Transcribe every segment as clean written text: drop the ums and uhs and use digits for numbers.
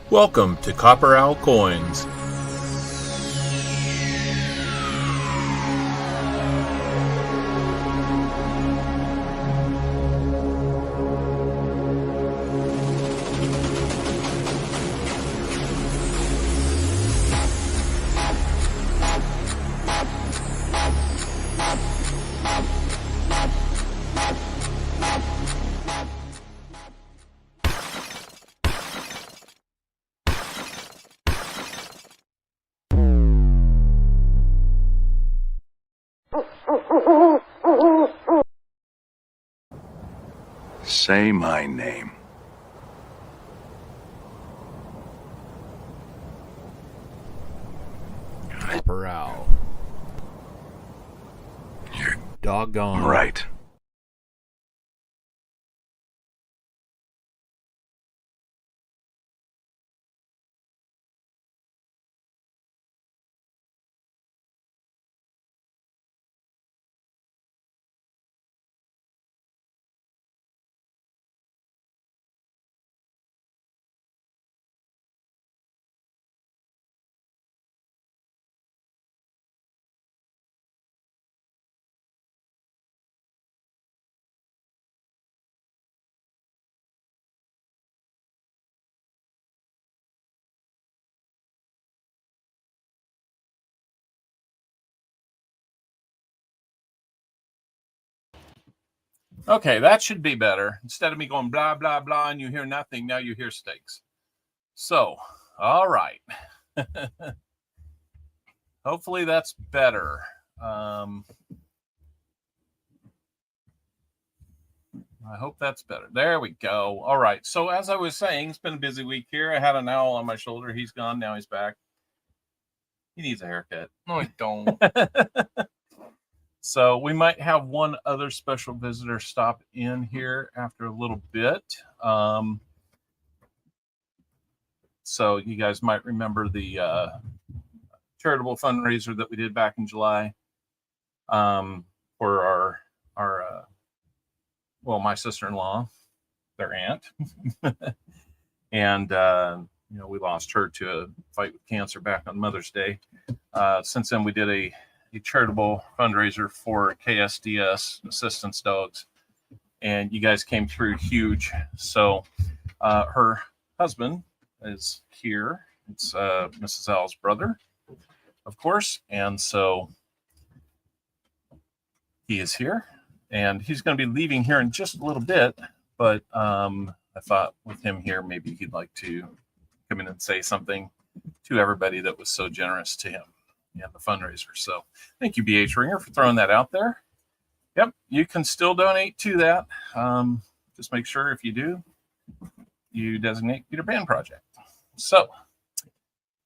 Welcome to CopperOwlCoins. Say my name. CopperOwl. You're Doggone right. Okay, that should be better. Instead of me going blah, blah, blah, and you hear nothing, now you hear steaks. So, all right. Hopefully that's better. I hope that's better. There we go. All right. So as I was saying, it's been a busy week here. I had an owl on my shoulder. He's gone. Now he's back. He needs a haircut. No, I don't. So we might have one other special visitor stop in here after a little bit. So you guys might remember the charitable fundraiser that we did back in July for our my sister-in-law, their aunt. And, we lost her to a fight with cancer back on Mother's Day. Since then, we did a charitable fundraiser for KSDS assistance dogs, and you guys came through huge. So her husband is here. It's Mrs. Al's brother, of course, and so he is here, and he's going to be leaving here in just a little bit, but I thought with him here, maybe he'd like to come in and say something to everybody that was so generous to him and the fundraiser. So thank you, BH Ringer, for throwing that out there. Yep, you can still donate to that. Just make sure if you do, you designate Peter Pan Project. So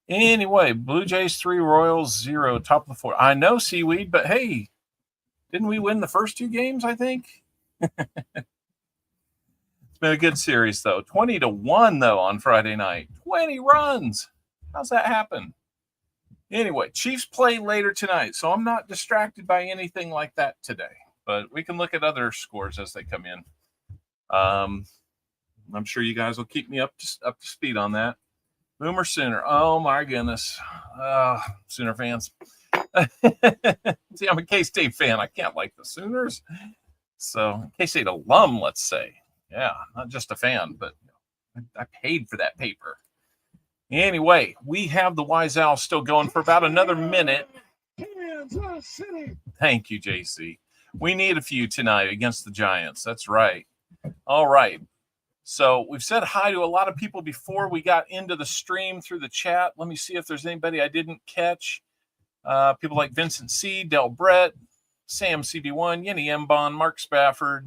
anyway, Blue Jays 3, Royals 0, top of the 4. I know, Seaweed, but hey, didn't we win the first 2 games, I think? It's been a good series, though. 20-1, though, on Friday night. 20 runs. How's that happen? Anyway, Chiefs play later tonight, so I'm not distracted by anything like that today. But we can look at other scores as they come in. I'm sure you guys will keep me up to speed on that. Boomer Sooner. Oh, my goodness. Sooner fans. See, I'm a K-State fan. I can't like the Sooners. So, K-State alum, let's say. Yeah, not just a fan, but I paid for that paper. Anyway, we have the Wise Owl still going for about another minute. Thank you, JC. We need a few tonight against the Giants. That's right. All right. So we've said hi to a lot of people before we got into the stream through the chat. Let me see if there's anybody I didn't catch. People like Vincent C., Del Brett, Sam CB1, Yenny Mbon, Mark Spafford,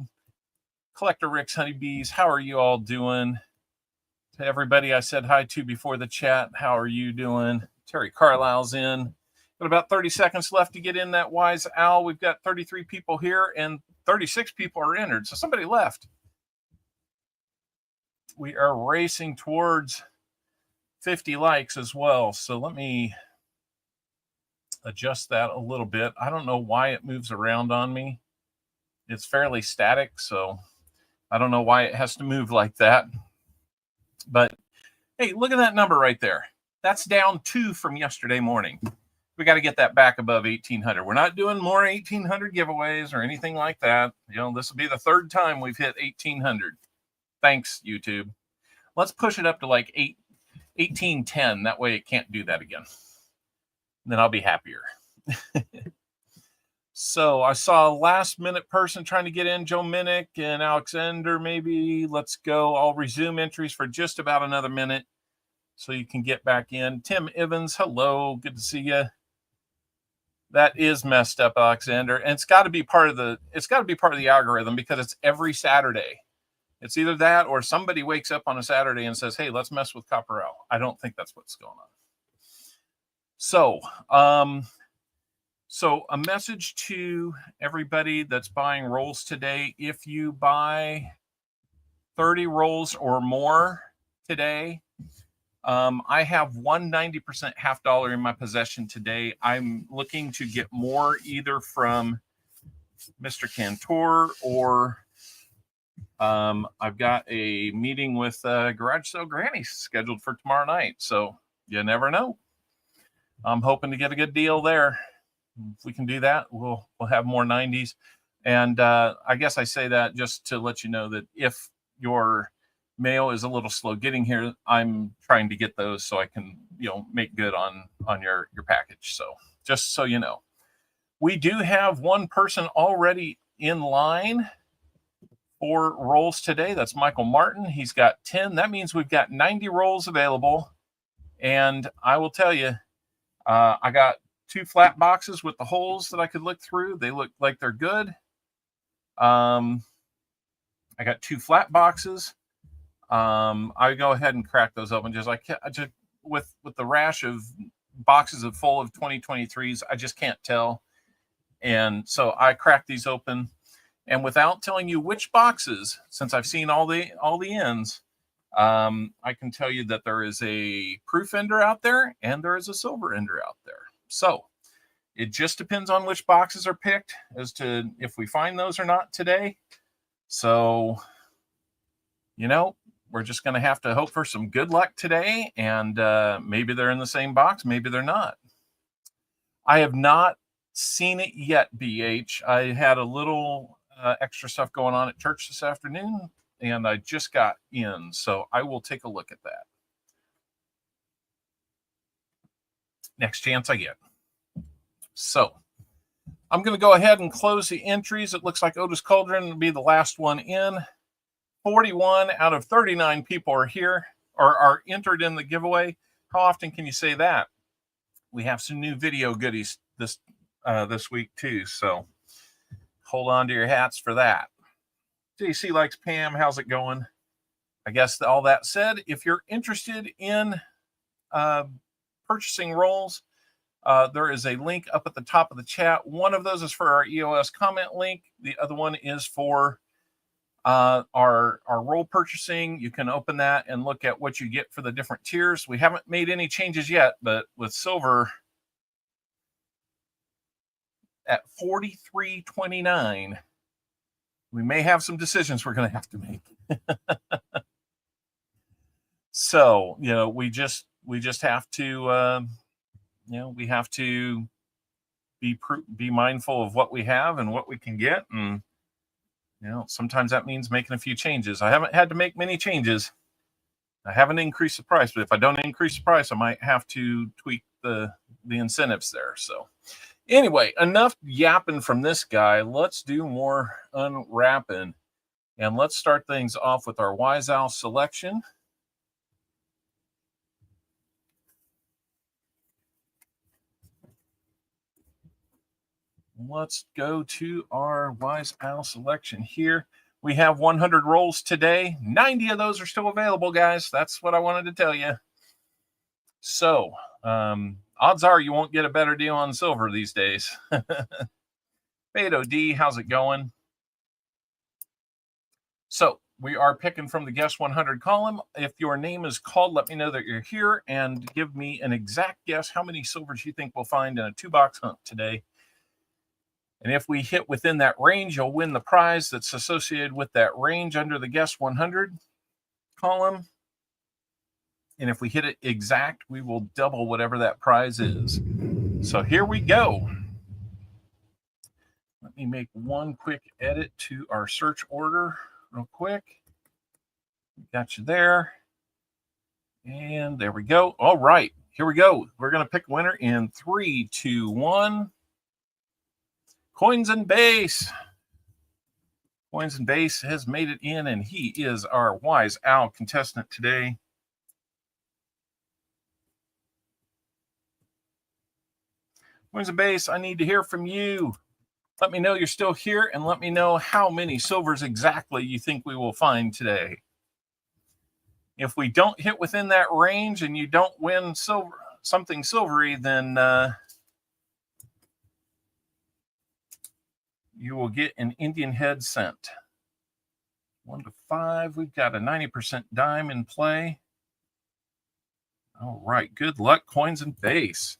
Collector Rick's Honeybees. How are you all doing? To everybody I said hi to before the chat, how are you doing? Terry Carlisle's in. Got about 30 seconds left to get in that Wise Owl. We've got 33 people here and 36 people are entered, so somebody left. We are racing towards 50 likes as well, so let me adjust that a little bit. I don't know why it moves around on me. It's fairly static, so I don't know why it has to move like that. But Hey, look at that number right there. That's down 2 from yesterday morning. We got to get that back above 1,800. We're not doing more 1,800 giveaways or anything like that. You know, this will be the third time we've hit 1,800. Thanks, YouTube. Let's push it up to like 1,810. That way it can't do that again. Then I'll be happier. So I saw a last minute person trying to get in, Joe Minnick and Alexander maybe. Let's go. I'll resume entries for just about another minute so you can get back in. Tim Evans, hello. Good to see you. That is messed up, Alexander. And it's got to be part of the algorithm because it's every Saturday. It's either that or somebody wakes up on a Saturday and says, hey, let's mess with CopperOwl. I don't think that's what's going on. So a message to everybody that's buying rolls today. If you buy 30 rolls or more today, I have one 90% half dollar in my possession today. I'm looking to get more either from Mr. Cantor or I've got a meeting with Garage Sale Granny scheduled for tomorrow night. So you never know. I'm hoping to get a good deal there. If we can do that, we'll have more 90s. And I guess I say that just to let you know that if your mail is a little slow getting here, I'm trying to get those so I can, make good on your package. So just so you know, we do have one person already in line for rolls today. That's Michael Martin. He's got 10. That means we've got 90 rolls available. And I will tell you, I got 2 flat boxes with the holes that I could look through. They look like they're good. I got 2 flat boxes. I go ahead and crack those open just with the rash of boxes full of 2023s. I just can't tell. And so I cracked these open, and without telling you which boxes, since I've seen all the ends, I can tell you that there is a proof ender out there and there is a silver ender out there. So it just depends on which boxes are picked as to if we find those or not today. So, we're just going to have to hope for some good luck today. And maybe they're in the same box. Maybe they're not. I have not seen it yet, BH. I had a little extra stuff going on at church this afternoon, and I just got in. So I will take a look at that next chance I get. So I'm going to go ahead and close the entries. It looks like Otis Cauldron will be the last one in. 41 out of 39 people are here or are entered in the giveaway. How often can you say that? We have some new video goodies this week too. So hold on to your hats for that. JC likes Pam. How's it going? I guess all that said, if you're interested in purchasing rolls, there is a link up at the top of the chat. One of those is for our EOS comment link. The other one is for our roll purchasing. You can open that and look at what you get for the different tiers. We haven't made any changes yet, but with silver at $43.29, we may have some decisions we're going to have to make. So, we just have to, we have to be mindful of what we have and what we can get. And, sometimes that means making a few changes. I haven't had to make many changes. I haven't increased the price, but if I don't increase the price, I might have to tweak the incentives there. So anyway, enough yapping from this guy. Let's do more unwrapping. And let's start things off with our Wise Owl selection. Let's go to our Wise Owl selection here. We have 100 rolls today. 90 of those are still available, guys. That's what I wanted to tell you. So, odds are you won't get a better deal on silver these days. Beto D, how's it going? So, we are picking from the Guess 100 column. If your name is called, let me know that you're here and give me an exact guess how many silvers you think we'll find in a 2-box hunt today. And if we hit within that range, you'll win the prize that's associated with that range under the Guess 100 column. And if we hit it exact, we will double whatever that prize is. So here we go. Let me make one quick edit to our search order real quick. Got you there. And there we go. All right, here we go. We're going to pick a winner in 3, 2, 1. Coins and Base. Coins and Base has made it in, and he is our Wise Owl contestant today. Coins and Base, I need to hear from you. Let me know you're still here, and let me know how many silvers exactly you think we will find today. If we don't hit within that range and you don't win something silvery, then you will get an Indian head sent. 1 to 5. We've got a 90% dime in play. All right. Good luck, Coins and Base.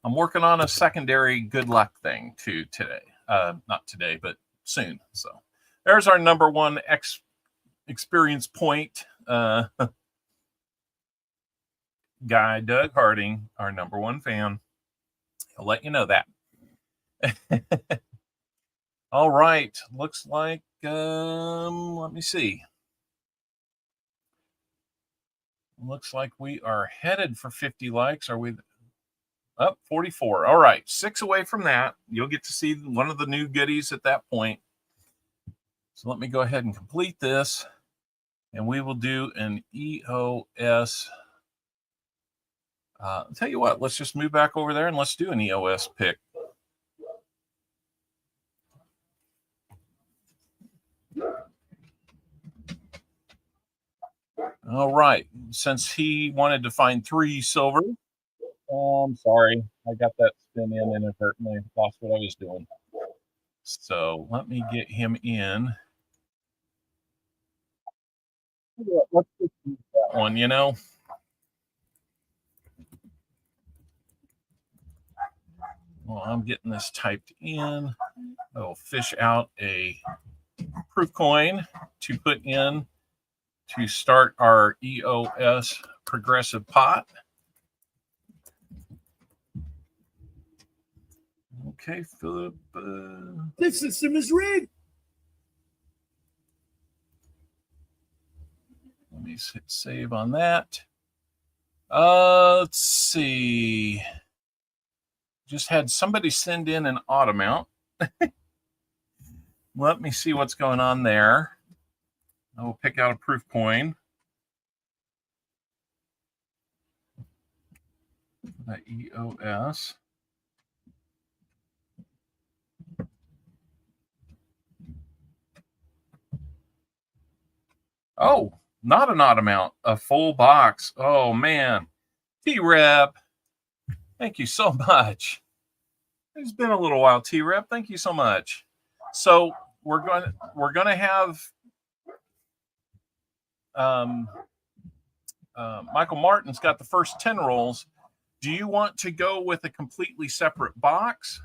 I'm working on a secondary good luck thing too today. Not today, but soon. So there's our number one experience point guy, Doug Harding, our number one fan. I'll let you know that. All right. Looks like, let me see. Looks like we are headed for 50 likes. Are we up? 44. All right. 6 away from that. You'll get to see one of the new goodies at that point. So let me go ahead and complete this. And we will do an EOS. I'll tell you what, let's just move back over there and let's do an EOS pick. All right. Since he wanted to find 3 silver, I'm sorry. I got that spin in inadvertently. Lost what I was doing. So let me get him in. Let's just use that one, you know. Well, I'm getting this typed in. I'll fish out a proof coin to put in to start our EOS progressive pot. Okay, Philip. This system is rigged. Let me hit save on that. Let's see. Just had somebody send in an odd amount. Let me see what's going on there. I will pick out a proof coin. That EOS. Oh, not an odd amount. A full box. Oh, man. T-Rep. Thank you so much. It's been a little while, T-Rep. Thank you so much. So we're going to have Michael Martin's got the first 10 rolls. Do you want to go with a completely separate box,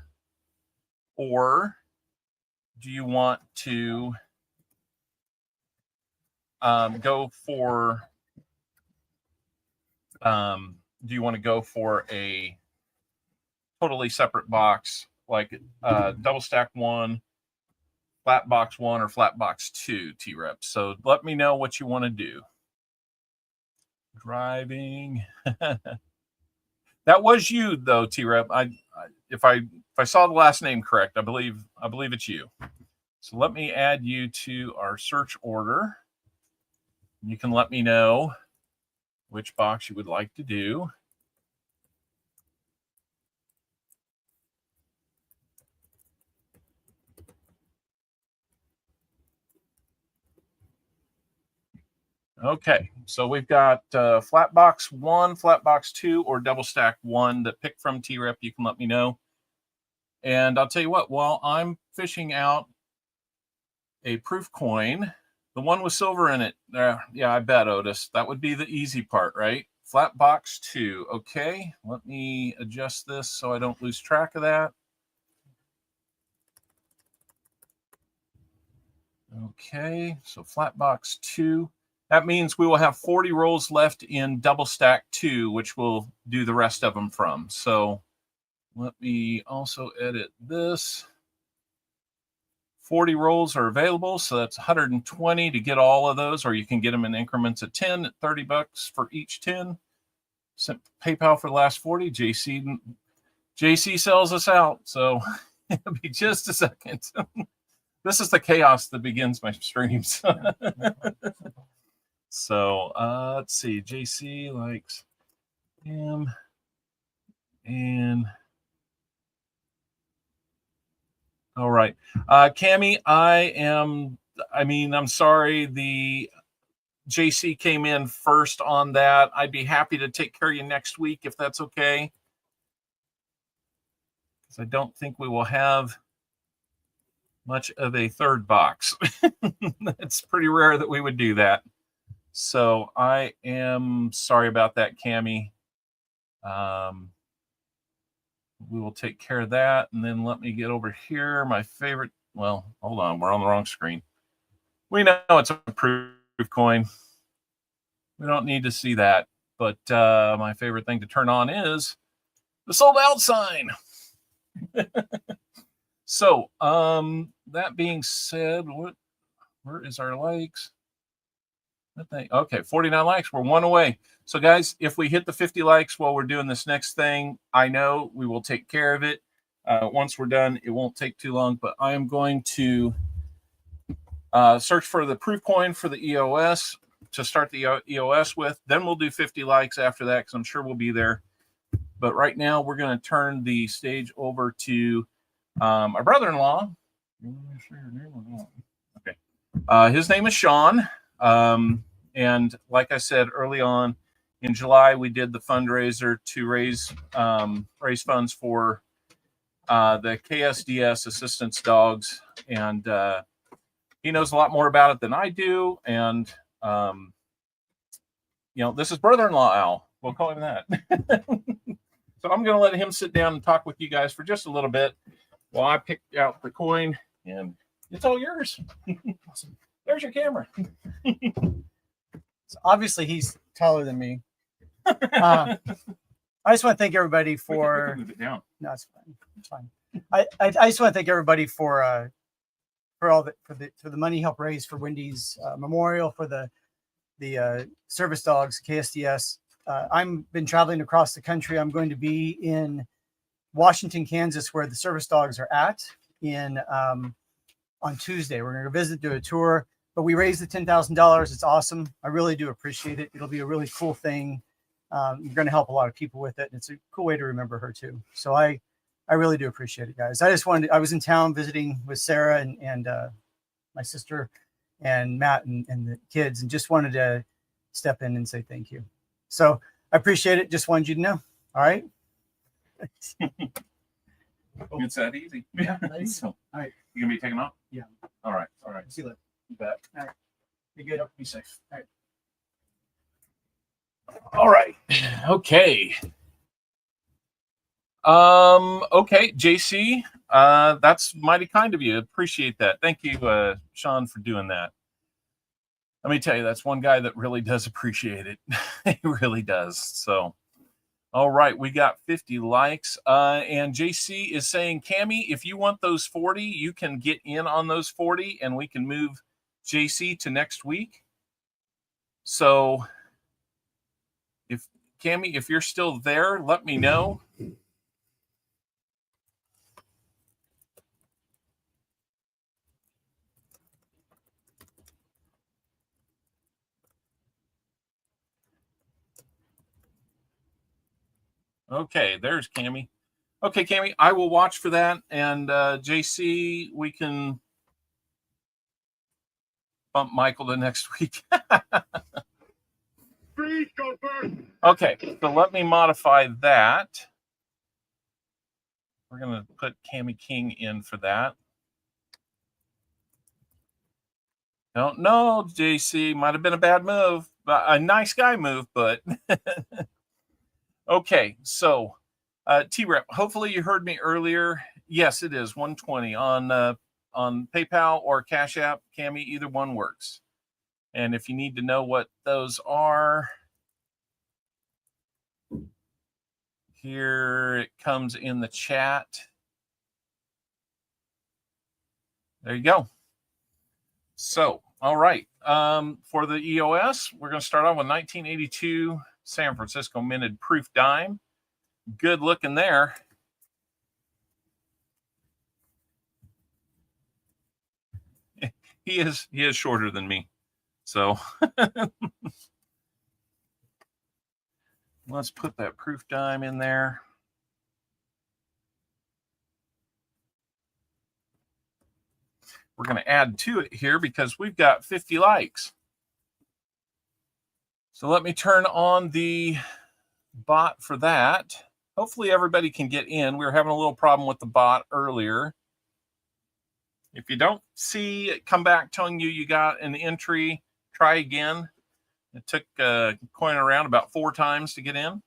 or do you want to go for do you want to go for a totally separate box, like double stack 1, flat box 1, or flat box 2, T-Rep? So let me know what you want to do. Driving. That was you though, T-Rep. If I saw the last name correct, I believe it's you. So let me add you to our search order. You can let me know which box you would like to do. Okay, so we've got flat box 1, flat box 2, or double stack 1 to pick from, T-Rep. You can let me know. And I'll tell you what, while I'm fishing out a proof coin, the one with silver in it, yeah, I bet, Otis. That would be the easy part, right? Flat box 2. Okay, let me adjust this so I don't lose track of that. Okay, so flat box 2. That means we will have 40 rolls left in double stack 2, which we'll do the rest of them from. So let me also edit this. 40 rolls are available, so that's 120 to get all of those, or you can get them in increments of 10 at $30 for each 10. Sent PayPal for the last 40. JC sells us out, so it'll be just a second. This is the chaos that begins my streams. So let's see. JC likes him, and all right, Cami, I'm sorry. The JC came in first on that. I'd be happy to take care of you next week if that's okay. Because I don't think we will have much of a third box. It's pretty rare that we would do that. So I am sorry about that, Cami. We will take care of that. And then let me get over here. My favorite, well, hold on. We're on the wrong screen. We know it's a proof coin. We don't need to see that. But my favorite thing to turn on is the sold out sign. So that being said, where is our likes? Okay, 49 likes. We're one away. So guys, if we hit the 50 likes while we're doing this next thing, I know we will take care of it. Once we're done, it won't take too long, but I am going to search for the proof coin for the EOS to start the EOS with. Then we'll do 50 likes after that, because I'm sure we'll be there. But right now, we're going to turn the stage over to our brother-in-law. Okay. His name is Sean. And like I said early on, in July, we did the fundraiser to raise funds for the KSDS assistance dogs. And he knows a lot more about it than I do. And, this is brother-in-law Al. We'll call him that. So I'm going to let him sit down and talk with you guys for just a little bit while I pick out the coin, and it's all yours. Awesome. There's your camera. So obviously, he's taller than me. I just want to thank everybody for. We can move it down. No, it's fine. It's fine. I just want to thank everybody for all for the money help raise for Wendy's memorial, for the service dogs KSDS. I've been traveling across the country. I'm going to be in Washington, Kansas, where the service dogs are at on Tuesday. We're going to visit, do a tour. But we raised the $10,000. It's awesome. I really do appreciate it. It'll be a really cool thing. You're going to help a lot of people with it. And it's a cool way to remember her too. So I really do appreciate it, guys. I was in town visiting with Sarah and my sister and Matt and the kids, and just wanted to step in and say thank you. So I appreciate it. Just wanted you to know. All right. It's that easy. Yeah. So, all right. You gonna be taking off? Yeah. All right. All right. See you later. You bet. All right. Be good. Be safe. All right. All right. Okay. Okay, JC. That's mighty kind of you. Appreciate that. Thank you, Sean, for doing that. Let me tell you, that's one guy that really does appreciate it. He really does. So, all right, we got 50 likes. And JC is saying, Cami, if you want those 40, you can get in on those 40, and we can move JC to next week. So, if Cami, if you're still there, let me know. Okay, there's Cami. Okay, Cami, I will watch for that. And JC, we can bump Michael to next week. Okay, so let me modify that. We're going to put Cami King in for that. Don't know, JC. Might have been a bad move. A nice guy move, but... Okay, so T-Rep, hopefully you heard me earlier. Yes, it is 120 on PayPal or Cash App. Cami, either one works. And if you need to know what those are, here it comes in the chat. There you go. So, all right. For the EOS, we're going to start off with 1982 San Francisco minted proof dime. Good looking there. He is shorter than me. So let's put that proof dime in there. We're going to add to it here because we've got 50 likes. So let me turn on the bot for that. Hopefully everybody can get in. We were having a little problem with the bot earlier. If you don't see it come back telling you you got an entry, try again. It took coin around about 4 times to get in.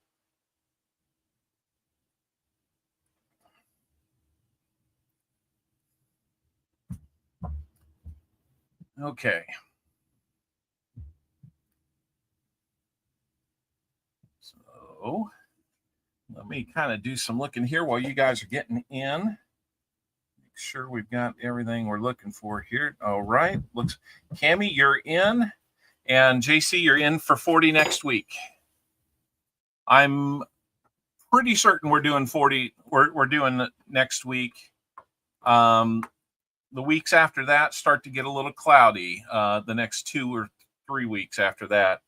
Okay. So let me kind of do some looking here while you guys are getting in. Make sure we've got everything we're looking for here. All right. Looks, Cammie, you're in. And JC, you're in for 40 next week. I'm pretty certain we're doing 40. We're doing next week. The weeks after that start to get a little cloudy. The next 2 or 3 weeks after that,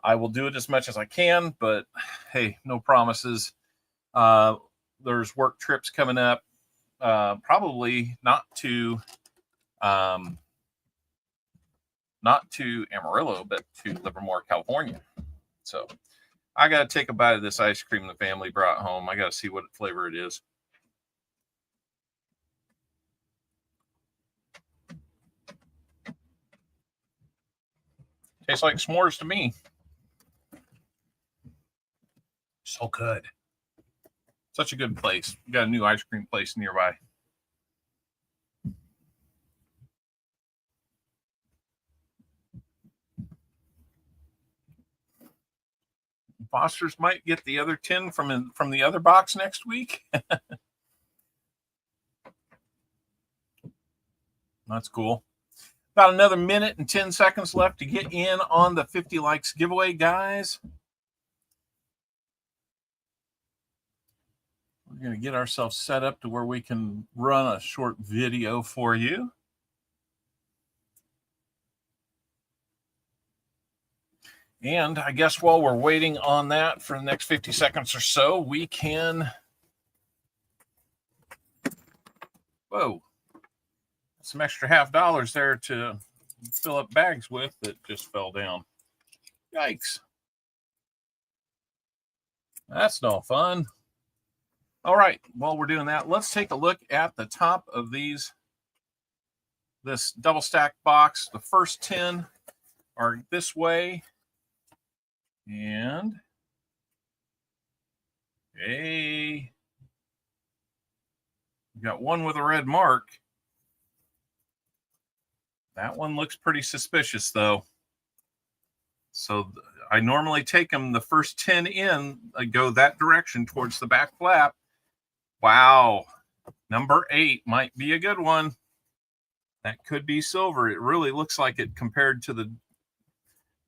I will do it as much as I can, but hey, no promises. There's work trips coming up, probably not to Amarillo, but to Livermore, California. So I got to take a bite of this ice cream the family brought home. I got to see what flavor it is. Tastes like s'mores to me. So good. Such a good place. We got a new ice cream place nearby. Foster's might get the other 10 from the other box next week. That's cool. About another minute and 10 seconds left to get in on the 50 likes giveaway, guys. We're going to get ourselves set up to where we can run a short video for you. And I guess while we're waiting on that for the next 50 seconds or so, we can... Whoa. Some extra $50 there to fill up bags with that just fell down. Yikes. That's no fun. All right, while we're doing that, let's take a look at the top of this double stack box. The first 10 are this way. And hey, we got one with a red mark. That one looks pretty suspicious, though. So I normally take them the first 10 in. I go that direction towards the back flap. Wow. Number 8 might be a good one. That could be silver. It really looks like it compared to the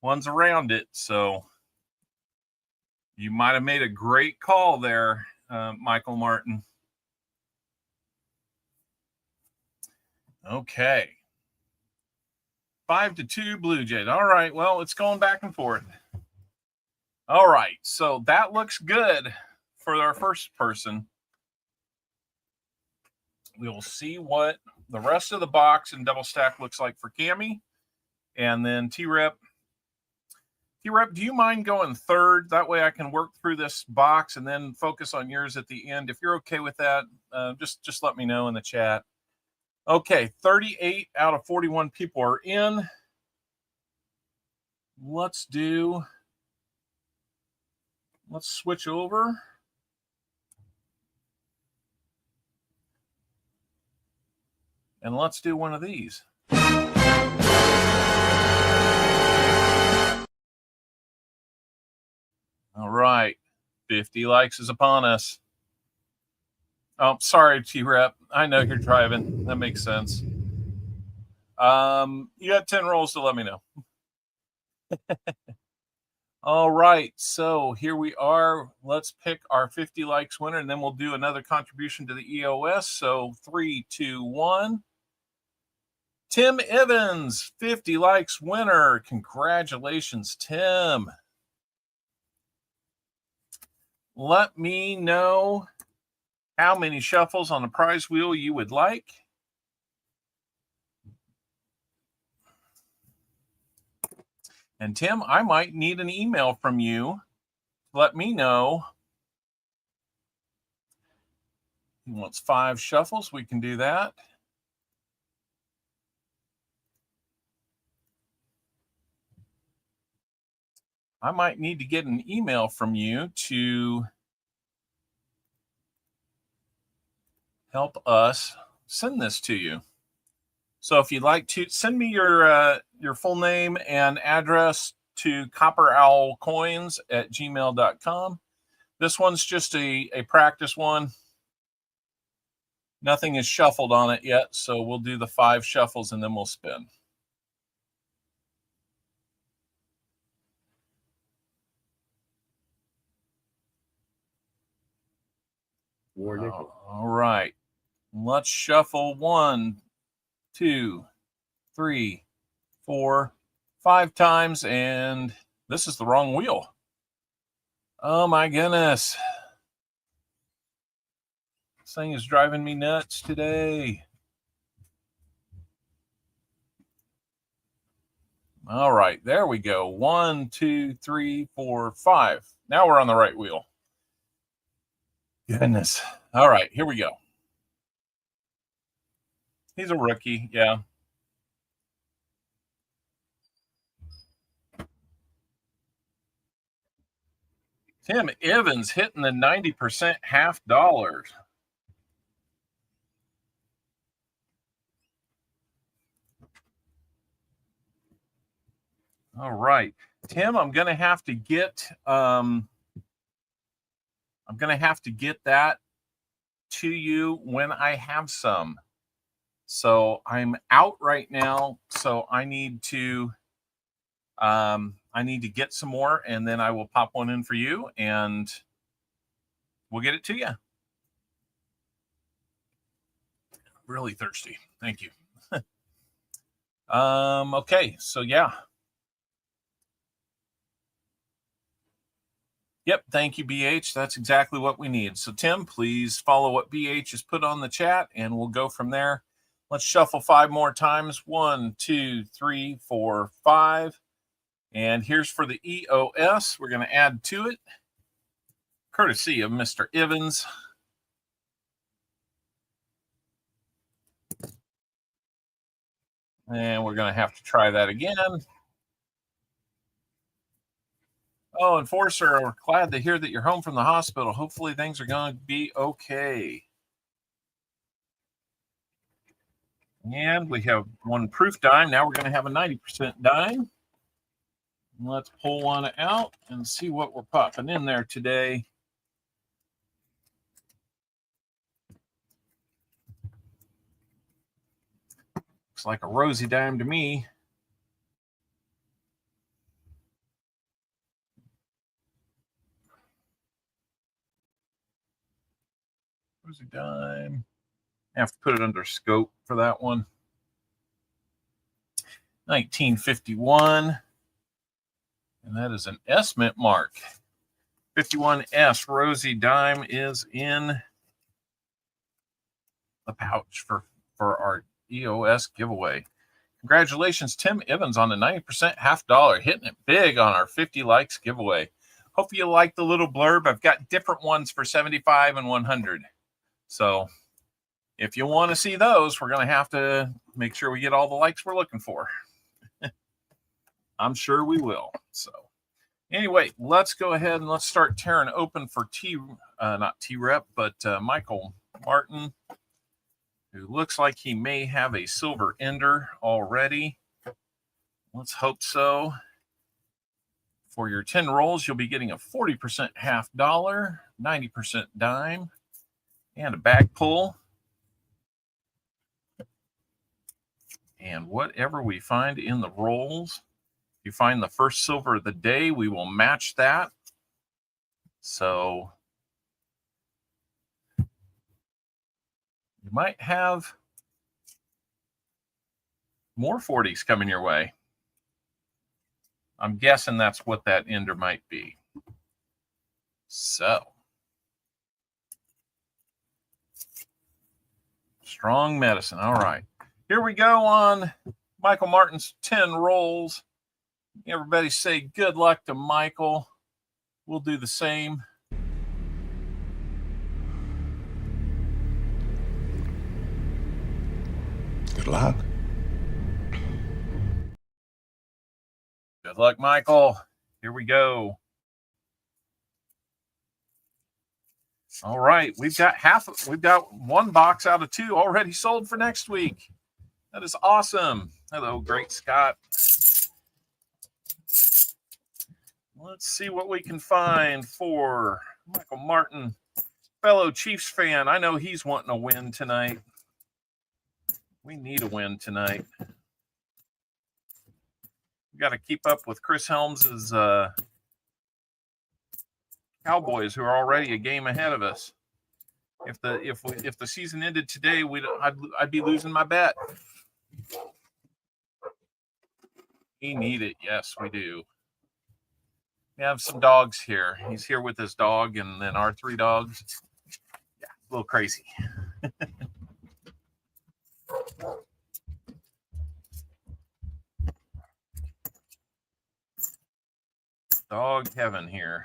ones around it. So you might have made a great call there, Michael Martin. Okay. 5-2 Blue Jays. All right. Well, it's going back and forth. All right. So that looks good for our first person. We will see what the rest of the box and double stack looks like for Cammie. And then T-Rep. T-Rep, do you mind going third? That way I can work through this box and then focus on yours at the end. If you're okay with that, just let me know in the chat. Okay, 38 out of 41 people are in. Let's switch over. And let's do one of these. All right. 50 likes is upon us. Oh, sorry, T-Rep. I know you're driving. That makes sense. You got 10 rolls to let me know. All right. So here we are. Let's pick our 50 likes winner, and then we'll do another contribution to the EOS. So 3, 2, 1. Tim Evans, 50 likes winner. Congratulations, Tim. Let me know how many shuffles on the prize wheel you would like. And Tim, I might need an email from you. Let me know. He wants 5 shuffles. We can do that. I might need to get an email from you to help us send this to you. So if you'd like to send me your full name and address to CopperOwlCoins@gmail.com. This one's just a practice one. Nothing is shuffled on it yet, so we'll do the 5 shuffles and then we'll spin. War nickel. All right. Let's shuffle 1, 2, 3, 4, 5 times, and this is the wrong wheel. Oh my goodness. This thing is driving me nuts today. All right, there we go. 1, 2, 3, 4, 5. Now we're on the right wheel. Goodness. All right, here we go. He's a rookie, yeah. Tim Evans hitting the 90% half dollars. All right, Tim, I'm going to have to get that to you when I have some. So I'm out right now, so I need to get some more, and then I will pop one in for you, and we'll get it to you. Really thirsty. Thank you. Okay, so yeah. Yep, thank you, BH. That's exactly what we need. So, Tim, please follow what BH has put on the chat, and we'll go from there. Let's shuffle 5 more times. 1, 2, 3, 4, 5. And here's for the EOS. We're going to add to it, courtesy of Mr. Evans. And we're going to have to try that again. Oh, Enforcer, we're glad to hear that you're home from the hospital. Hopefully things are going to be okay. And we have 1 proof dime. Now we're going to have a 90% dime. Let's pull one out and see what we're popping in there today. Looks like a rosy dime to me. Rosy dime. I have to put it under scope for that one. 1951. And that is an S mint mark. 51S rosy dime is in the pouch for our EOS giveaway. Congratulations, Tim Evans, on the 90% half dollar, hitting it big on our 50 likes giveaway. Hope you like the little blurb. I've got different ones for 75 and 100. So if you want to see those, we're going to have to make sure we get all the likes we're looking for. I'm sure we will. So anyway, let's go ahead and let's start tearing open for not T-Rep, but Michael Martin, who looks like he may have a silver ender already. Let's hope so. For your 10 rolls, you'll be getting a 40% half dollar, 90% dime, and a bag pull. And whatever we find in the rolls, if you find the first silver of the day, we will match that. So you might have more 40s coming your way. I'm guessing that's what that ender might be. So, strong medicine. All right. Here we go on Michael Martin's 10 rolls. Everybody say good luck to Michael. We'll do the same. Good luck. Good luck, Michael. Here we go. All right, we've got one box out of 2 already sold for next week. That is awesome. Hello, Great Scott. Let's see what we can find for Michael Martin, fellow Chiefs fan. I know he's wanting a win tonight. We need a win tonight. We got to keep up with Chris Helms's Cowboys, who are already a game ahead of us. If the season ended today, I'd be losing my bet. We need it. Yes, we do. We have some dogs here. He's here with his dog, and then our 3 dogs. Yeah, a little crazy. Dog heaven here.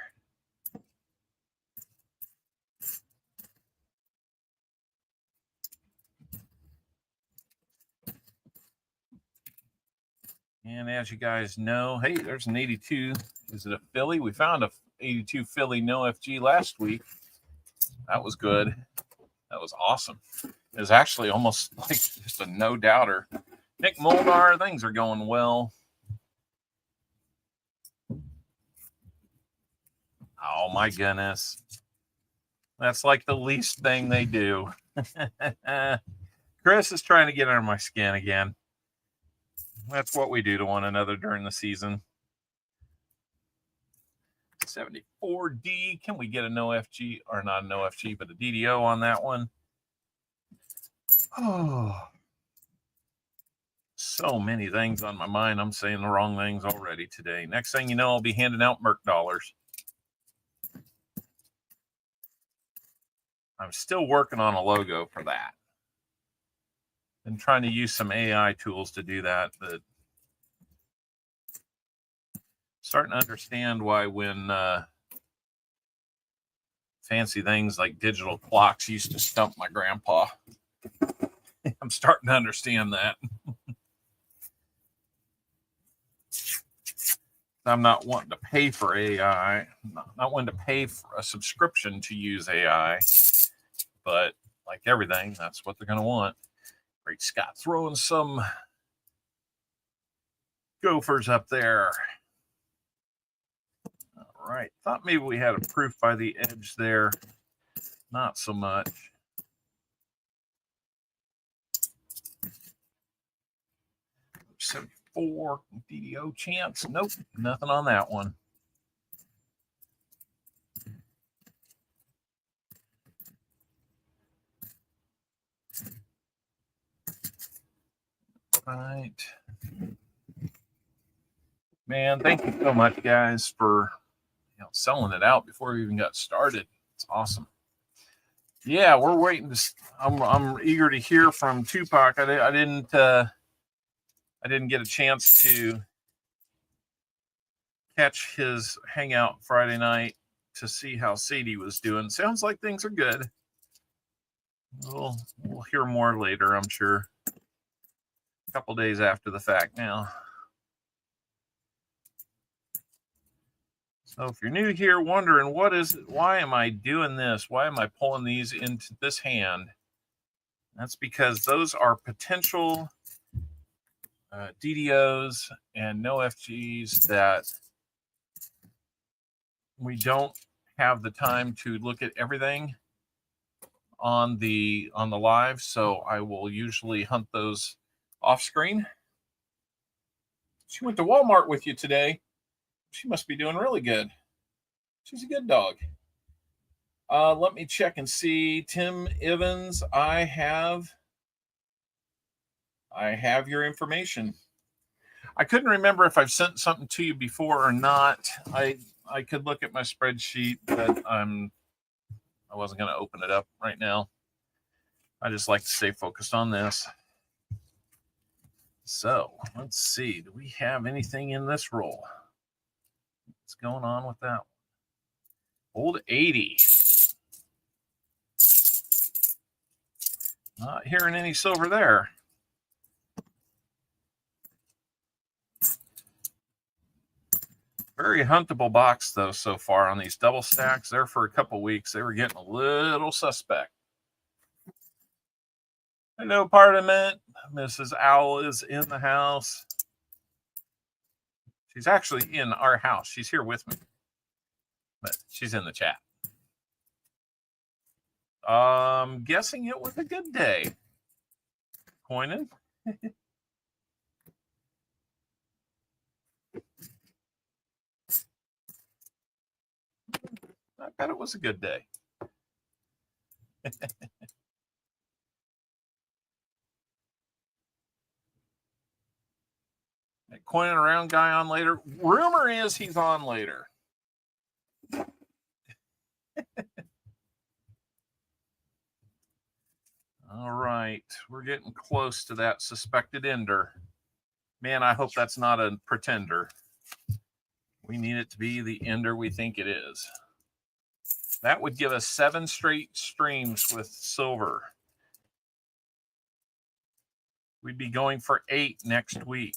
And as you guys know, hey, there's an 82. Is it a Philly? We found a 82 Philly no FG last week. That was good. That was awesome. It was actually almost like just a no doubter. Nick Moldar, things are going well. Oh my goodness. That's like the least thing they do. Chris is trying to get under my skin again. That's what we do to one another during the season. 74D. Can we get a no FG, or not a no FG, but a DDO on that one? Oh, so many things on my mind. I'm saying the wrong things already today. Next thing you know, I'll be handing out Merc dollars. I'm still working on a logo for that. Been trying to use some AI tools to do that, but starting to understand why when fancy things like digital clocks used to stump my grandpa. I'm starting to understand that. I'm not wanting to pay for AI, not wanting to pay for a subscription to use AI, but like everything, that's what they're going to want. Great Scott throwing some gophers up there. All right. Thought maybe we had a proof by the edge there. Not so much. $74 DDO chance. Nope. Nothing on that one. Right. Man, thank you so much, guys, for selling it out before we even got started. It's awesome. Yeah, we're waiting to. I'm eager to hear from Tupac. I didn't get a chance to catch his hangout Friday night to see how Sadie was doing. Sounds like things are good. We'll hear more later, I'm sure. A couple days after the fact now. So if you're new here wondering what is it, why am I doing this? Why am I pulling these into this hand? That's because those are potential DDOs and no FGs that we don't have the time to look at everything on the live, so I will usually hunt those off screen. She went to Walmart with you today. She must be doing really good. She's a good dog. Let me check and see. Tim Evans, I have your information. I couldn't remember if I've sent something to you before or not. I could look at my spreadsheet, but I wasn't going to open it up right now. I just like to stay focused on this. So let's see. Do we have anything in this roll? What's going on with that one? Old 80. Not hearing any silver there. Very huntable box, though, so far on these double stacks. There for a couple weeks, they were getting a little suspect. Hello, Parliament. Mrs. Owl is in the house. She's actually in our house. She's here with me, but she's in the chat. Guessing it was a good day. Coining. I bet it was a good day. That coining around guy on later. Rumor is he's on later. All right. We're getting close to that suspected ender. Man, I hope that's not a pretender. We need it to be the ender we think it is. That would give us 7 straight streams with silver. We'd be going for 8 next week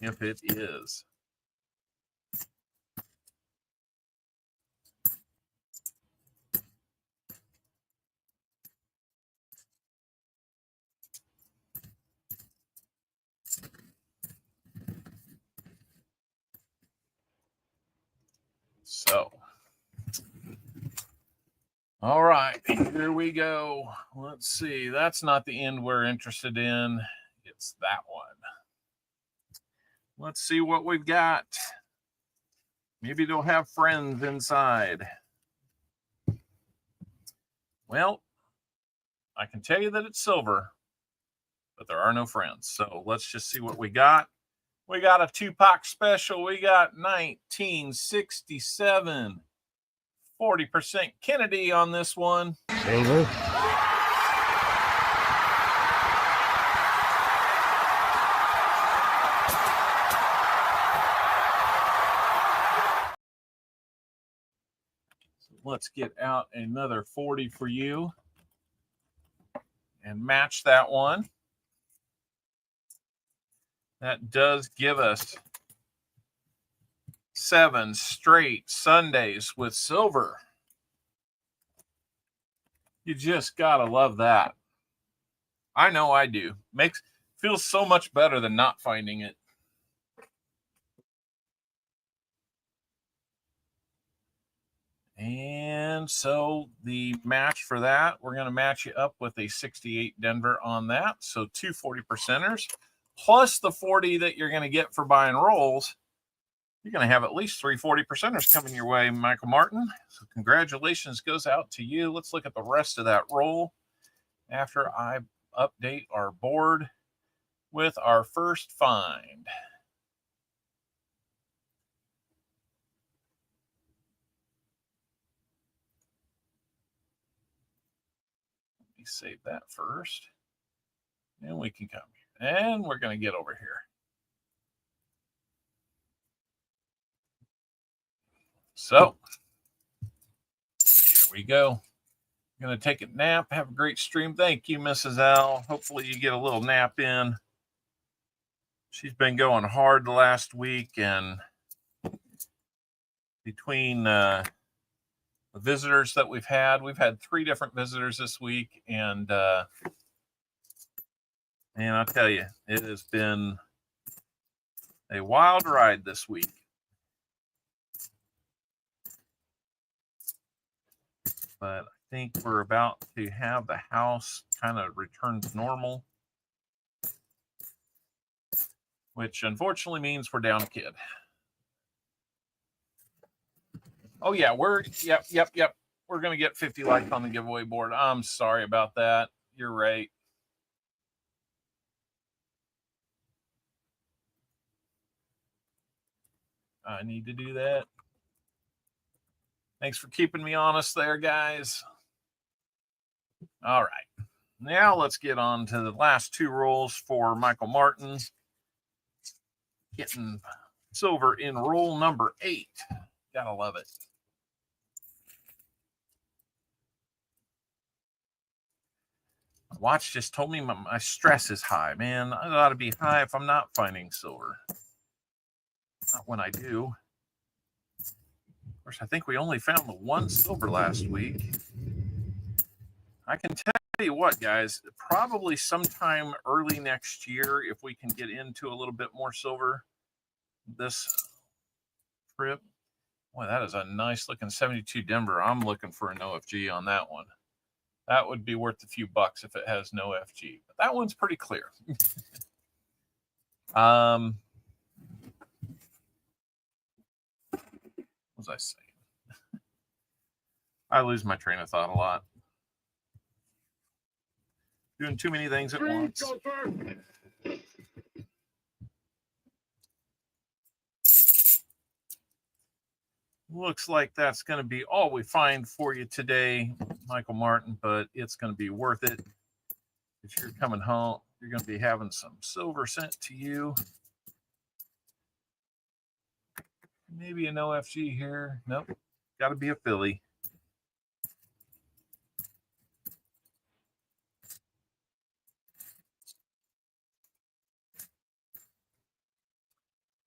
if it is. So, all right, here we go. Let's see. That's not the end we're interested in. It's that one. Let's see what we've got. Maybe they'll have friends inside. Well, I can tell you that it's silver, but there are no friends. So let's just see what we got. We got a Tupac special. We got 1967. 40% Kennedy on this one. Silver. So let's get out another 40 for you and match that one. That does give us 7 straight Sundays with silver. You just gotta love that. I know I do. Feels so much better than not finding it. And so the match for that, we're going to match you up with a 68 Denver on that. So 2 40%ers plus the 40 that you're going to get for buying rolls. You're going to have at least 3 40%ers coming your way, Michael Martin. So congratulations goes out to you. Let's look at the rest of that roll after I update our board with our first find. Let me save that first. And we can come here. And we're going to get over here. So, here we go. I'm going to take a nap. Have a great stream. Thank you, Mrs. L. Hopefully you get a little nap in. She's been going hard the last week, and between the visitors that we've had 3 different visitors this week, and I'll tell you, it has been a wild ride this week. but I think we're about to have the house kind of return to normal, which unfortunately means we're down a kid. Oh yeah, yep. We're going to get 50 likes on the giveaway board. I'm sorry about that. You're right. I need to do that. Thanks for keeping me honest there, guys. All right. Now let's get on to the last two rolls for Michael Martin. Getting silver in roll number 8. Gotta love it. My watch just told me my stress is high. Man, I ought to be high if I'm not finding silver. Not when I do. Of course, I think we only found the one silver last week. I can tell you what, guys, probably sometime early next year, if we can get into a little bit more silver this trip. Boy, that is a nice looking 72 Denver. I'm looking for an OFG on that one. That would be worth a few bucks if it has no FG. But that one's pretty clear. What was I saying? I lose my train of thought a lot. Doing too many things at once. Looks like that's going to be all we find for you today, Michael Martin, but it's going to be worth it. If you're coming home, you're going to be having some silver sent to you. Maybe an OFG here. Nope. Got to be a Philly.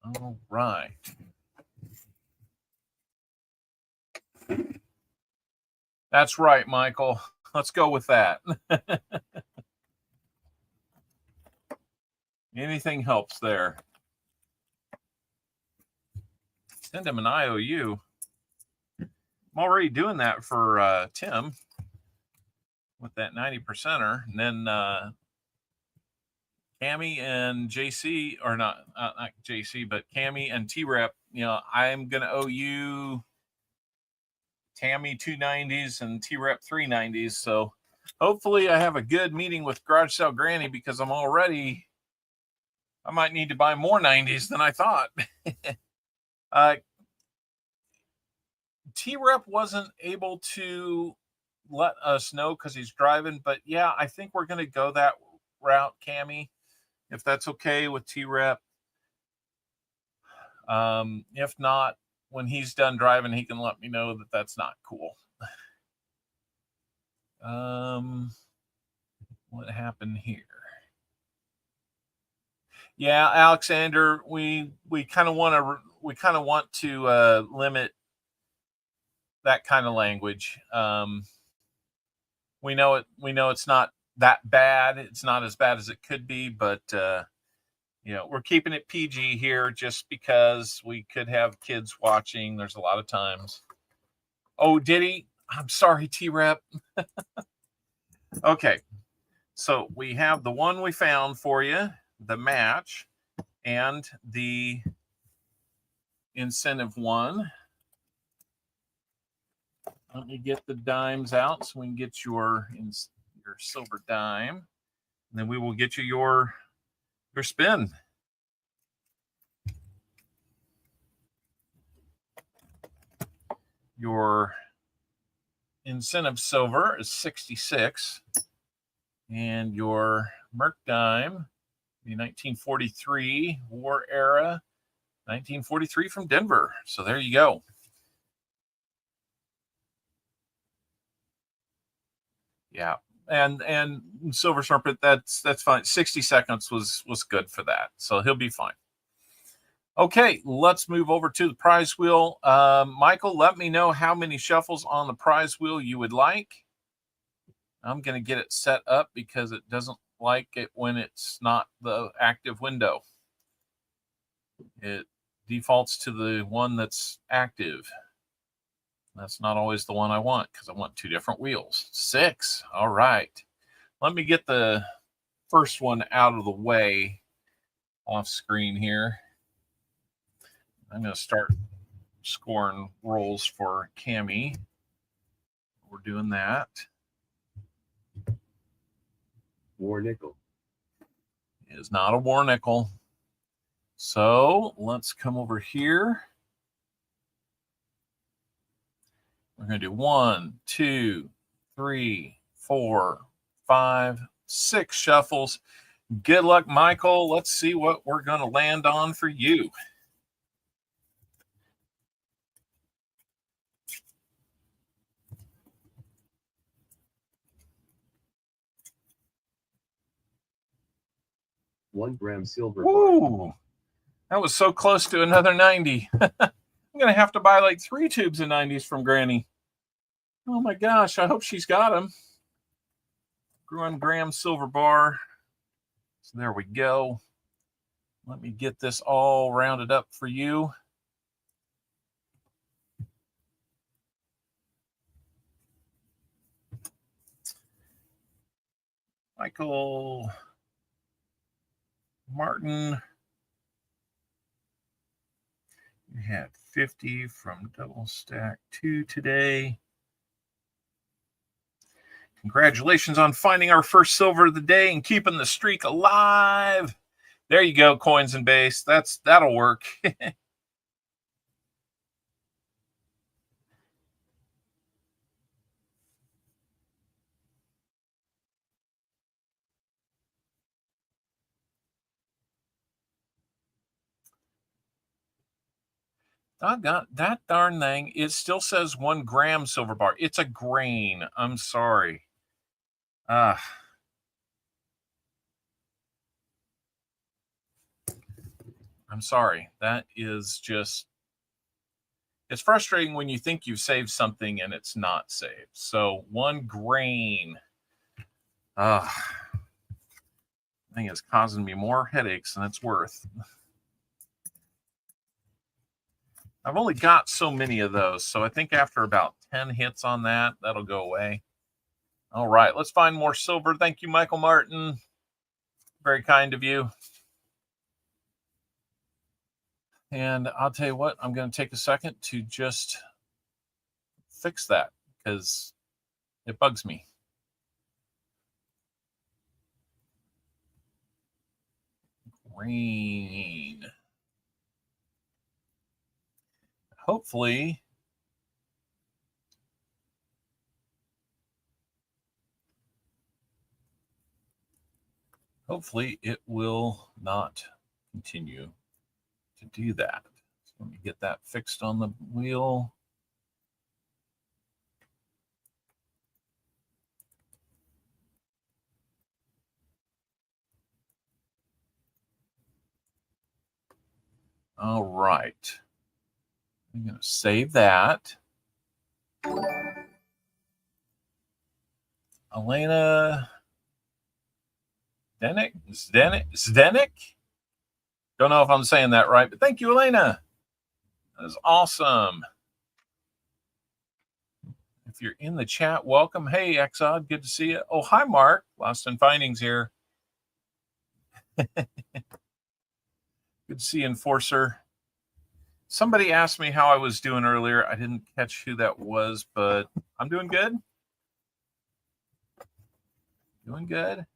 All right. That's right, Michael. Let's go with that. Anything helps there. Send him an IOU. I'm already doing that for Tim with that 90%er. And then Cammy and JC, or not JC, but Cammy and T-Rep, I'm going to owe you Tammy 290s and T-Rep 390s. So hopefully I have a good meeting with Garage Sale Granny, because I might need to buy more 90s than I thought. T-Rep wasn't able to let us know because he's driving, but yeah, I think we're going to go that route, Cammy, if that's okay with T-Rep. If not, when he's done driving, he can let me know that that's not cool. What happened here? Yeah, Alexander, we kind of want to limit that kind of language. We know it's not that bad. It's not as bad as it could be, but we're keeping it PG here just because we could have kids watching. There's a lot of times. Oh, did he? I'm sorry, T-Rep. Okay. So we have the one we found for you, the match, and the incentive one. Let me get the dimes out so we can get your silver dime. And then we will get you your spin. Your incentive silver is 66. And your Merc dime, the 1943 War Era, 1943 from Denver. So there you go. Yeah. And Silver Serpent, that's fine. 60 seconds was good for that. So he'll be fine. Okay, let's move over to the prize wheel. Michael, let me know how many shuffles on the prize wheel you would like. I'm going to get it set up because it doesn't like it when it's not the active window. It defaults to the one that's active. That's not always the one I want because I want 2 different wheels. 6. All right. Let me get the first one out of the way off screen here. I'm going to start scoring rolls for Cami. We're doing that. War nickel. It is not a war nickel. So let's come over here. We're going to do 1, 2, 3, 4, 5, 6 shuffles. Good luck, Michael. Let's see what we're going to land on for you. $1 silver bar. Ooh, that was so close to another 90. I'm going to have to buy like 3 tubes of 90s from Granny. Oh my gosh, I hope she's got them. 1 gram silver bar. So there we go. Let me get this all rounded up for you. Michael Martin. You had 50 from double stack 2 today. Congratulations on finding our first silver of the day and keeping the streak alive. There you go, Coins and Base. That'll work. Doggone that darn thing. It still says 1 gram silver bar. It's a grain. I'm sorry. I'm sorry. That is just, it's frustrating when you think you've saved something and it's not saved. So 1 grain. Thing is causing me more headaches than it's worth. I've only got so many of those, so I think after about 10 hits on that, that'll go away. All right, let's find more silver. Thank you, Michael Martin. Very kind of you. And I'll tell you what, I'm going to take a second to just fix that because it bugs me. Green. Hopefully it will not continue to do that. So let me get that fixed on the wheel. All right. I'm going to save that. Elena Zdenek? Don't know if I'm saying that right, but thank you, Elena. That is awesome. If you're in the chat, welcome. Hey, Exod, good to see you. Oh, hi, Mark. Lost in Findings here. Good to see you, Enforcer. Somebody asked me how I was doing earlier. I didn't catch who that was, but I'm doing good. Doing good.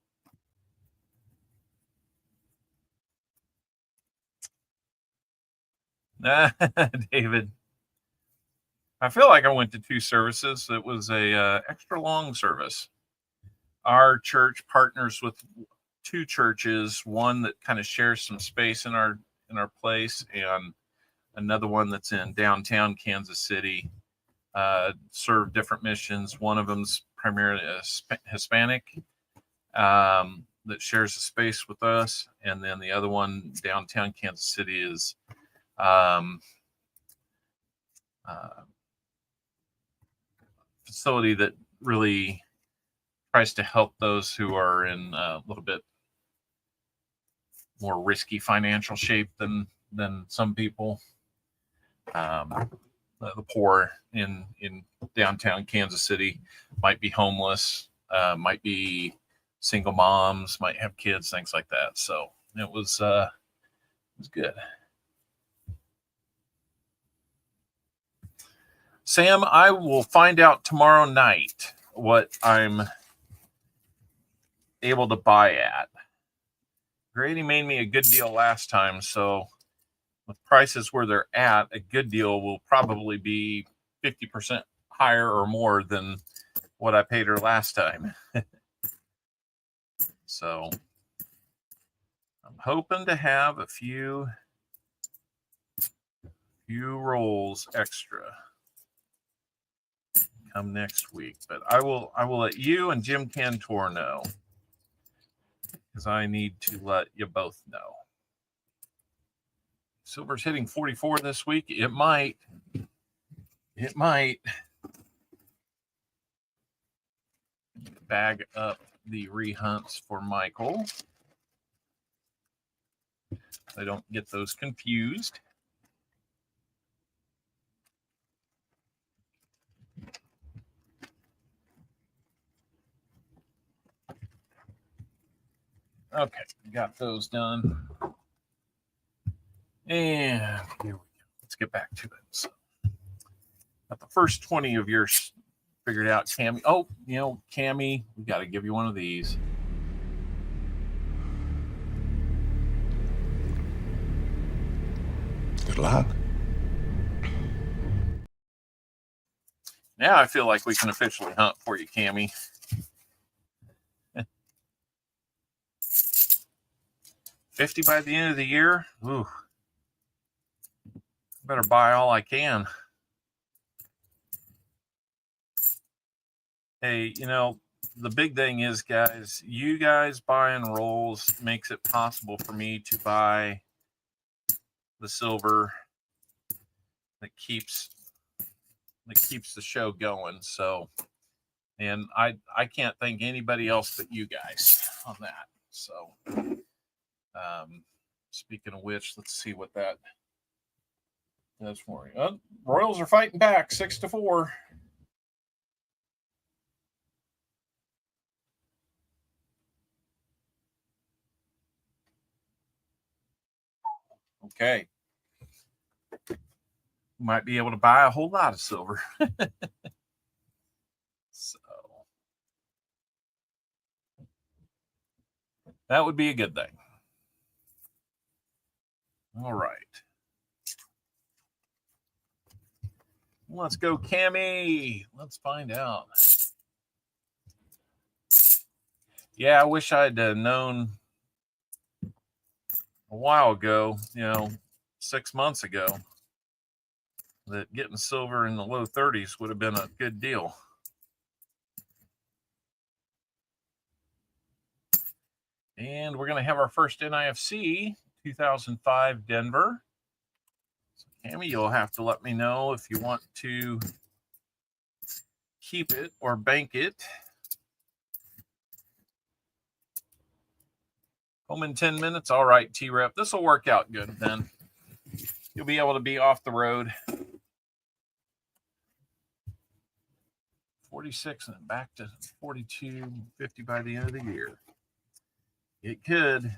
David. I feel like I went to 2 services. It was a extra long service. Our church partners with 2 churches, one that kind of shares some space in our place, and another one that's in downtown Kansas City. Serve different missions. One of them's primarily Hispanic that shares a space with us, and then the other one downtown Kansas City is facility that really tries to help those who are in a little bit more risky financial shape than some people. the poor in downtown Kansas City, might be homeless, might be single moms, might have kids, things like that. So it was good. Sam, I will find out tomorrow night what I'm able to buy at. Grady made me a good deal last time, so with prices where they're at, a good deal will probably be 50% higher or more than what I paid her last time. So I'm hoping to have a few rolls extra come next week, but I will let you and Jim Cantor know, because I need to let you both know. Silver's hitting 44 this week. It might. Bag up the rehunts for Michael. I don't get those confused. Okay, got those done. And here we go. Let's get back to it. So, got the first 20 of yours figured out. Cammy. Oh, Cammy, we got to give you one of these. Good luck. Now I feel like we can officially hunt for you, Cammy. $50 by the end of the year. Ooh. Better buy all I can. Hey, the big thing is, guys, you guys buying rolls makes it possible for me to buy the silver that keeps the show going. So, and I can't thank anybody else but you guys on that. So, speaking of which, let's see what that does for you. Royals are fighting back 6-4. Okay. Might be able to buy a whole lot of silver. So that would be a good thing. All right. Let's go, Cammy. Let's find out. Yeah, I wish I'd known a while ago, 6 months ago, that getting silver in the low 30s would have been a good deal. And we're going to have our first NIFC 2005 Denver. So, Cammy, you'll have to let me know if you want to keep it or bank it. Home in 10 minutes. All right, T-Rep. This will work out good then. You'll be able to be off the road. 46 and back to 42, 50 by the end of the year. It could.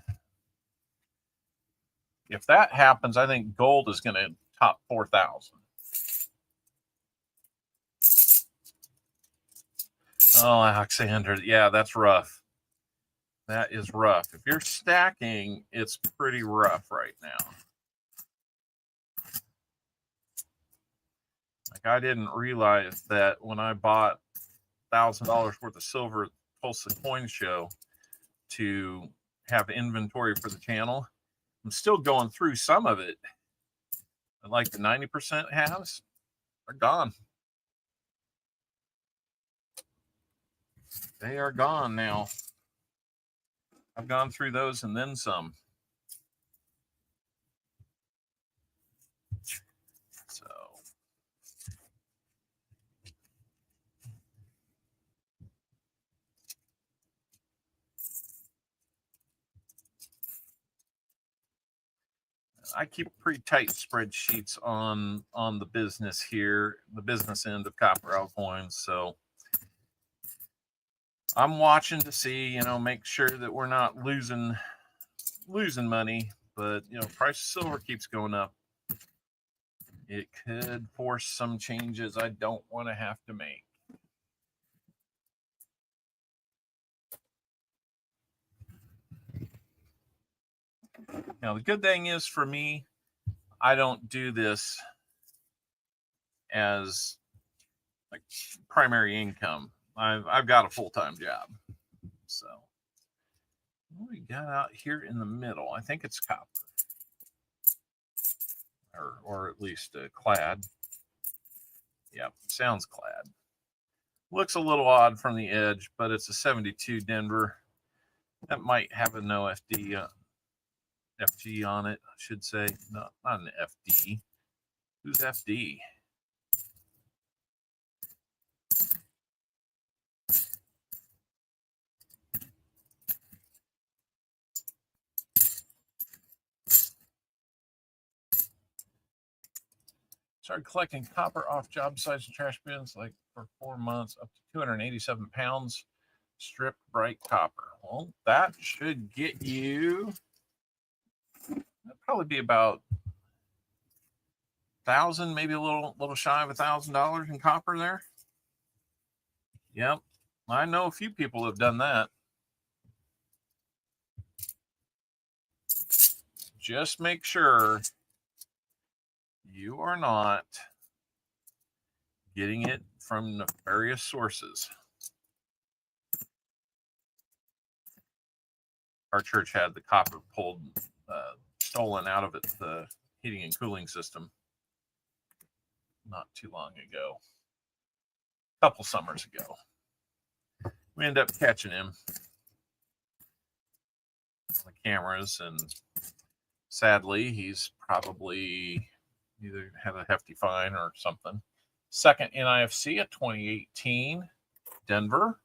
If that happens, I think gold is going to top 4,000. Oh, Alexander. Yeah, that's rough. That is rough. If you're stacking, it's pretty rough right now. Like, I didn't realize that when I bought $1,000 worth of silver at Tulsa Coin Show to have inventory for the channel, I'm still going through some of it. Like the 90% halves, they're gone. They are gone now. I've gone through those and then some. So I keep pretty tight spreadsheets on the business here, the business end of CopperOwlCoins. So I'm watching to see, you know, make sure that we're not losing money. But you know, price of silver keeps going up. It could force some changes I don't want to have to make. Now, the good thing is for me, I don't do this as like primary income. I've got a full-time job. So what we got out here in the middle, I think it's copper. Or at least clad. Yep, sounds clad. Looks a little odd from the edge, but it's a 72 Denver. That might have a no FD, FG on it, I should say. No, not an FD. Who's FD? Started collecting copper off job sites and trash bins like for 4 months, up to 287 pounds. Strip bright copper. Well, that should get you. That'd probably be about 1,000, maybe a little shy of $1,000 in copper there. Yep, I know a few people have done that. Just make sure you are not getting it from nefarious sources. Our church had the copper stolen out of the heating and cooling system not too long ago, a couple summers ago. We ended up catching him on the cameras, and sadly, he's probably either had a hefty fine or something. Second NIFC at 2018, Denver.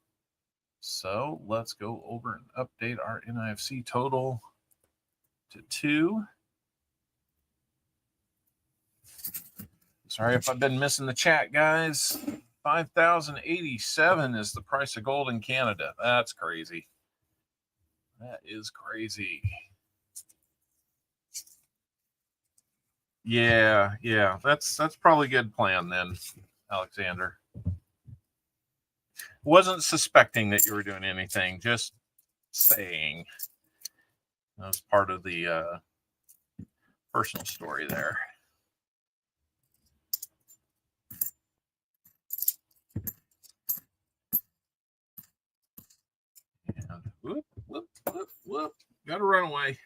So let's go over and update our NIFC total to 2. Sorry if I've been missing the chat, guys. 5,087 is the price of gold in Canada. That's crazy. That is crazy. Yeah, that's probably a good plan then, Alexander. Wasn't suspecting that you were doing anything, just saying. That was part of the personal story there. And whoop, whoop, whoop, whoop. Gotta run away.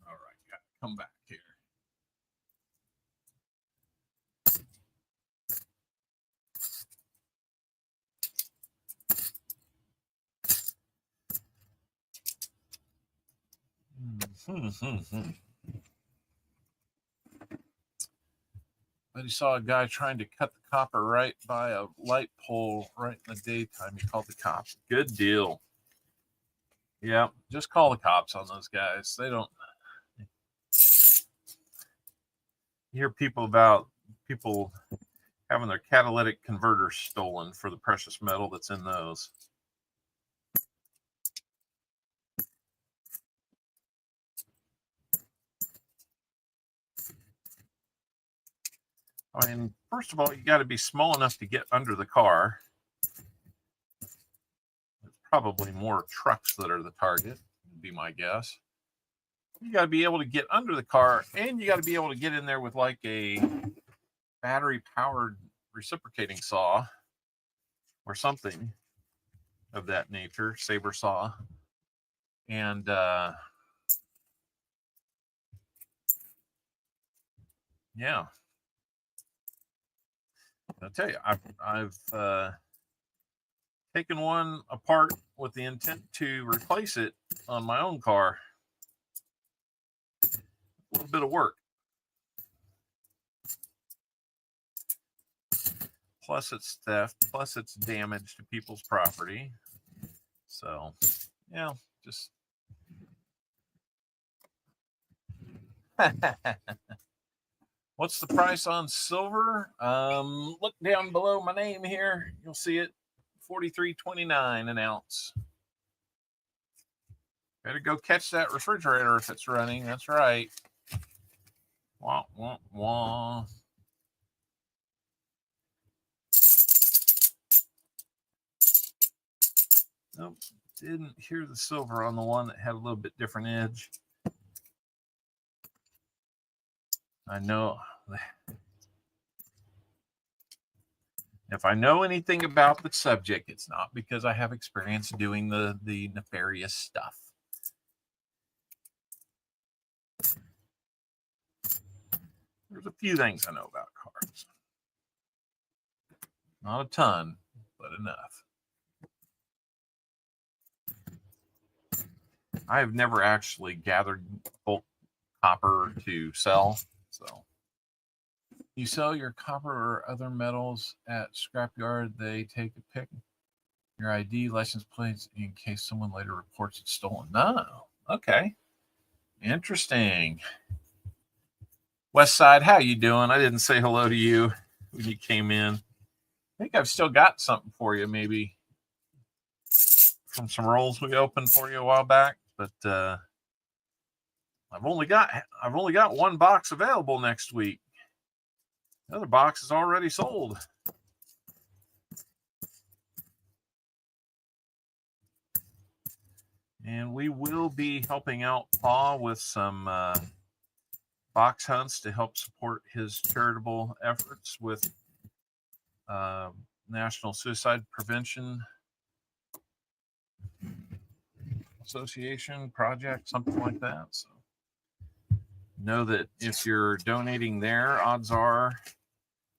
All right, gotta come back here. But he saw a guy trying to cut the copper right by a light pole right in the daytime. He called the cops. Good deal. Yeah, just call the cops on those guys. They don't. You hear people about people having their catalytic converters stolen for the precious metal that's in those. I mean, first of all, you got to be small enough to get under the car. There's probably more trucks that are the target, would be my guess. You got to be able to get under the car, and you got to be able to get in there with like a battery-powered reciprocating saw or something of that nature, saber saw. And yeah. I'll tell you, I've taken one apart with the intent to replace it on my own car. A little bit of work. Plus it's theft, plus it's damage to people's property. So, yeah, just. What's the price on silver? Look down below my name here. You'll see it, $43.29 an ounce. Better go catch that refrigerator if it's running. That's right. Wah, wah, wah. Nope, didn't hear the silver on the one that had a little bit different edge. I know. If I know anything about the subject, it's not because I have experience doing the nefarious stuff. There's a few things I know about cards. Not a ton, but enough. I have never actually gathered bulk copper to sell. So you sell your copper or other metals at scrapyard, they take a pic, your ID, license plates, in case someone later reports it's stolen. No. Okay. Interesting. West Side, how you doing? I didn't say hello to you when you came in. I think I've still got something for you, maybe from some rolls we opened for you a while back, but I've only got one box available next week. The other box is already sold. And we will be helping out Paul with some box hunts to help support his charitable efforts with National Suicide Prevention Association project, something like that. So know that if you're donating there, odds are,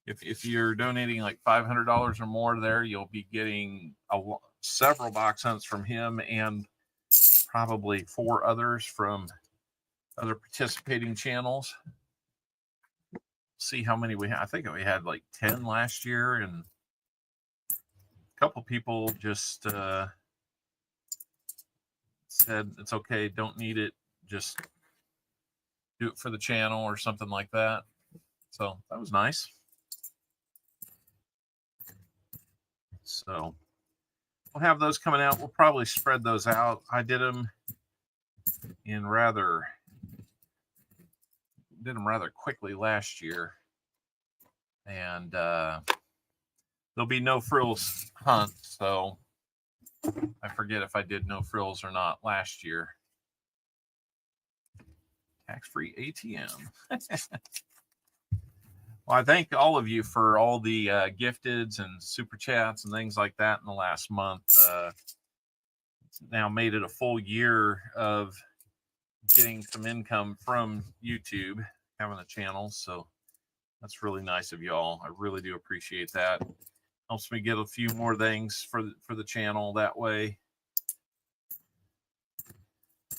if you're donating like $500 or more there, you'll be getting several box hunts from him and probably 4 others from other participating channels. See how many we had. I think we had like 10 last year, and a couple people just said it's okay, don't need it, just do it for the channel or something like that. So that was nice. So we'll have those coming out. We'll probably spread those out. I did them rather quickly last year, and there'll be no frills hunt. So I forget if I did no frills or not last year. Tax-free ATM. Well, I thank all of you for all the gifteds and super chats and things like that in the last month. It's now made it a full year of getting some income from YouTube, having a channel. So that's really nice of y'all. I really do appreciate that. Helps me get a few more things for the channel that way.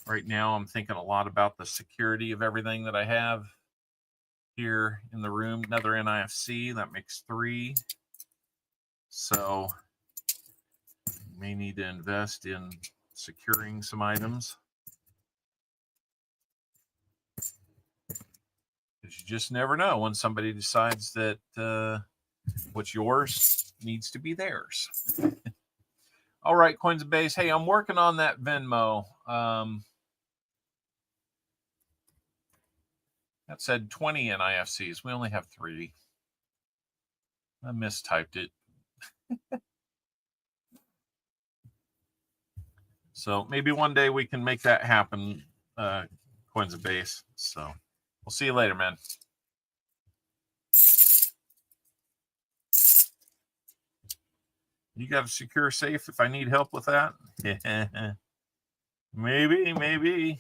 Right now, I'm thinking a lot about the security of everything that I have here in the room. Another NIFC, that makes 3. So you may need to invest in securing some items, because you just never know when somebody decides that what's yours needs to be theirs. All right, Coins and Base. Hey, I'm working on that Venmo. That said 20 NIFCs. We only have 3. I mistyped it. So maybe one day we can make that happen, Coins and Base. So we'll see you later, man. You got a secure safe if I need help with that? Maybe. Maybe.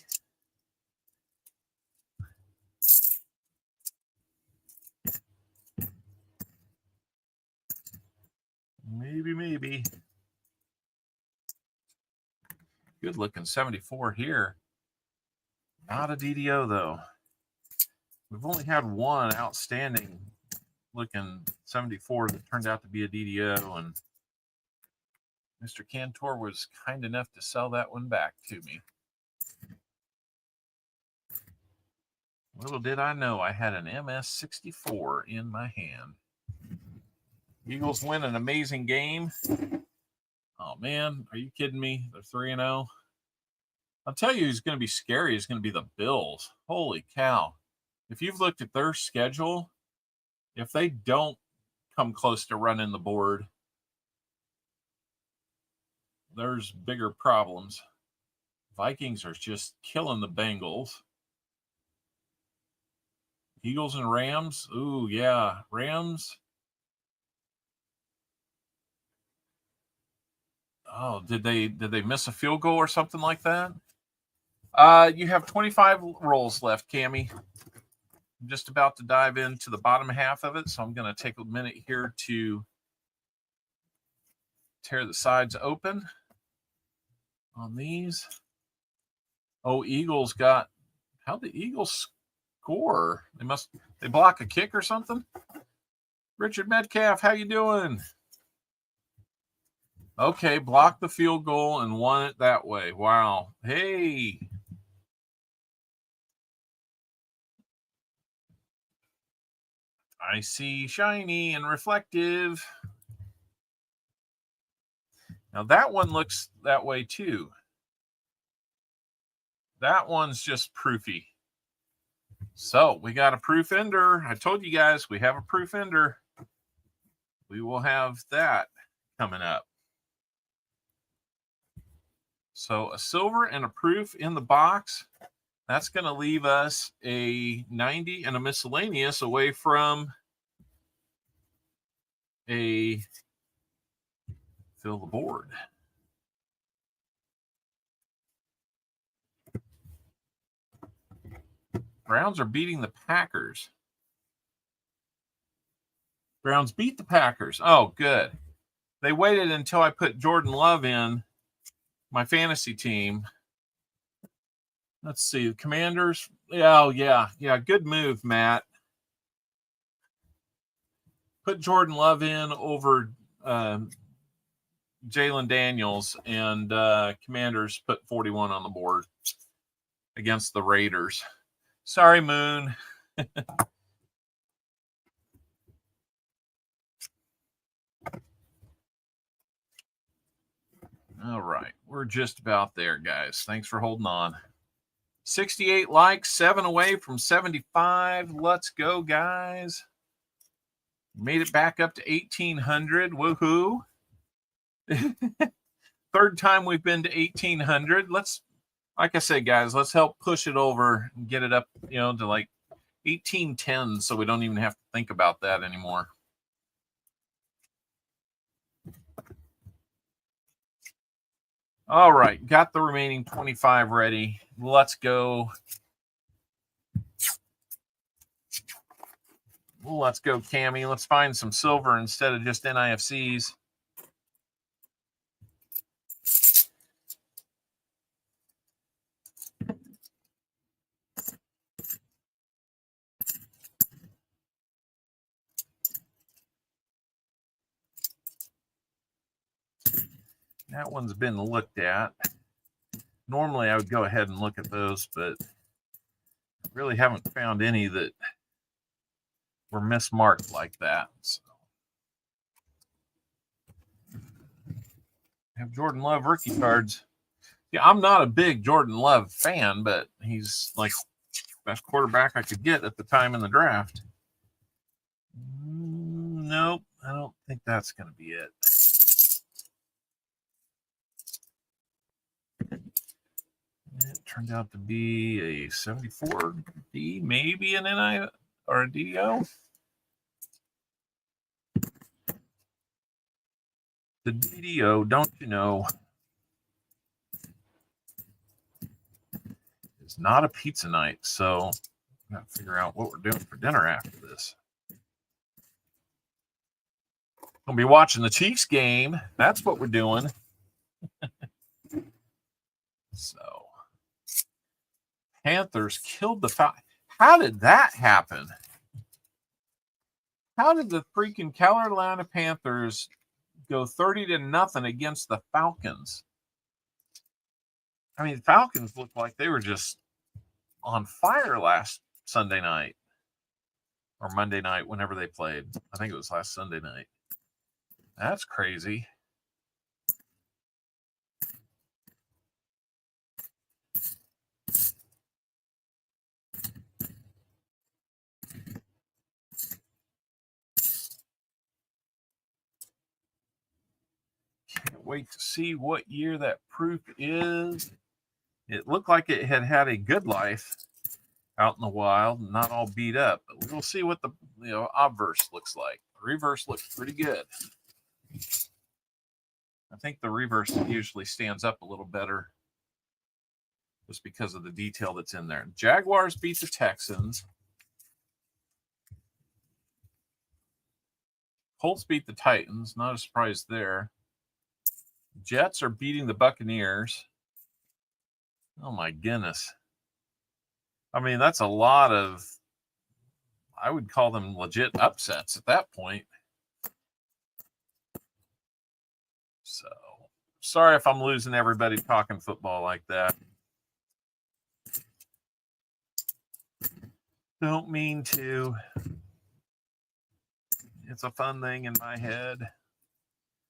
Good looking 74 here. Not a DDO though. We've only had one outstanding looking 74 that turned out to be a DDO, and Mr. Cantor was kind enough to sell that one back to me. Little did I know I had an MS-64 in my hand. Eagles win an amazing game. Oh, man, are you kidding me? They're 3-0. I'll tell you who's going to be scary is going to be the Bills. Holy cow. If you've looked at their schedule, if they don't come close to running the board, there's bigger problems. Vikings are just killing the Bengals. Eagles and Rams. Ooh, yeah. Rams. Oh, did they miss a field goal or something like that? You have 25 rolls left, Cammie. I'm just about to dive into the bottom half of it, so I'm going to take a minute here to tear the sides open on these. Oh, Eagles got... How'd the Eagles score? They block a kick or something? Richard Metcalf, how you doing? Okay, blocked the field goal and won it that way. Wow. Hey. I see shiny and reflective. Now that one looks that way too. That one's just proofy. So we got a proof ender. I told you guys we have a proof ender. We will have that coming up. So a silver and a proof in the box. That's going to leave us a 90 and a miscellaneous away from a fill the board. Browns are beating the Packers. Browns beat the Packers. Oh, good. They waited until I put Jordan Love in my fantasy team. Let's see. The Commanders. Oh, yeah. Yeah, good move, Matt. Put Jordan Love in over Jalen Daniels, and Commanders put 41 on the board against the Raiders. Sorry, Moon. All right. We're just about there, guys. Thanks for holding on. 68 likes, 7 away from 75. Let's go, guys. Made it back up to 1,800. Woohoo. Third time we've been to 1,800. Like I said, guys, let's help push it over and get it up, to like 1,810 so we don't even have to think about that anymore. All right, got the remaining 25 ready. Let's go. Let's go, Cammie. Let's find some silver instead of just NIFCs. That one's been looked at. Normally, I would go ahead and look at those, but I really haven't found any that were mismarked like that. So. I have Jordan Love rookie cards. Yeah, I'm not a big Jordan Love fan, but he's like best quarterback I could get at the time in the draft. Nope, I don't think that's going to be it. It turned out to be a 74D, maybe an NI or a DDO. The DDO, don't you know, is not a pizza night. So I got to figure out what we're doing for dinner after this. Gonna be watching the Chiefs game. That's what we're doing. So Panthers killed the Falcons. How did that happen? How did the freaking Carolina Panthers go 30-0 against the Falcons. I mean, the Falcons looked like they were just on fire last Sunday night or Monday night, whenever they played. I think it was last Sunday night. That's crazy. Can't wait to see what year that proof is. It looked like it had had a good life out in the wild, not all beat up. But we'll see what the obverse looks like. The reverse looks pretty good. I think the reverse usually stands up a little better just because of the detail that's in there. Jaguars beat the Texans. Colts beat the Titans. Not a surprise there. Jets are beating the Buccaneers. Oh my goodness. I mean, that's a lot of, I would call them legit upsets at that point. So, sorry if I'm losing everybody talking football like that. Don't mean to. It's a fun thing in my head.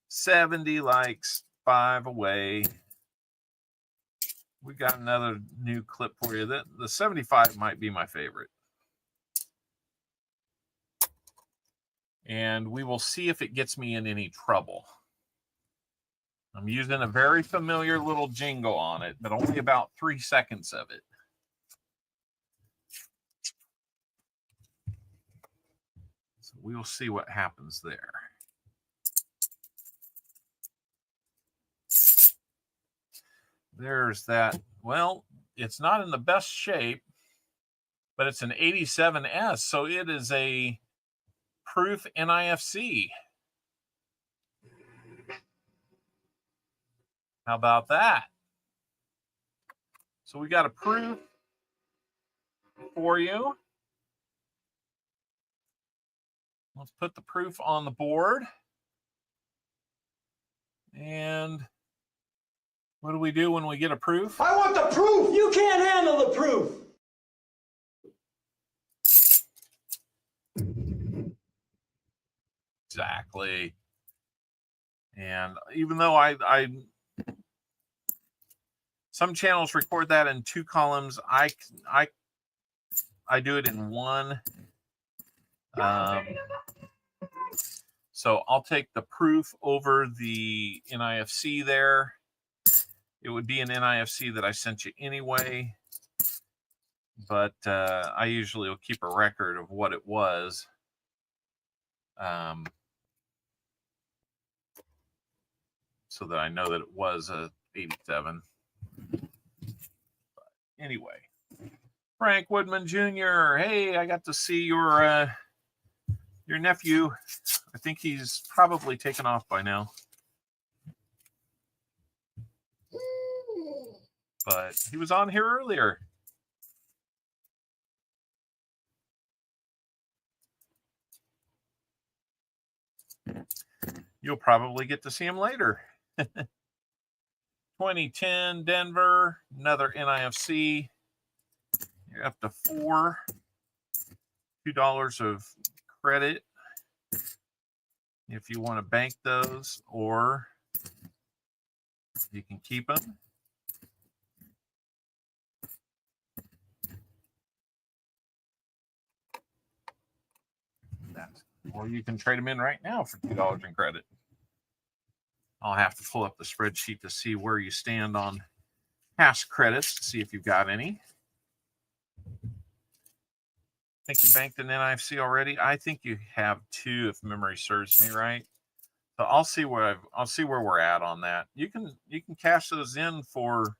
70 likes, 5 away. We got another new clip for you. The 75 might be my favorite. And we will see if it gets me in any trouble. I'm using a very familiar little jingle on it, but only about 3 seconds of it. So we will see what happens there. There's that. Well, it's not in the best shape, but it's an 87S, so it is a proof NIFC. How about that? So we got a proof for you. Let's put the proof on the board. And what do we do when we get a proof? I want the proof! You can't handle the proof! Exactly. And even though I some channels record that in 2 columns, I do it in one. So I'll take the proof over the NIFC there. It would be an NIFC that I sent you anyway, but I usually will keep a record of what it was. So that I know that it was a 87. But anyway, Frank Woodman Jr. Hey, I got to see your nephew. I think he's probably taken off by now. But he was on here earlier. You'll probably get to see him later. 2010 Denver, another NIFC. You're up to $4 of credit if you want to bank those, or you can keep them. Or you can trade them in right now for $2 in credit. I'll have to pull up the spreadsheet to see where you stand on past credits to see if you've got any. I think you banked an NIFC already. I think you have 2, if memory serves me right. So I'll see where we're at on that. You can cash those in for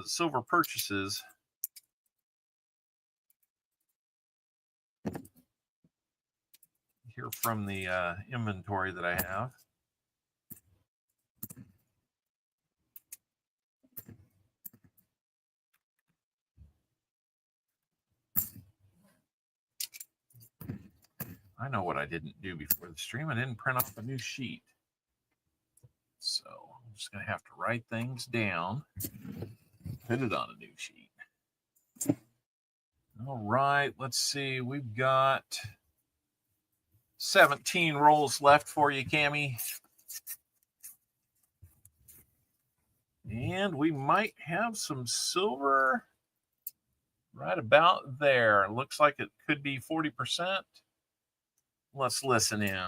silver purchases. Here from the inventory that I have. I know what I didn't do before the stream. I didn't print off a new sheet. So I'm just going to have to write things down, put it on a new sheet. All right, let's see. We've got 17 rolls left for you, Cammie. And we might have some silver right about there. Looks like it could be 40%. Let's listen in.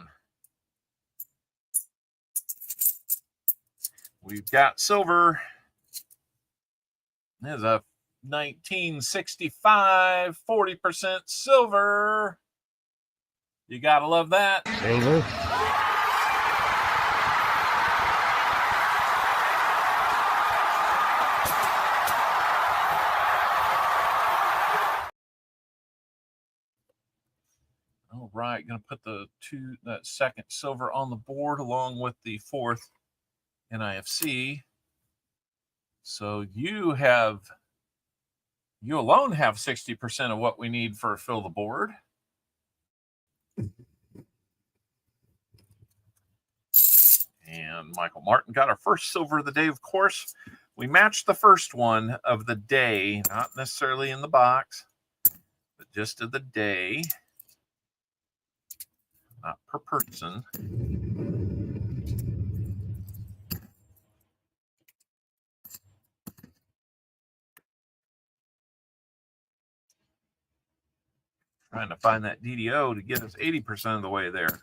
We've got silver. There's a 1965, 40% silver. You gotta love that. Silver. All right, gonna put that second silver on the board along with the fourth NIFC. So you alone have 60% of what we need for fill the board. And Michael Martin got our first silver of the day, of course. We matched the first one of the day, not necessarily in the box, but just of the day. Not per person. Trying to find that DDO to get us 80% of the way there.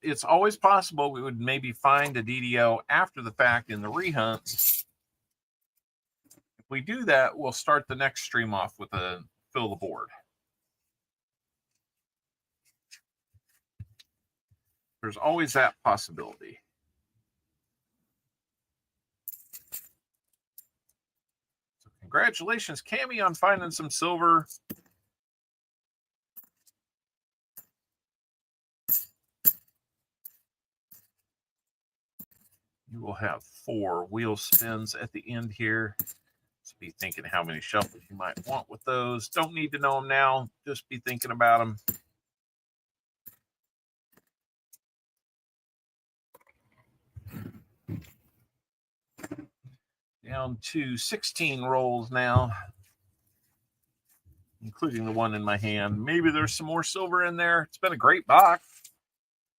It's always possible we would maybe find a DDO after the fact in the rehunts. If we do that, we'll start the next stream off with a fill the board. There's always that possibility. So congratulations, Cammie, on finding some silver. You will have 4 wheel spins at the end here. So be thinking how many shuffles you might want with those. Don't need to know them now. Just be thinking about them. Down to 16 rolls now, including the one in my hand. Maybe there's some more silver in there. It's been a great box.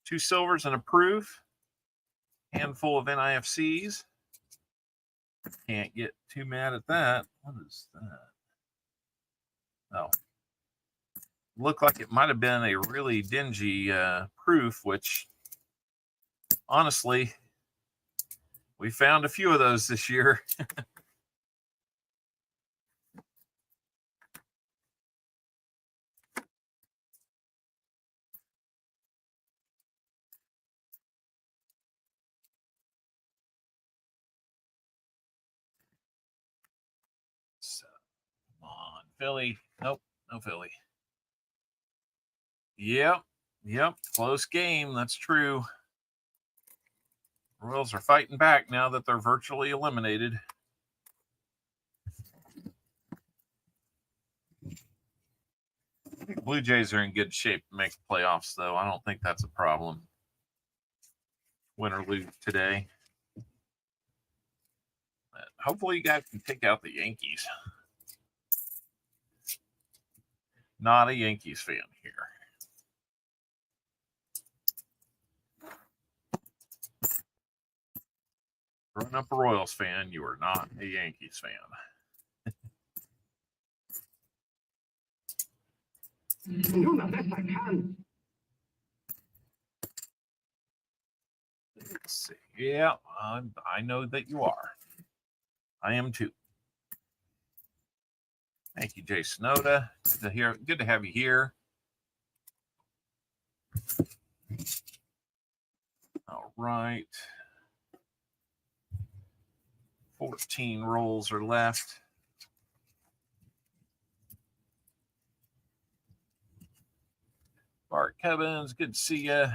2 silvers and a proof. Handful of NIFCs. Can't get too mad at that. What is that? Oh. Looked like it might have been a really dingy proof, which honestly, we found a few of those this year. So, come on, Philly. Nope, no Philly. Yep, close game. That's true. Royals are fighting back now that they're virtually eliminated. I think Blue Jays are in good shape to make the playoffs, though. I don't think that's a problem. Win or lose today. But hopefully you guys can take out the Yankees. Not a Yankees fan here. Growing up a Royals fan, you are not a Yankees fan. Do the best I can. Let's see. Yeah, I know that you are. I am too. Thank you, Jay Snowda. Good to have you here. All right. 14 rolls are left. Bart Cubbins, good to see you.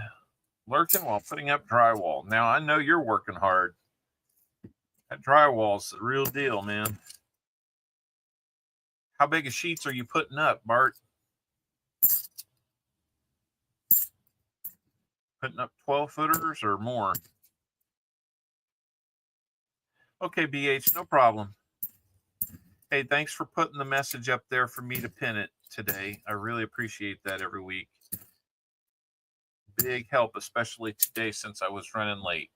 Lurking while putting up drywall. Now, I know you're working hard. That drywall's the real deal, man. How big of sheets are you putting up, Bart? Putting up 12-footers or more? Okay, BH, no problem. Hey, thanks for putting the message up there for me to pin it today. I really appreciate that every week. Big help, especially today since I was running late.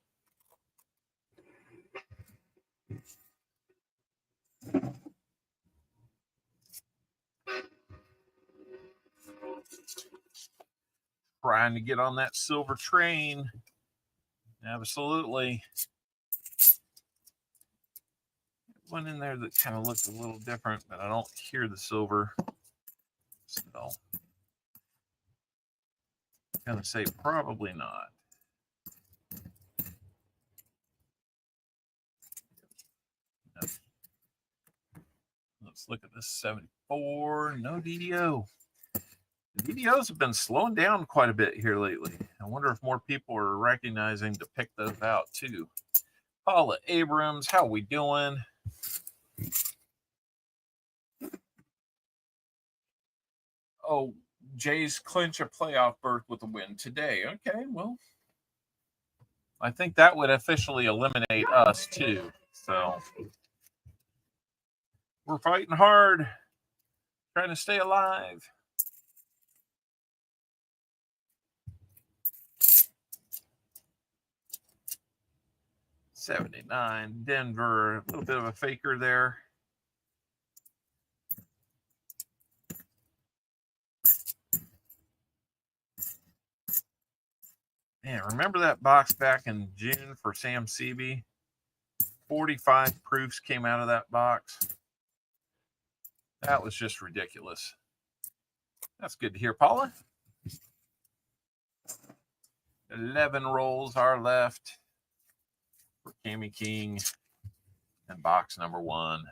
Trying to get on that silver train. Absolutely. One in there that kind of looked a little different, but I don't hear the silver. So I'm going to say probably not. No. Let's look at this 74. No DDO. The DDOs have been slowing down quite a bit here lately. I wonder if more people are recognizing to pick those out too. Paula Abrams, how we doing? Oh, Jays clinch a playoff berth with a win today. Okay, well, I think that would officially eliminate us too. So we're fighting hard, trying to stay alive. $79, Denver, a little bit of a faker there. Man, remember that box back in June for Sam Seavey? 45 proofs came out of that box. That was just ridiculous. That's good to hear, Paula. 11 rolls are left for Cammie King and box number 1.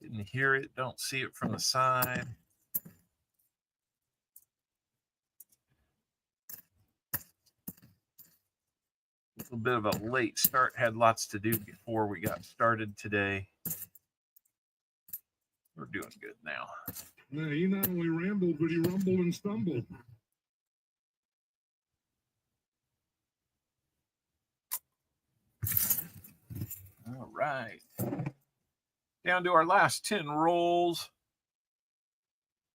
Didn't hear it, don't see it from the side. A little bit of a late start, had lots to do before we got started today. We're doing good now. No, he not only rambled, but he rumbled and stumbled. All right. Down to our last 10 rolls.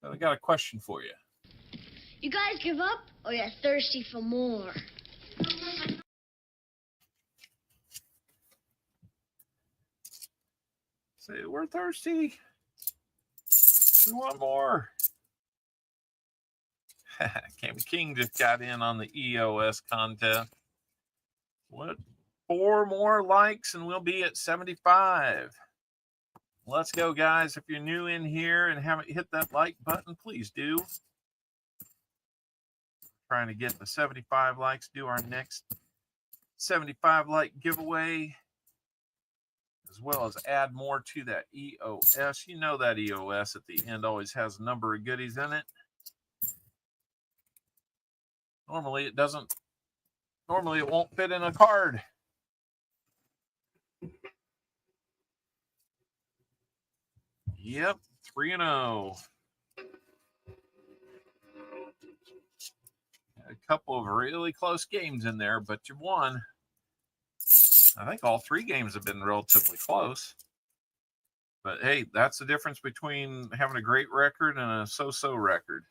But I got a question for you. You guys give up, or you're thirsty for more? Say, we're thirsty. We want more. Cammie King just got in on the EOS contest. What? 4 more likes and we'll be at 75. Let's go, guys. If you're new in here and haven't hit that like button, please do. Trying to get the 75 likes, do our next 75 like giveaway, as well as add more to that EOS. You know that EOS at the end always has a number of goodies in it. Normally it doesn't. Normally it won't fit in a card. Yep, 3-0. A couple of really close games in there, but you won. I think all 3 games have been relatively close. But hey, that's the difference between having a great record and a so-so record.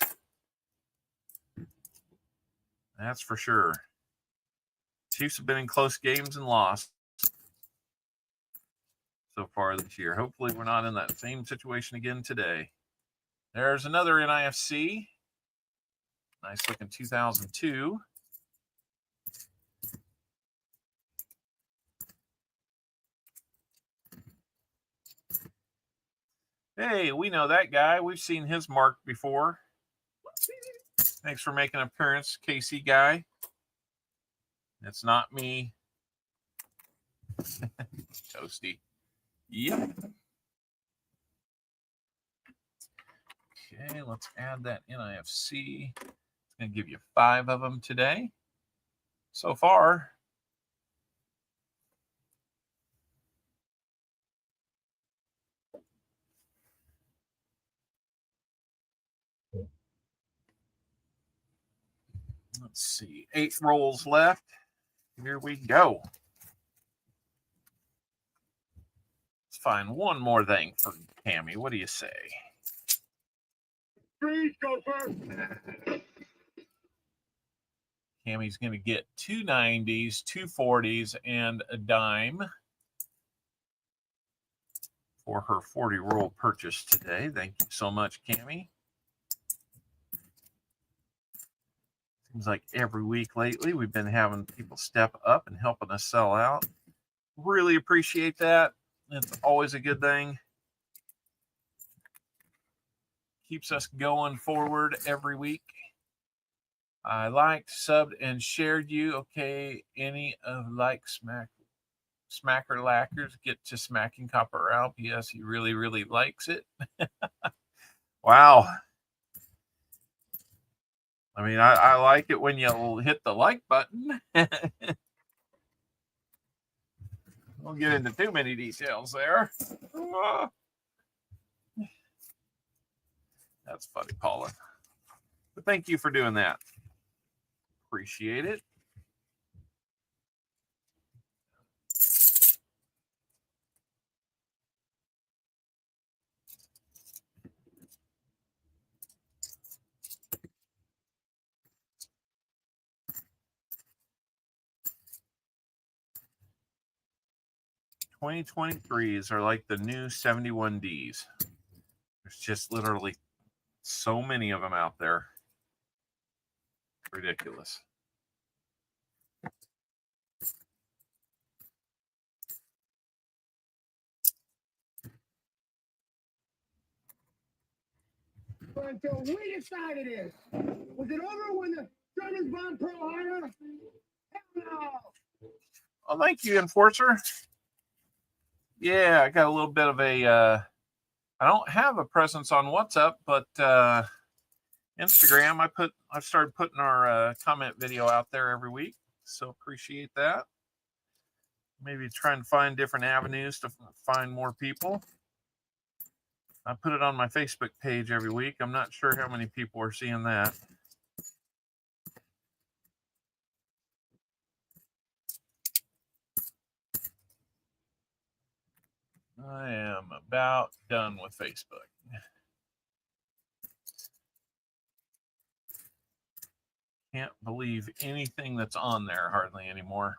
That's for sure. Chiefs have been in close games and lost so far this year. Hopefully we're not in that same situation again today. There's another NIFC. Nice looking 2002. Hey, we know that guy. We've seen his mark before. Thanks for making an appearance, KC guy. It's not me. Toasty. Yep. Okay, let's add that NIFC. It's going to give you 5 of them today. So far, Let's see, 8 rolls left. Here we go. Let's find one more thing for Tammy. What do you say? Freeze, Gopher! Tammy's going to get 2 90s, 2 40s, and a dime for her 40 roll purchase today. Thank you so much, Cammy. Seems like every week lately we've been having people step up and helping us sell out. Really appreciate that. It's always a good thing. Keeps us going forward every week. I liked, subbed, and shared you. Okay, any of smacker lackers get to smacking Copper Owl. P.S. He really, really likes it. Wow. I mean, I like it when you hit the like button. Won't get into too many details there. That's funny, Paula. But thank you for doing that. Appreciate it. $2023s are like the new 71Ds. There's just literally so many of them out there. Ridiculous. Until we decided it. Was it over when the Germans bombed Pearl Harbor? Hell no. Well, thank you, Enforcer. Yeah, I got a little bit of a, I don't have a presence on WhatsApp, but Instagram, I started putting our comment video out there every week. So appreciate that. Maybe try and find different avenues to find more people. I put it on my Facebook page every week. I'm not sure how many people are seeing that. I am about done with Facebook. Can't believe anything that's on there hardly anymore.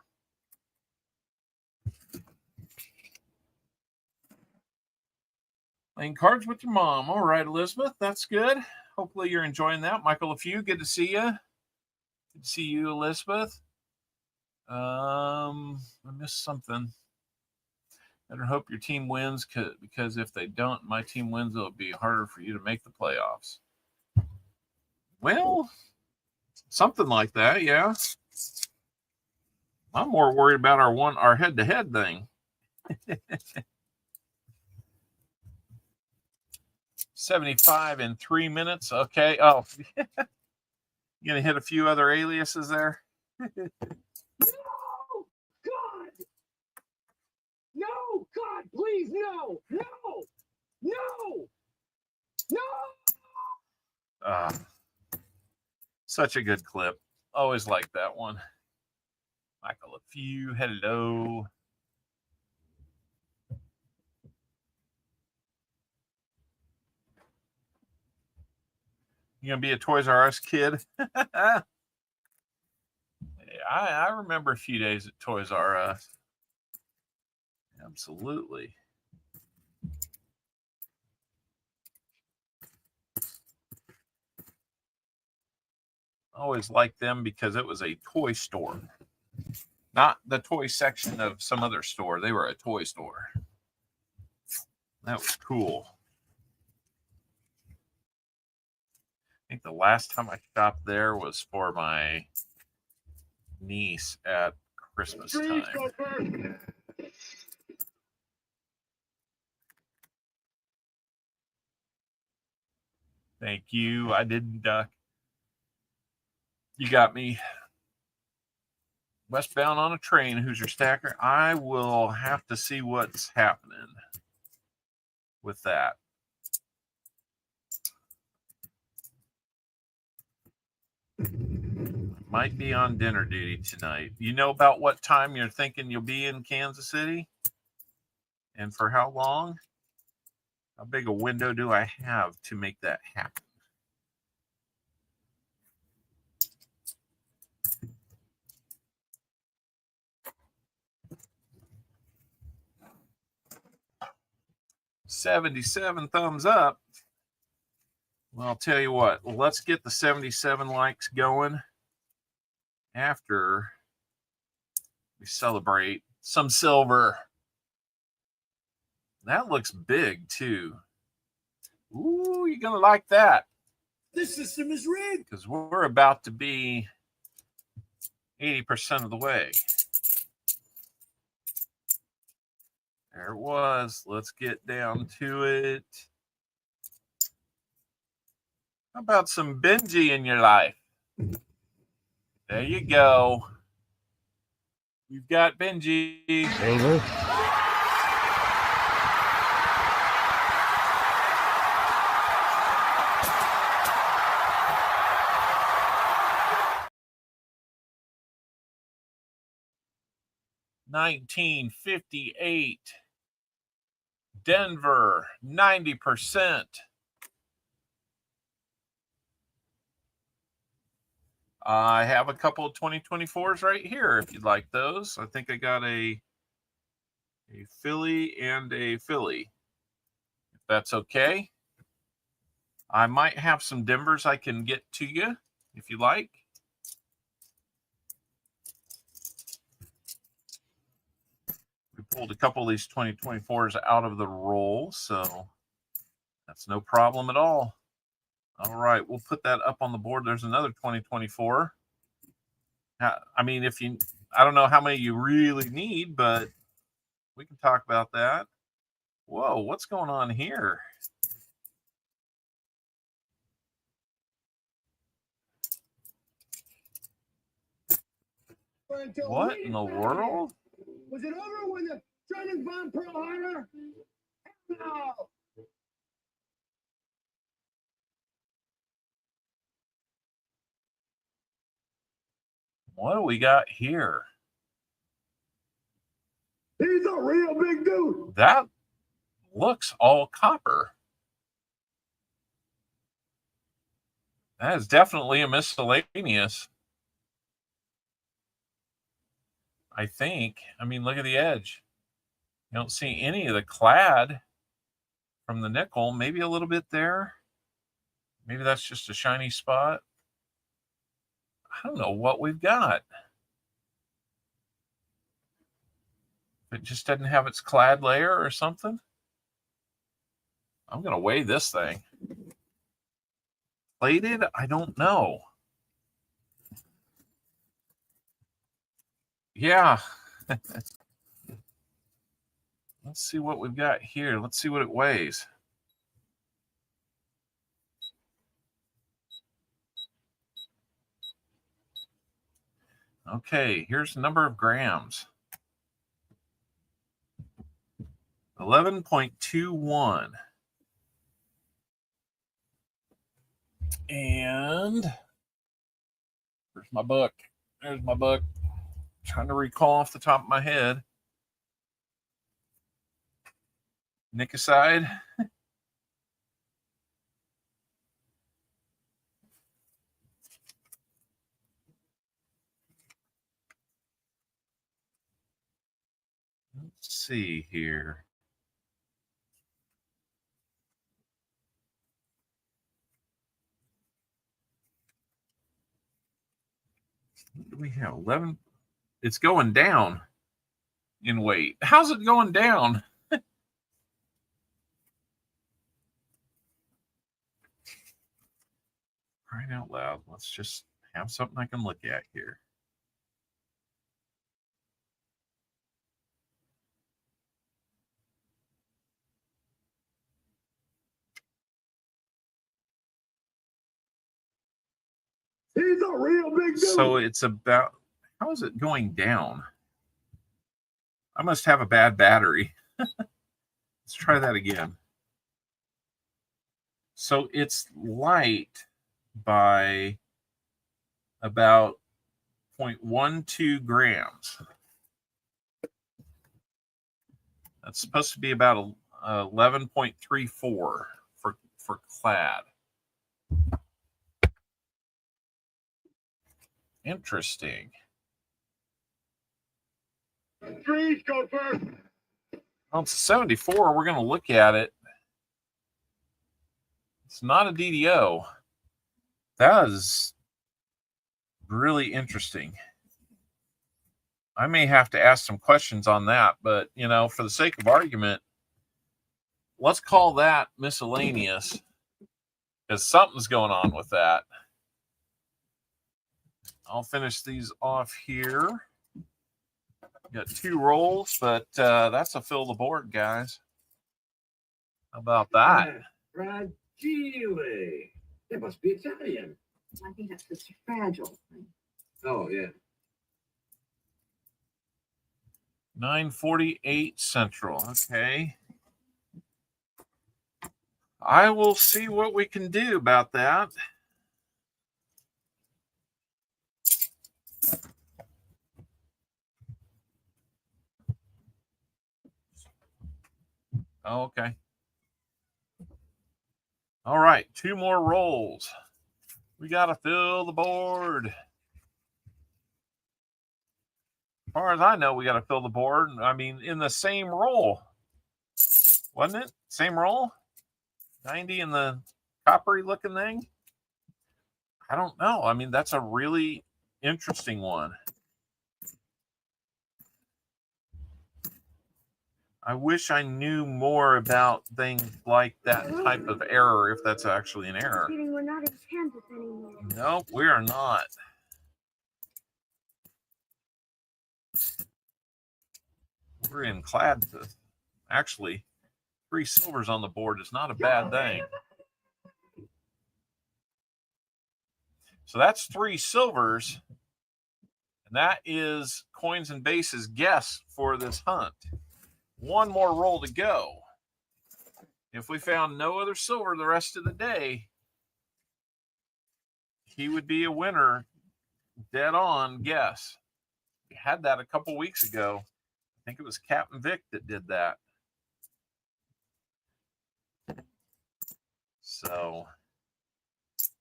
Playing cards with your mom. All right, Elizabeth, that's good. Hopefully you're enjoying that. Michael, a few, good to see you. Good to see you, Elizabeth. I missed something. Better hope your team wins, because if they don't, my team wins, it'll be harder for you to make the playoffs. Well, something like that, yeah. I'm more worried about our head-to-head thing. 75 in 3 minutes. Okay. Oh, you gonna hit a few other aliases there? No, God! No, God, please, no! No! No! No! Such a good clip. Always like that one. Michael, a few. Hello. You gonna be a Toys R Us kid? I remember a few days at Toys R Us. Absolutely. Always liked them because it was a toy store. Not the toy section of some other store. They were a toy store. That was cool. I think the last time I shopped there was for my niece at Christmas Freeze, time. Gopher! Thank you. I didn't duck. You got me. Westbound on a train. Who's your stacker? I will have to see what's happening with that. Might be on dinner duty tonight. You know about what time you're thinking you'll be in Kansas City? And for how long? How big a window do I have to make that happen? $77 thumbs up. Well, I'll tell you what, let's get the 77 likes going after we celebrate some silver. That looks big too. Ooh, you're going to like that. This system is rigged. Because we're about to be 80% of the way. There it was. Let's get down to it. How about some Benji in your life? There you go. You've got Benji. Silver. $19.58. Denver, 90%. I have a couple of 2024s right here if you'd like those. I think I got a Philly and a Philly, if that's okay. I might have some Denvers I can get to you if you like. We pulled a couple of these 2024s out of the roll, so that's no problem at all. All right, we'll put that up on the board. There's another 2024. I mean, I don't know how many you really need, but we can talk about that. Whoa, what's going on here? What in the world? Was it over when the Germans bombed Pearl Harbor? No. What do we got here? He's a real big dude. That looks all copper. That is definitely a miscellaneous. I think. I mean, look at the edge. You don't see any of the clad from the nickel. Maybe a little bit there. Maybe that's just a shiny spot. I don't know what we've got. It just doesn't have its clad layer or something. I'm going to weigh this thing. Plated? I don't know. Yeah. Let's see what we've got here. Let's see what it weighs. Okay, here's the number of grams. 11.21. And where's my book? There's my book. Trying to recall off the top of my head. Nick aside. Let's see here. What do we have? 11. It's going down in weight. How's it going down? Crying out loud. Let's just have something I can look at here. He's a real big dude. So it's about, how is it going down? I must have a bad battery. Let's try that again. So it's light by about 0.12 grams. That's supposed to be about 11.34 for clad. Interesting. Freeze, go first. Well, it's 74. We're going to look at it. It's not a DDO. That is really interesting. I may have to ask some questions on that, but, you know, for the sake of argument, let's call that miscellaneous, because something's going on with that. I'll finish these off here. Got 2 rolls, but that's a fill the board, guys. How about that? Fragile. It must be Italian. I think that's Mr. Fragile. Oh, yeah. 9:48 Central. Okay. I will see what we can do about that. Oh, okay. All right, 2 more rolls. We got to fill the board. As far as I know, we got to fill the board. I mean, in the same roll, wasn't it? Same roll? 90 in the coppery looking thing? I don't know. I mean, that's a really interesting one. I wish I knew more about things like that type of error, if that's actually an error. We're not in Kansas anymore. Nope, we are not. We're in clad. Actually, 3 silvers on the board is not a bad thing. So that's 3 silvers. And that is Coins and Bases guess for this hunt. 1 more roll to go. If we found no other silver the rest of the day, he would be a winner. Dead on guess. We had that a couple weeks ago. I think it was Captain Vic that did that. So,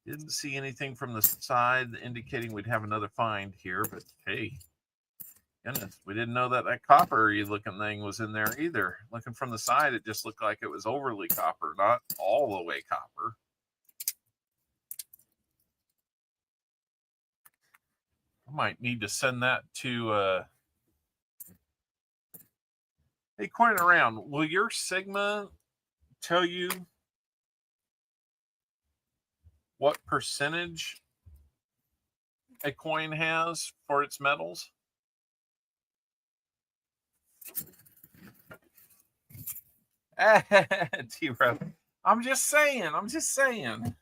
didn't see anything from the side indicating we'd have another find here, but hey, goodness, we didn't know that copper-y looking thing was in there either. Looking from the side, it just looked like it was overly copper, not all the way copper. I might need to send that to hey, Coin Around, will your Sigma tell you what percentage a coin has for its metals? T-Rev. I'm just saying.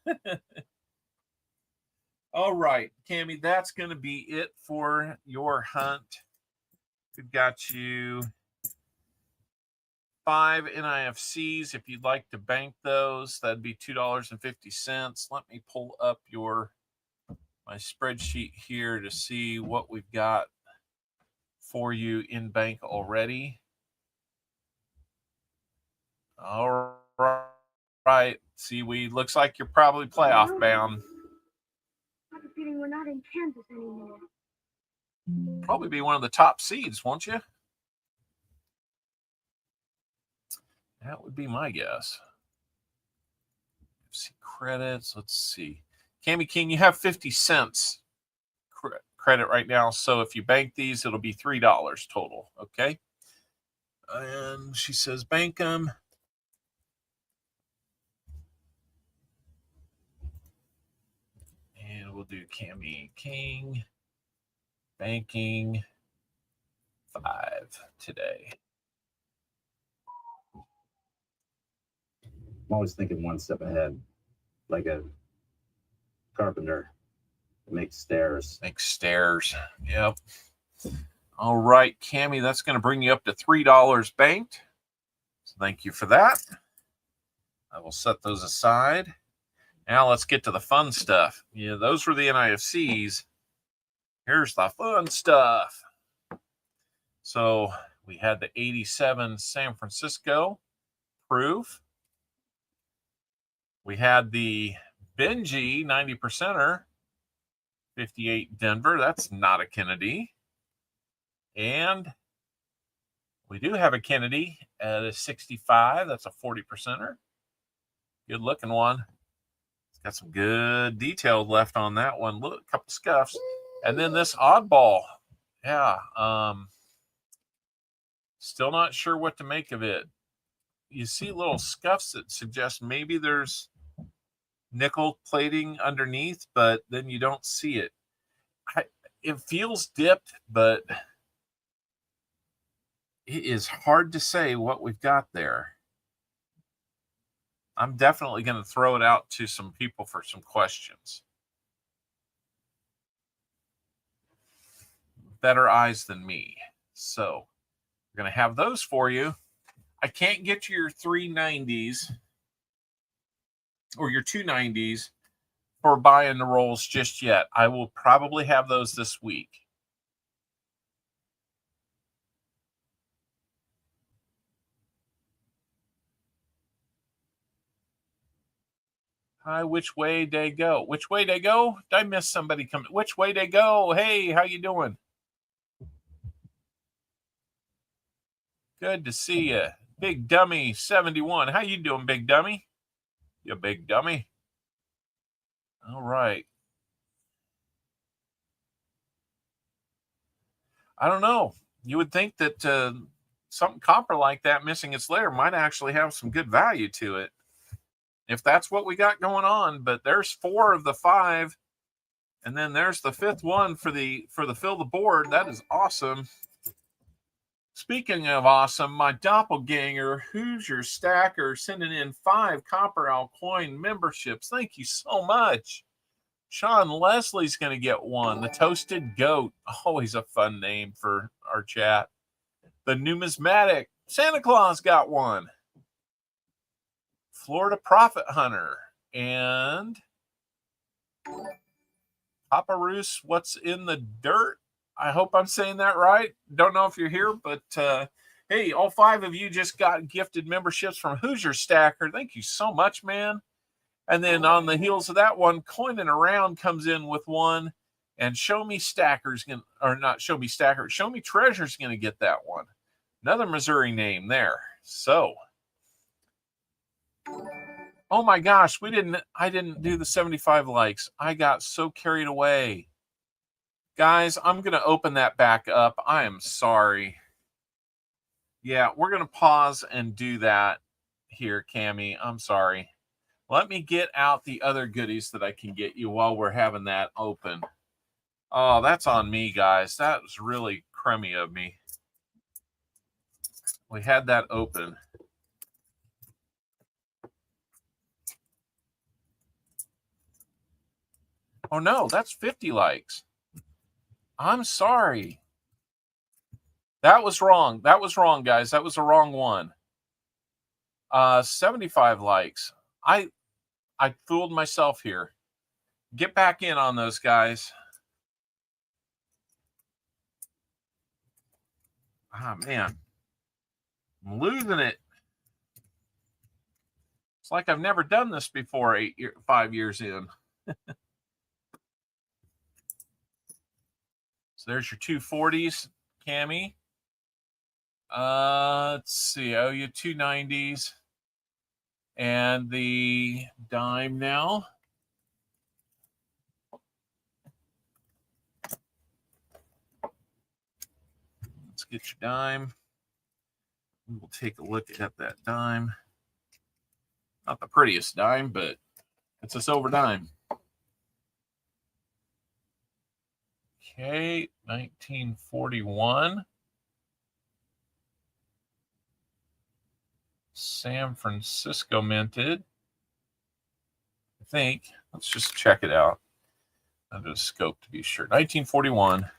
All right, Cammie, that's going to be it for your hunt. We've got you 5 NIFCs. If you'd like to bank those, that'd be $2.50. Let me pull up my spreadsheet here to see what we've got for you in bank already. All right. See, looks like you're probably playoff bound. I have a feeling we're not in Kansas anymore. Probably be one of the top seeds, won't you? That would be my guess. See credits. Let's see. Cammie King, you have 50 cents credit right now. So if you bank these, it'll be $3 total. Okay. And she says, bank them. And we'll do Cammie King. Banking 5 today. I'm always thinking one step ahead, like a carpenter makes stairs. Yep. All right, Cammie, that's going to bring you up to $3 banked. So thank you for that. I will set those aside. Now let's get to the fun stuff. Yeah, those were the NIFCs. Here's the fun stuff. So we had the 87 San Francisco proof. We had the Benji 90%er 58 Denver. That's not a Kennedy. And we do have a Kennedy at a 65. That's a 40%er. Good looking one. It's got some good detail left on that one. Look, a couple scuffs. And then this oddball. Yeah. Still not sure what to make of it. You see little scuffs that suggest maybe there's nickel plating underneath, but then you don't see it. It feels dipped, but it is hard to say what we've got there. I'm definitely going to throw it out to some people for some questions. Better eyes than me. So we're going to have those for you. I can't get you your 390s or your 290s for buying the rolls just yet. I will probably have those this week. Hi, which way they go? Which way they go? Did I miss somebody coming? Which way they go? Hey, how you doing? Good to see you. Big Dummy 71. How you doing, Big Dummy? You big dummy. All right. I don't know. You would think that something copper like that missing its layer might actually have some good value to it, if that's what we got going on. But there's 4 of the 5, and then there's the 5th one for the fill the board. That is awesome. Speaking of awesome, my doppelganger, Hoosier Stacker, sending in 5 CopperOwlCoin memberships. Thank you so much. Sean Leslie's going to get 1. The Toasted Goat, always a fun name for our chat. The Numismatic, Santa Claus got 1. Florida Profit Hunter, and Papa Roos, what's in the dirt? I hope I'm saying that right. Don't know if you're here, but hey, all 5 of you just got gifted memberships from Hoosier Stacker. Thank you so much, man. And then on the heels of that one, Coining Around comes in with 1, and Show Me Stacker's going to, or not Show Me Stacker, Show Me Treasure's going to get that one. Another Missouri name there. So, oh my gosh, I didn't do the 75 likes. I got so carried away. Guys, I'm going to open that back up. I am sorry. Yeah, we're going to pause and do that here, Cammie. I'm sorry. Let me get out the other goodies that I can get you while we're having that open. Oh, that's on me, guys. That was really crummy of me. We had that open. Oh, no, that's 50 likes. I'm sorry. That was wrong. That was wrong, guys. That was the wrong one. 75 likes. I fooled myself here. Get back in on those, guys. Ah, man. I'm losing it. It's like I've never done this before 5 years in. So there's your 240s, Cammie. Let's see. Oh, you 290s. And the dime now. Let's get your dime. We'll take a look at that dime. Not the prettiest dime, but it's a silver dime. Okay, 1941. San Francisco minted. I think. Let's just check it out. Under the scope to be sure. 1941.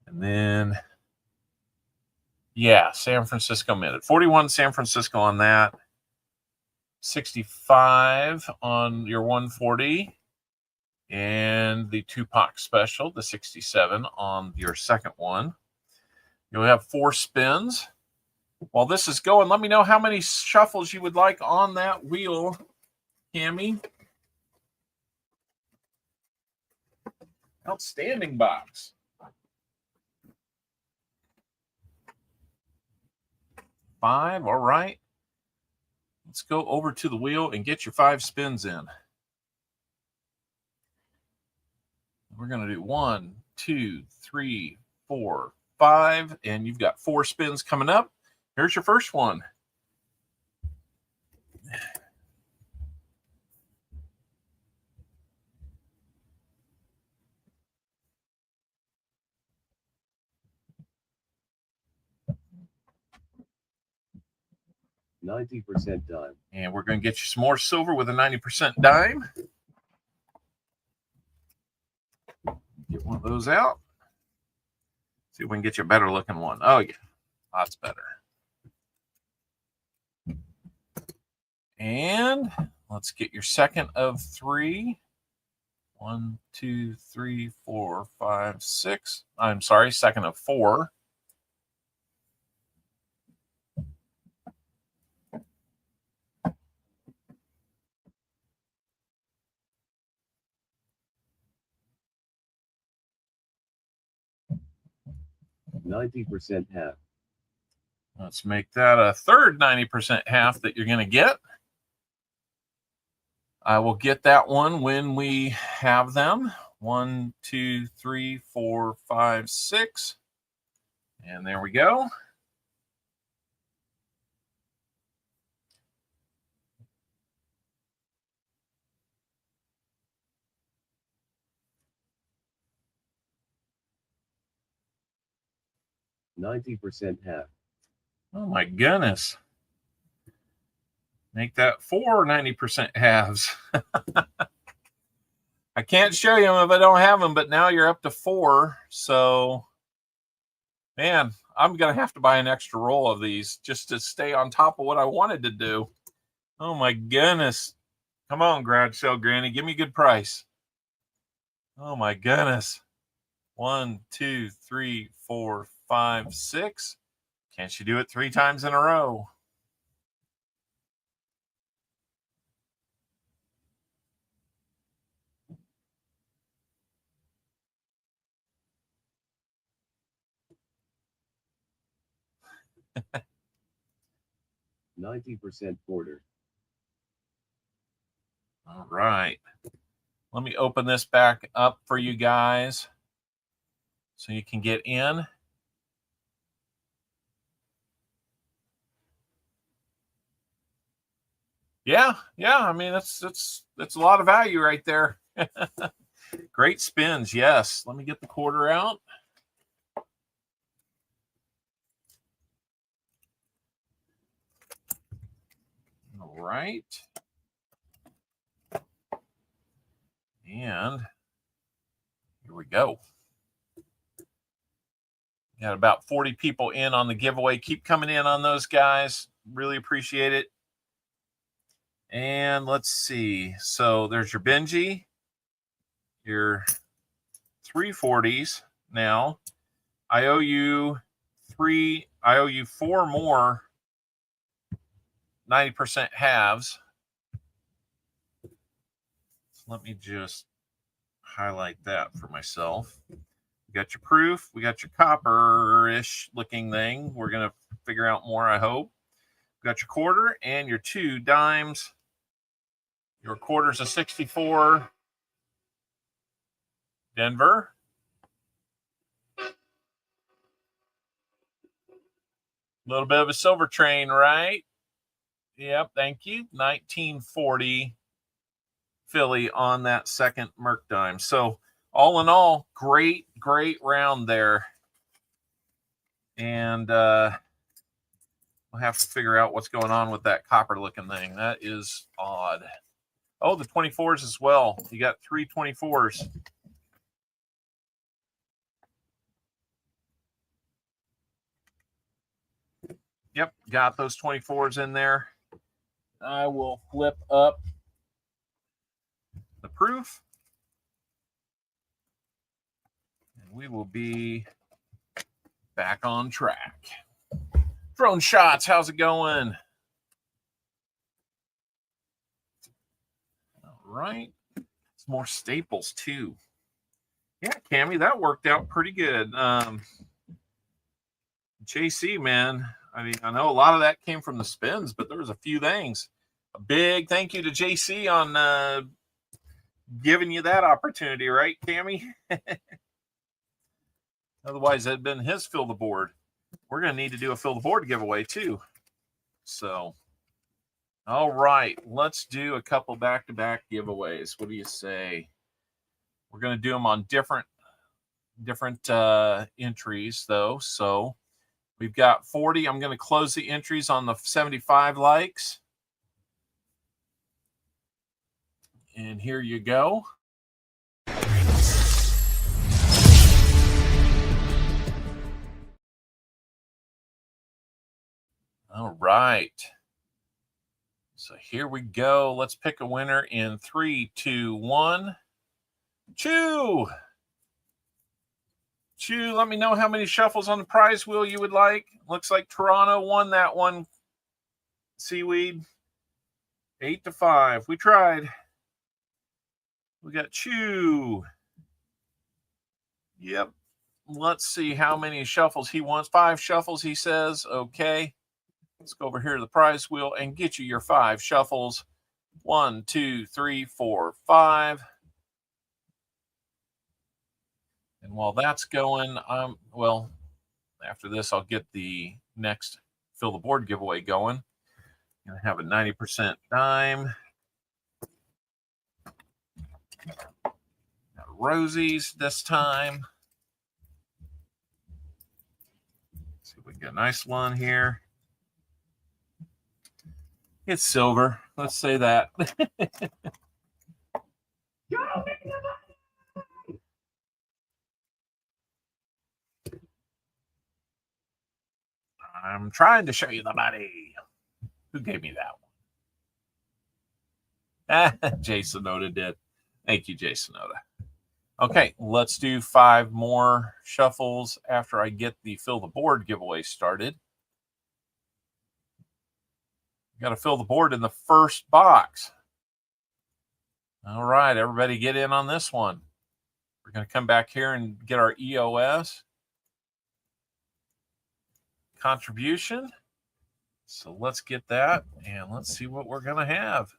And then, yeah, San Francisco minted. 41 San Francisco on that. 65 on your 140. And the Tupac special, the 67 on your second one. You'll have 4 spins. While this is going, let me know how many shuffles you would like on that wheel, Cammy. Outstanding box. 5, all right. Let's go over to the wheel and get your 5 spins in. We're going to do 1, 2, 3, 4, 5, and you've got 4 spins coming up. Here's your first one. $90 dime. And we're going to get you some more silver with a 90% dime. Get one of those out. See if we can get you a better looking one. Oh, yeah. Lots better. And let's get your second of 3. 1, 2, 3, 4, 5, 6. I'm sorry, second of 4. $90 half. Let's make that a third 90% half that you're going to get. I will get that one when we have them. 1, 2, 3, 4, 5, 6. And there we go. $90 half. Oh my goodness. Make that 4 90% halves. I can't show you them if I don't have them, but now you're up to 4. So, man, I'm going to have to buy an extra roll of these just to stay on top of what I wanted to do. Oh my goodness. Come on, garage sale granny. Give me a good price. Oh my goodness. 1, 2, 3, 4, 5, 6. Can't you do it 3 times in a row? $90 quarter. All right. Let me open this back up for you guys so you can get in. Yeah. I mean, that's a lot of value right there. Great spins. Yes. Let me get the quarter out. All right. And here we go. Got about 40 people in on the giveaway. Keep coming in on those, guys. Really appreciate it. And let's see. So there's your Benji, your 340s. Now I owe you 4 more 90% halves. So let me just highlight that for myself. We got your proof. We got your copper-ish looking thing. We're going to figure out more, I hope. We got your quarter and your 2 dimes. Your quarter's a 64. Denver. A little bit of a silver train, right? Yep, thank you. 1940 Philly on that second Merc dime. So all in all, great round there. And we'll have to figure out what's going on with that copper looking thing. That is odd. Oh, the 24s as well. You got 3 24s. Yep, got those 24s in there. I will flip up the proof. we will be back on track. Drone Shots, how's it going? All right. It's more staples too. Yeah, Cammy, that worked out pretty good. JC, man, I mean, I know a lot of that came from the spins, but there was a few things. A big thank you to JC on giving you that opportunity, right, Cammy? Otherwise, it'd been his fill the board. We're going to need to do a fill the board giveaway too. So, all right, let's do a couple back-to-back giveaways. What do you say? We're going to do them on different entries, though. So we've got 40. I'm going to close the entries on the 75 likes. And here you go. All right. So here we go. Let's pick a winner in 3, 2, 1. Chew, let me know how many shuffles on the prize wheel you would like. Looks like Toronto won that one. Seaweed. 8-5. We tried. We got Chew. Yep. Let's see how many shuffles he wants. 5 shuffles, he says. Okay. Let's go over here to the prize wheel and get you your 5 shuffles. 1, 2, 3, 4, 5. And while that's going, well, after this, I'll get the next fill the board giveaway going. I'm going to have a 90% dime. Got Rosie's this time. Let's see if we get a nice one here. It's silver. Let's say that. I'm trying to show you the money. Who gave me that one? Jason Oda did. Thank you, Jason Oda. Okay, let's do 5 more shuffles after I get the fill the board giveaway started. Got to fill the board in the first box. All right, everybody get in on this one. We're going to come back here and get our EOS contribution. So let's get that and let's see what we're going to have.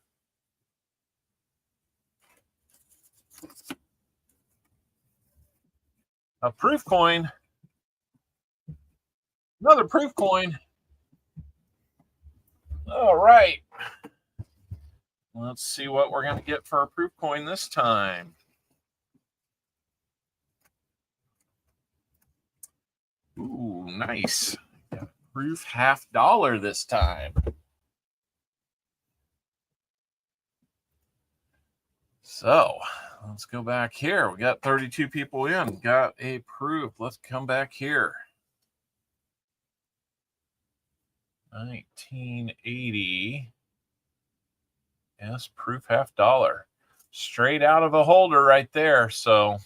A proof coin. Another proof coin. All right. Let's see what we're going to get for our proof coin this time. Ooh, nice. Got a proof $50 this time. So let's go back here. We got 32 people in. Got a proof. Let's come back here. 1980. Yes, proof $50. Straight out of a holder right there. So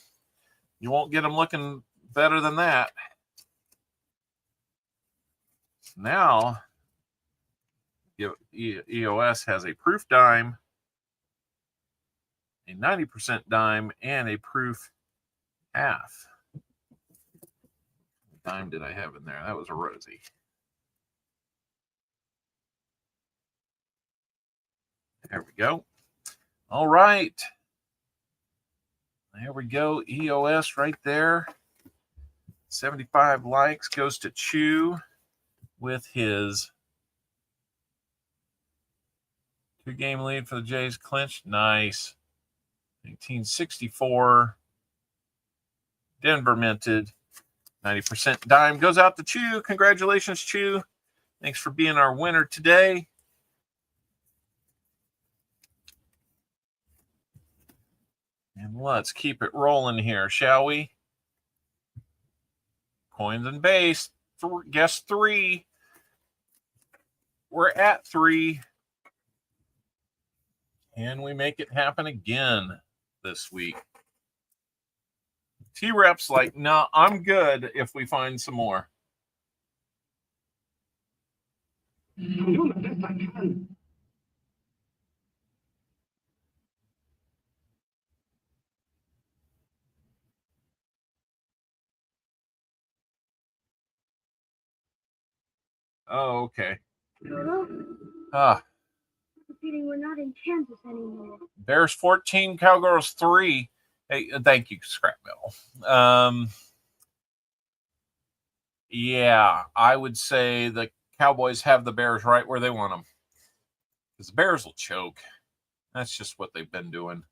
you won't get them looking better than that. Now, EOS has a proof dime, a 90% dime, and a proof half. What dime did I have in there? That was a Rosie. There we go. All right. There we go. EOS right there. 75 likes goes to Chew with his 2-game lead for the Jays clinched. Nice. 1964. Denver minted. 90% dime goes out to Chew. Congratulations, Chew. Thanks for being our winner today. And let's keep it rolling here, shall we? Coins and base. Guess 3. We're at 3. Can we make it happen again this week? T-Rep's like, no, I'm good if we find some more. I'm doing the best I can. Oh, okay. Dodo, Ah, repeating we're not in Kansas anymore. Bears 14, Cowgirls 3. Hey, thank you, Scrap Metal. Yeah, I would say the Cowboys have the Bears right where they want them. Because the Bears will choke. That's just what they've been doing.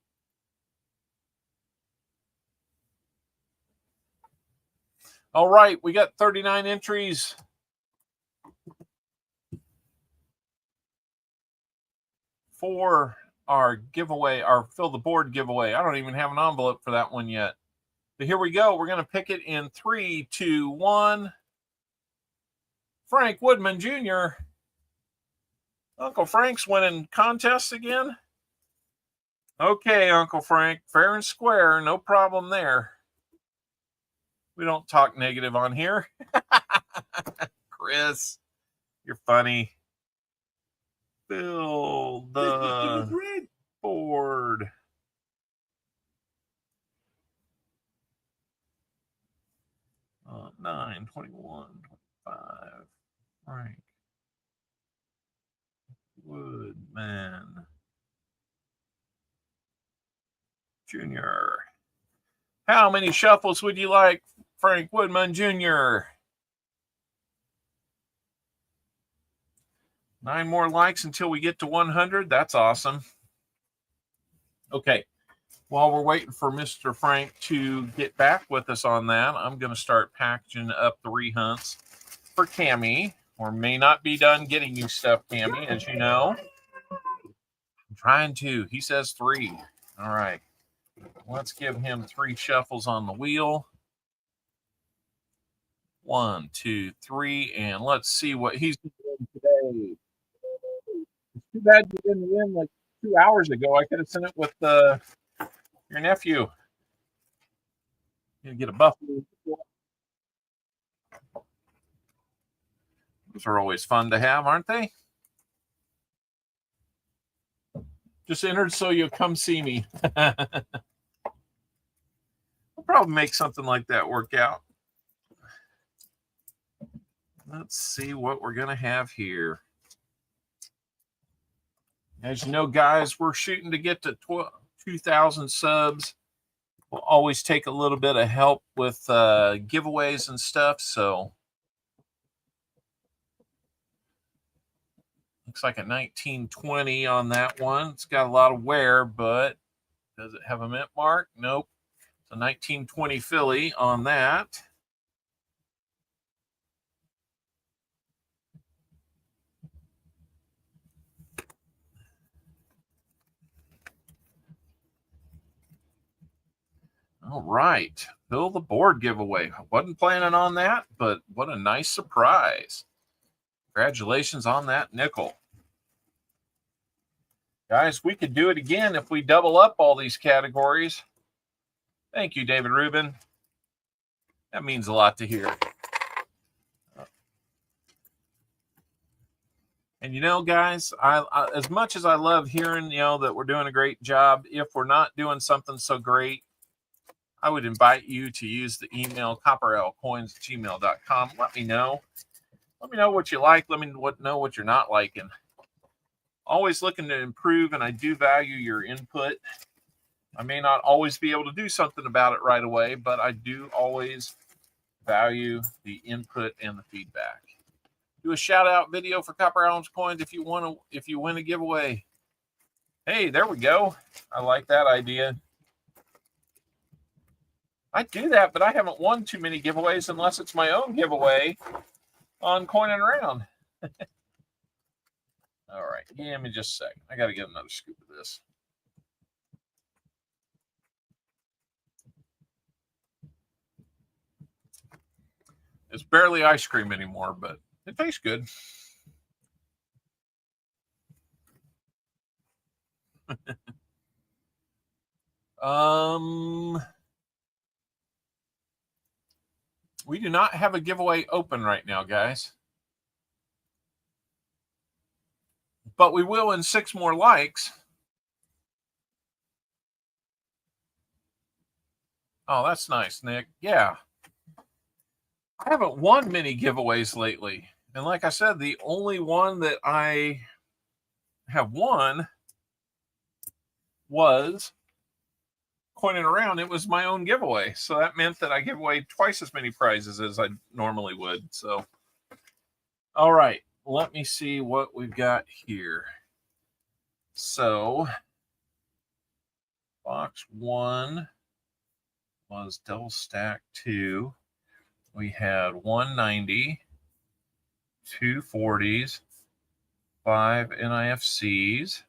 All right, we got 39 entries. For our giveaway, our fill the board giveaway. I don't even have an envelope for that one yet. But here we go. We're going to pick it in 3, 2, 1. Frank Woodman Jr. Uncle Frank's winning contests again. Okay, Uncle Frank, fair and square, no problem there. We don't talk negative on here. Chris, you're funny. Fill the board. 9, 21, 25. Frank Woodman Jr. How many shuffles would you like, Frank Woodman Jr.? 9 more likes until we get to 100. That's awesome. Okay. While we're waiting for Mr. Frank to get back with us on that, I'm going to start packaging up the rehunts for Cammie. Or may not be done getting you stuff, Cammie, as you know. I'm trying to. He says 3. All right. Let's give him 3 shuffles on the wheel. 1, 2, 3, and let's see what he's doing today. It's too bad you didn't win like 2 hours ago. I could have sent it with your nephew. You get a buffalo. Those are always fun to have, aren't they? Just entered so you'll come see me. I'll probably make something like that work out. Let's see what we're going to have here. As you know, guys, we're shooting to get to 2,000 subs. We'll always take a little bit of help with giveaways and stuff. So looks like a 1920 on that one. It's got a lot of wear, but does it have a mint mark? Nope. It's a 1920 Philly on that. All right. Fill the board giveaway. I wasn't planning on that, but what a nice surprise. Congratulations on that nickel. Guys, we could do it again if we double up all these categories. Thank you, David Rubin. That means a lot to hear. And you know, guys, I as much as I love hearing, that we're doing a great job, if we're not doing something so great, I would invite you to use the email CopperOwlCoins@gmail.com. Let me know. Let me know what you like. Let me know what you're not liking. Always looking to improve, and I do value your input. I may not always be able to do something about it right away, but I do always value the input and the feedback. Do a shout out video for CopperOwlCoins if you win a giveaway. Hey, there we go. I like that idea. I do that, but I haven't won too many giveaways unless it's my own giveaway on Coin and Around. All right, give me just a second. I got to get another scoop of this. It's barely ice cream anymore, but it tastes good. We do not have a giveaway open right now, guys. But we will in 6 more likes. Oh, that's nice, Nick. Yeah. I haven't won many giveaways lately. And like I said, the only one that I have won was Coining Around. It was my own giveaway. So that meant that I give away twice as many prizes as I normally would. So, all right. Let me see what we've got here. So, box 1 was double stack 2. We had 190, 2 40s, 5 NIFCs,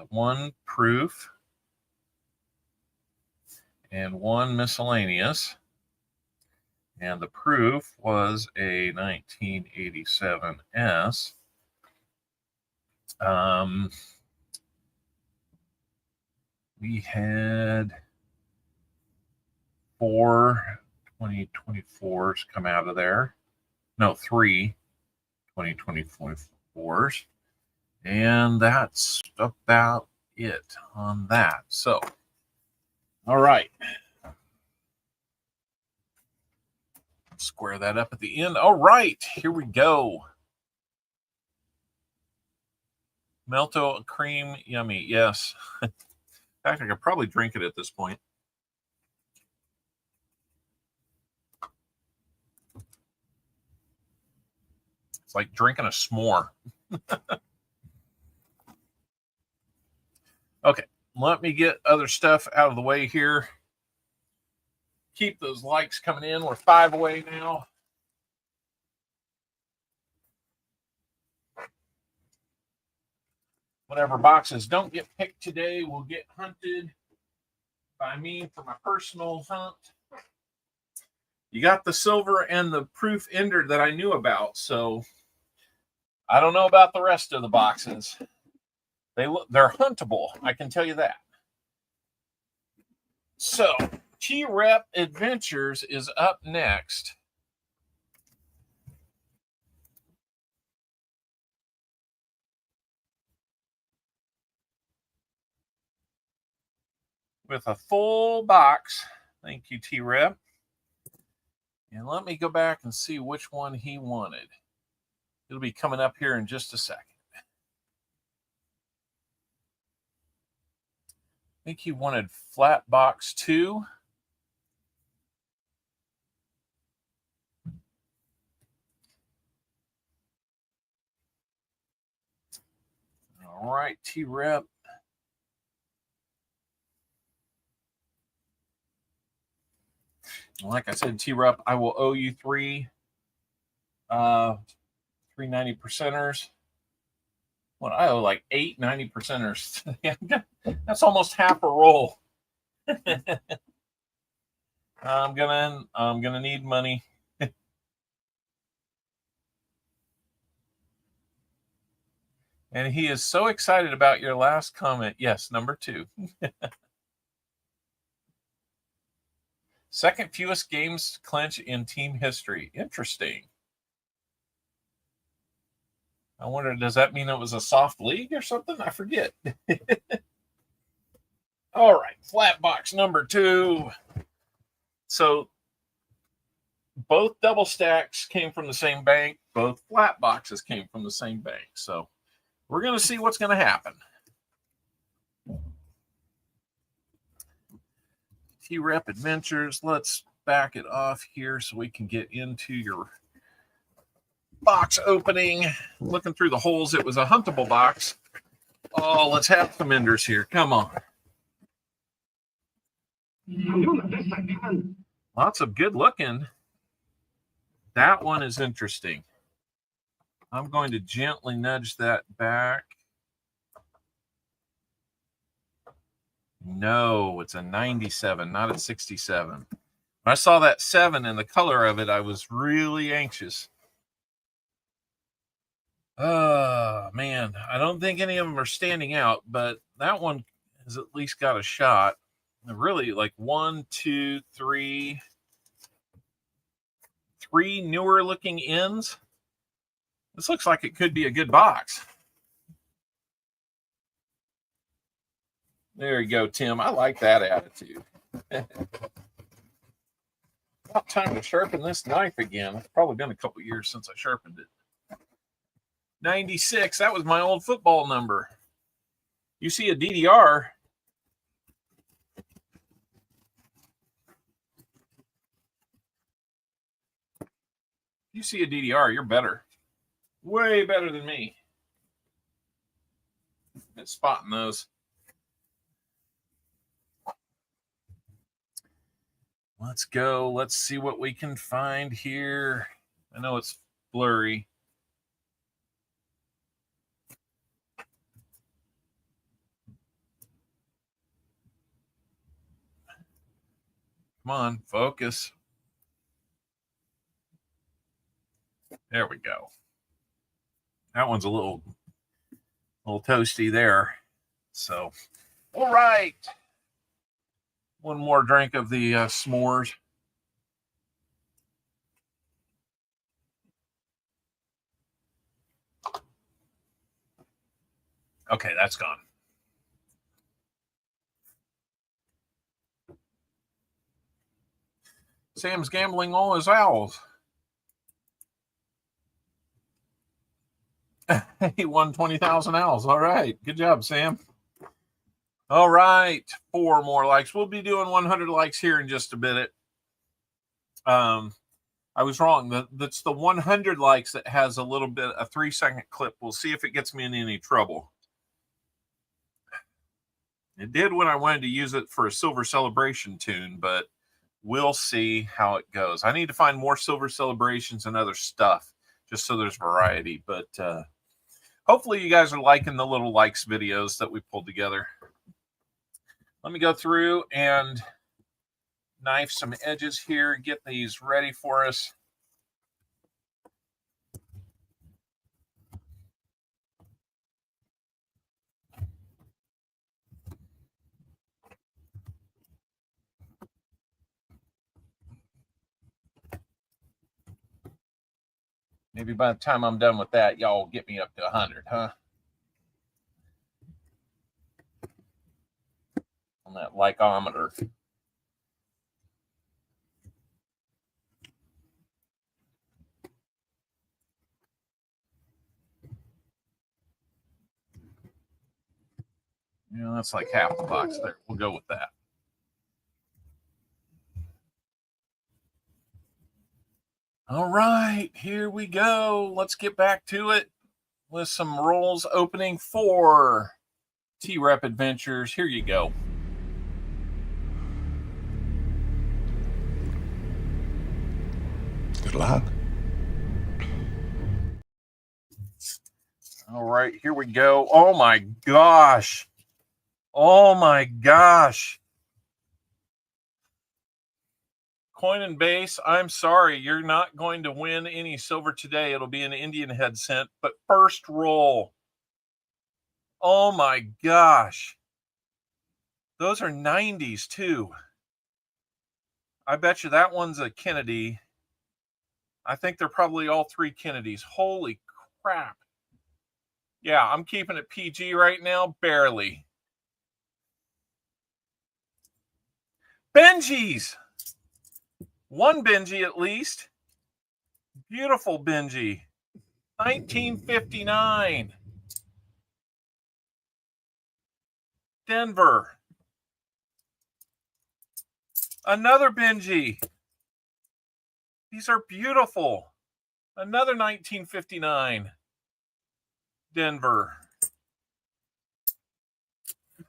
1 proof, and 1 miscellaneous. And the proof was a 1987S. We had 4 2024s come out of there. No, 3 2024s. And that's about it on that. So, all right. Square that up at the end. All right, here we go. Melto cream, yummy. Yes. In fact, I could probably drink it at this point. It's like drinking a s'more. Okay, let me get other stuff out of the way here. Keep those likes coming in. We're 5 away now. Whatever boxes don't get picked today will get hunted by me for my personal hunt. You got the silver and the proof ender that I knew about, so I don't know about the rest of the boxes. They're huntable, I can tell you that. So, T-Rep Adventures is up next. With a full box. Thank you, T-Rep. And let me go back and see which one he wanted. It'll be coming up here in just a second. I think he wanted flat box 2. All right, T-Rep. Like I said, T-Rep, I will owe you 3 90 percenters. Well, I owe like 8 90 percenters. That's almost half a roll. I'm gonna need money. And he is so excited about your last comment. Yes, number 2. Second fewest games clinch in team history. Interesting. I wonder, does that mean it was a soft league or something? I forget. All right, flat box number 2. So both double stacks came from the same bank. Both flat boxes came from the same bank. So we're going to see what's going to happen. T-Rep Adventures. Let's back it off here so we can get into your box opening. Looking through the holes, it was a huntable box. Oh, let's have some enders here. Come on. I'm doing the best I can. Lots of good looking. That one is interesting. I'm going to gently nudge that back. No, it's a 97, not a 67. When I saw that 7 and the color of it, I was really anxious. Oh, man. I don't think any of them are standing out, but that one has at least got a shot. Really, like 1, 2, 3, 3 newer looking ends. This looks like it could be a good box. There you go, Tim. I like that attitude. About time to sharpen this knife again. It's probably been a couple years since I sharpened it. 96. That was my old football number. You see a DDR. You see a DDR, you're better. Way better than me at spotting those. Let's go. Let's see what we can find here. I know it's blurry. Come on, focus. There we go. That one's a little toasty there. So, all right. One more drink of the s'mores. Okay, that's gone. Sam's gambling all his owls. He won 20,000 owls. All right. Good job, Sam. All right. 4 more likes. We'll be doing 100 likes here in just a bit. I was wrong. That's the 100 likes that has a 3-second clip. We'll see if it gets me in any trouble. It did when I wanted to use it for a Silver Celebration tune, but we'll see how it goes. I need to find more Silver Celebrations and other stuff just so there's variety. But hopefully you guys are liking the little likes videos that we pulled together. Let me go through and knife some edges here, get these ready for us. Maybe by the time I'm done with that, y'all will get me up to 100, huh? On that likeometer. Yeah, that's like half the box there. We'll go with that. All right, here we go. Let's get back to it with some rolls opening for T-Rep Adventures. Here you go. Good luck. All right, here we go. Oh my gosh. Oh my gosh. Coin and base, I'm sorry, you're not going to win any silver today. It'll be an Indian head cent, but first roll. Oh my gosh. Those are 90s too. I bet you that one's a Kennedy. I think they're probably all 3 Kennedys. Holy crap. Yeah, I'm keeping it PG right now, barely. Benjis. 1 Benji at least. Beautiful Benji. 1959. Denver. Another Benji. These are beautiful. Another 1959. Denver.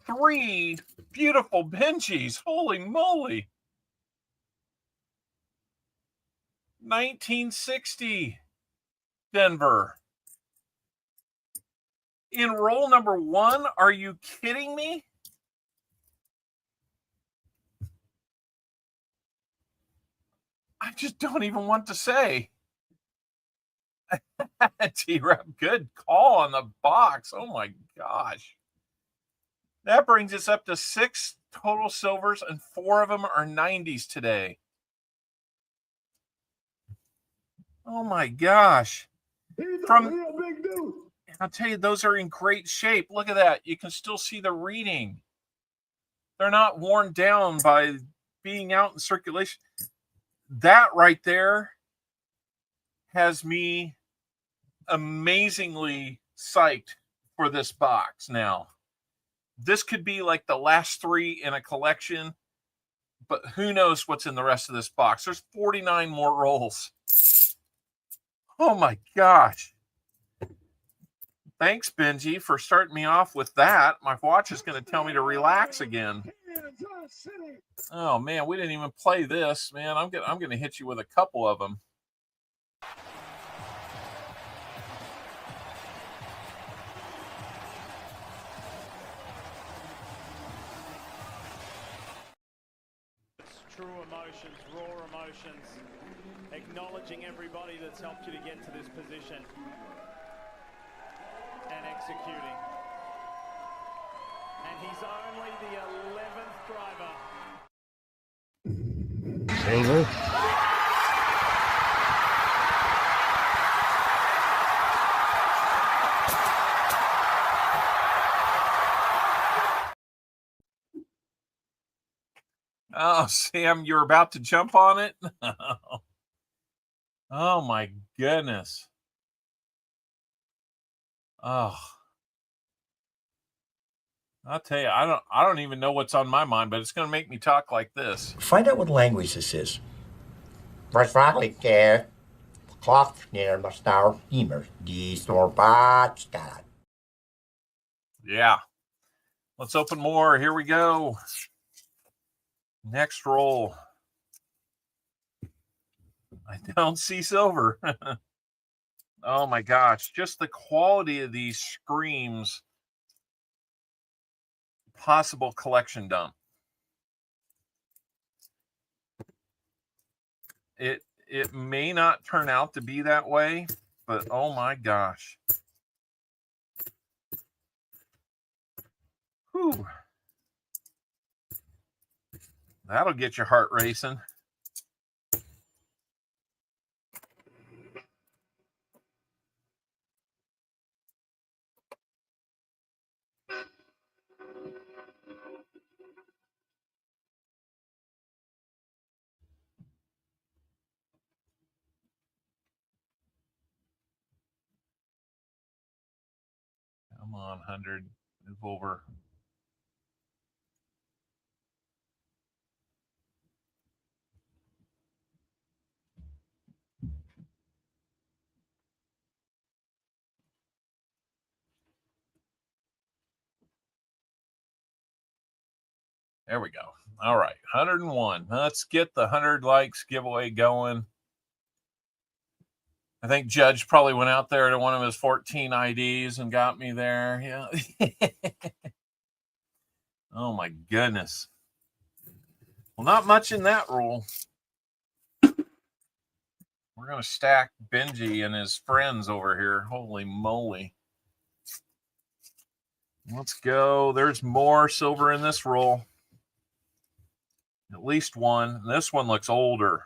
3 beautiful Benjis. Holy moly. 1960. Denver. In roll number 1, are you kidding me? I just don't even want to say. T-Rep, good call on the box. Oh my gosh. That brings us up to 6 total silvers, and 4 of them are 90s today. Oh my gosh. He's a From- real big dude. I'll tell you, those are in great shape. Look at that. You can still see the reading. They're not worn down by being out in circulation. That right there has me amazingly psyched for this box now. This could be like the last 3 in a collection, but who knows what's in the rest of this box. There's 49 more rolls. Oh my gosh. Thanks, Benji, for starting me off with that. My watch is going to tell me to relax again. Oh man, we didn't even play this, man. I'm going to hit you with a couple of them. True emotions, raw emotions, acknowledging everybody that's helped you to get to this position and executing. And he's only the 11th driver. Silver. Oh, Sam, you're about to jump on it? Oh my goodness. Oh. I'll tell you, I don't even know what's on my mind, but it's going to make me talk like this. Find out what language this is. Waarschijnlijk klopt neer maar snel immer die storbaat staat. Yeah. Let's open more. Here we go. Next roll. I don't see silver. Oh my gosh. Just the quality of these screams. Possible collection dump. It may not turn out to be that way, but oh my gosh. Whew. That'll get your heart racing. Come on, 100. Move over. There we go. All right, 101. Let's get the 100 likes giveaway going. I think Judge probably went out there to one of his 14 IDs and got me there. Yeah. Oh my goodness. Well, not much in that roll. We're going to stack Benji and his friends over here. Holy moly. Let's go. There's more silver in this roll. At least one. This one looks older.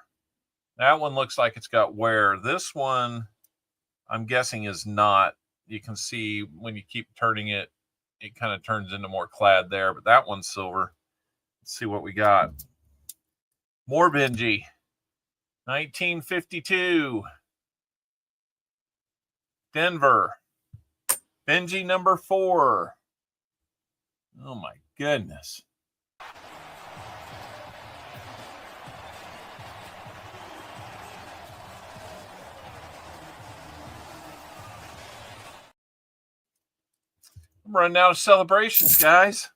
That one looks like it's got wear. This one, I'm guessing, is not. You can see when you keep turning it, it kind of turns into more clad there. But that one's silver. Let's see what we got. More Benji. 1952. Denver. Benji number 4. Oh my goodness. I'm running out of celebrations, guys.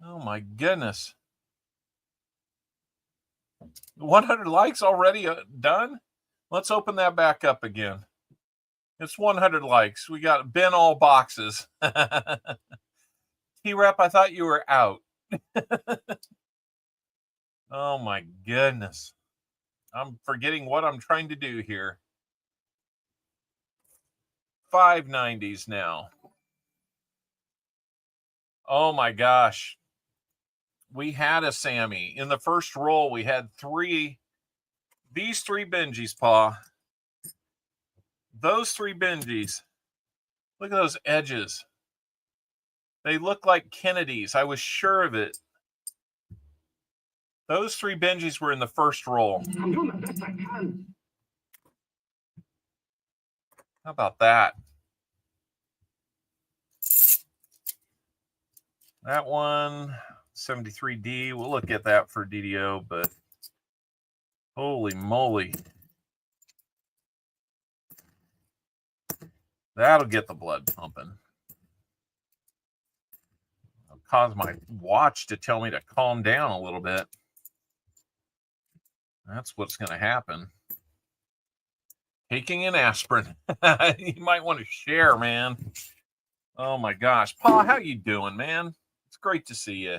Oh my goodness. 100 likes already done? Let's open that back up again. It's 100 likes. We got Ben all boxes. T-Rep, I thought you were out. Oh my goodness. I'm forgetting what I'm trying to do here. 590s now. Oh my gosh. We had a Sammy. In the first roll, we had 3 These 3 Benjis, Pa. Those 3 Benjis. Look at those edges. They look like Kennedy's. I was sure of it. Those 3 Benjis were in the first roll. I'm doing the best I can. How about that? That one, 73D. We'll look at that for DDO, but holy moly. That'll get the blood pumping. It'll cause my watch to tell me to calm down a little bit. That's what's going to happen. Taking an aspirin. You might want to share, man. Oh my gosh. Pa, how you doing, man? It's great to see you.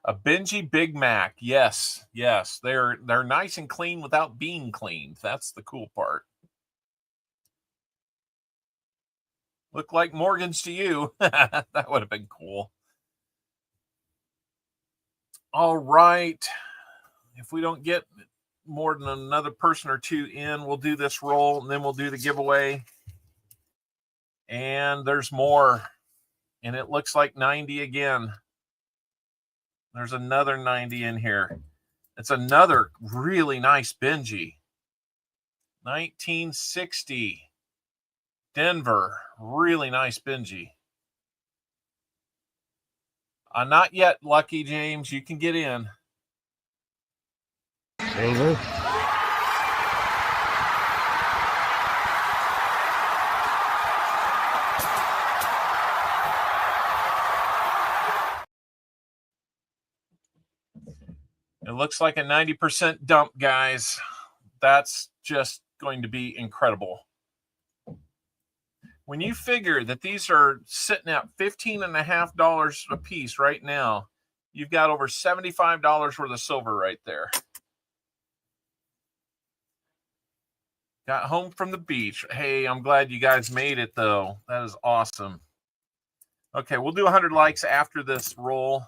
A Benji Big Mac. Yes, yes. They're nice and clean without being cleaned. That's the cool part. Look like Morgan's to you. That would have been cool. All right. If we don't get more than another person or 2 in, we'll do this roll, and then we'll do the giveaway. And there's more. And it looks like 90 again. There's another 90 in here. It's another really nice Benji. 1960. Denver. Really nice Benji. Not yet, Lucky James. You can get in. Silver. It looks like a 90% dump, guys. That's just going to be incredible. When you figure that these are sitting at $15.50 a piece right now, you've got over $75 worth of silver right there. Got home from the beach. Hey, I'm glad you guys made it, though. That is awesome. Okay, we'll do 100 likes after this roll.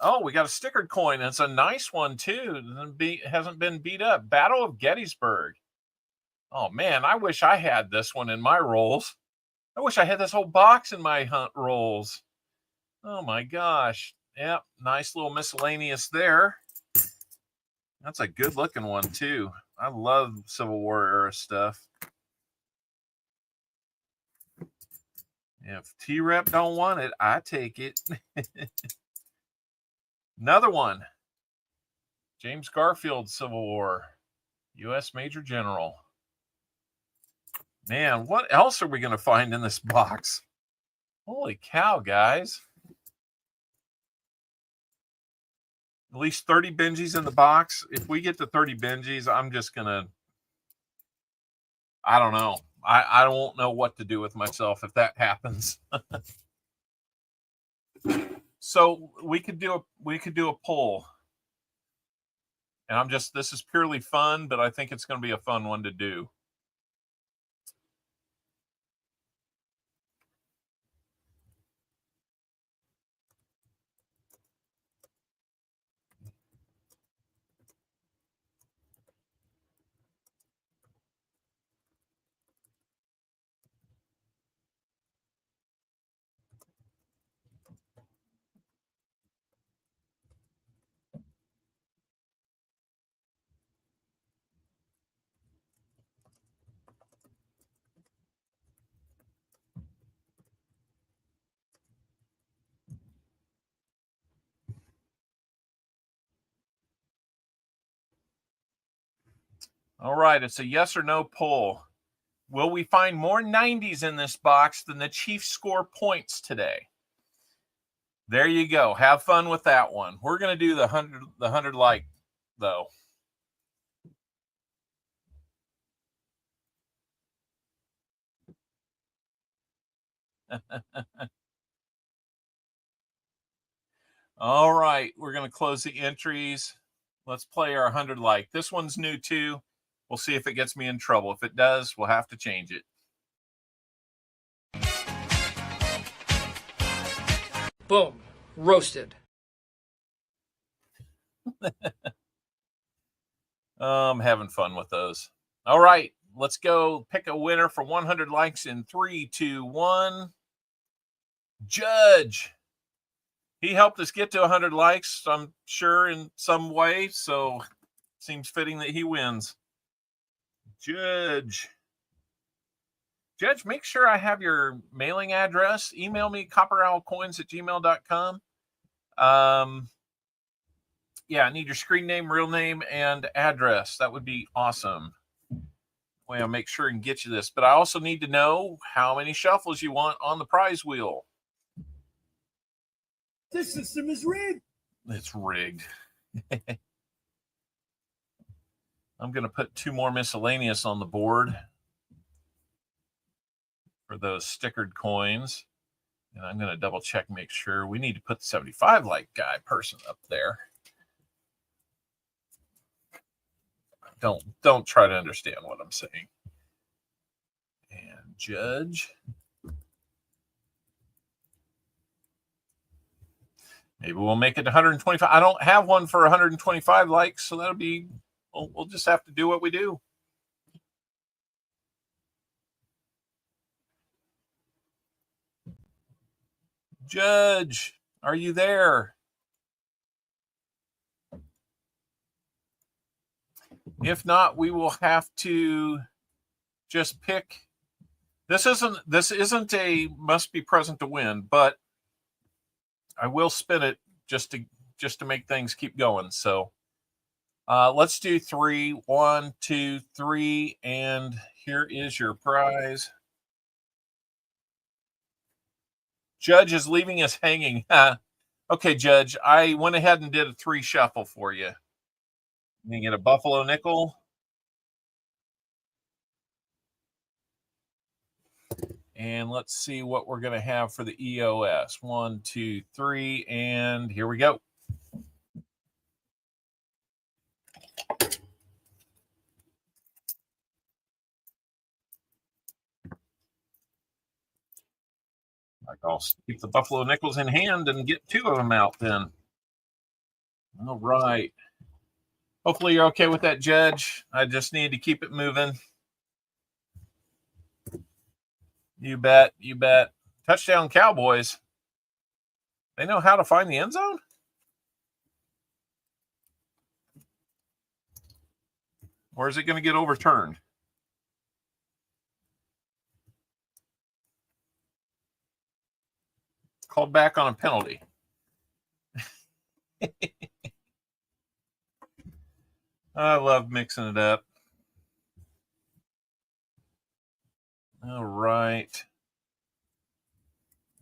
Oh, we got a stickered coin. It's a nice one, too. Hasn't been beat up. Battle of Gettysburg. Oh, man, I wish I had this one in my rolls. I wish I had this whole box in my hunt rolls. Oh, my gosh. Yep, nice little miscellaneous there. That's a good-looking one, too. I love Civil War era stuff. If T-Rep don't want it, I take it. Another one. James Garfield, Civil War. U.S. Major General. Man, what else are we going to find in this box? Holy cow, guys. At least 30 Benjis in the box. If we get to 30 Benjis, I'm just going to, I don't know. I won't know what to do with myself if that happens. So we could do a poll. And this is purely fun, but I think it's going to be a fun one to do. All right, it's a yes or no poll. Will we find more 90s in this box than the Chiefs score points today? There you go. Have fun with that one. We're going to do the 100 like, though. All right, we're going to close the entries. Let's play our 100 like. This one's new too. We'll see if it gets me in trouble. If it does, we'll have to change it. Boom. Roasted. I'm having fun with those. All right, let's go pick a winner for 100 likes in 3, 2, 1. Judge. He helped us get to 100 likes, I'm sure, in some way. So seems fitting that he wins. Judge. Judge, make sure I have your mailing address. Email me, CopperOwlCoins@gmail.com. Yeah, I need your screen name, real name, and address. That would be awesome. Way I'll make sure and get you this. But I also need to know how many shuffles you want on the prize wheel. This system is rigged. It's rigged. I'm going to put 2 more miscellaneous on the board for those stickered coins. And I'm going to double check, make sure. We need to put the 75 like guy person up there. Don't try to understand what I'm saying. And Judge. Maybe we'll make it 125. I don't have one for 125 likes, so that'll be, we'll just have to do what we do. Judge, are you there? If not, we will have to just pick. This isn't a must be present to win, but I will spin it just to make things keep going. So let's do 3. 1, 2, 3, and here is your prize. Judge is leaving us hanging. Okay, Judge, I went ahead and did a 3 shuffle for you. You get a buffalo nickel. And let's see what we're going to have for the EOS. 1, 2, 3, and here we go. I'll keep the buffalo nickels in hand and get 2 of them out then. All right. Hopefully you're okay with that, Judge. I just need to keep it moving. You bet. You bet. Touchdown Cowboys. They know how to find the end zone? Or is it going to get overturned? Called back on a penalty. I love mixing it up. All right.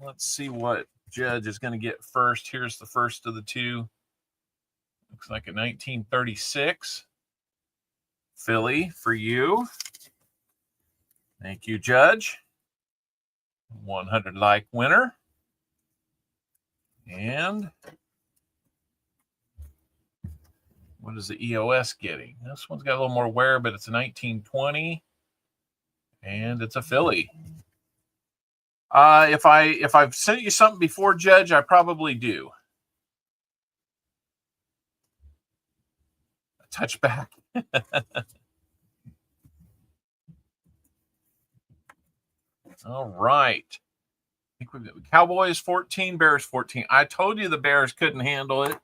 Let's see what Judge is going to get first. Here's the first of the 2. Looks like a 1936 Philly for you. Thank you, Judge. 100 like winner. And what is the EOS getting? This one's got a little more wear, but it's a 1920. And it's a Philly. If I've sent you something before, Judge, I probably do. A touchback. All right. I think we've got Cowboys 14, Bears 14. I told you the Bears couldn't handle it.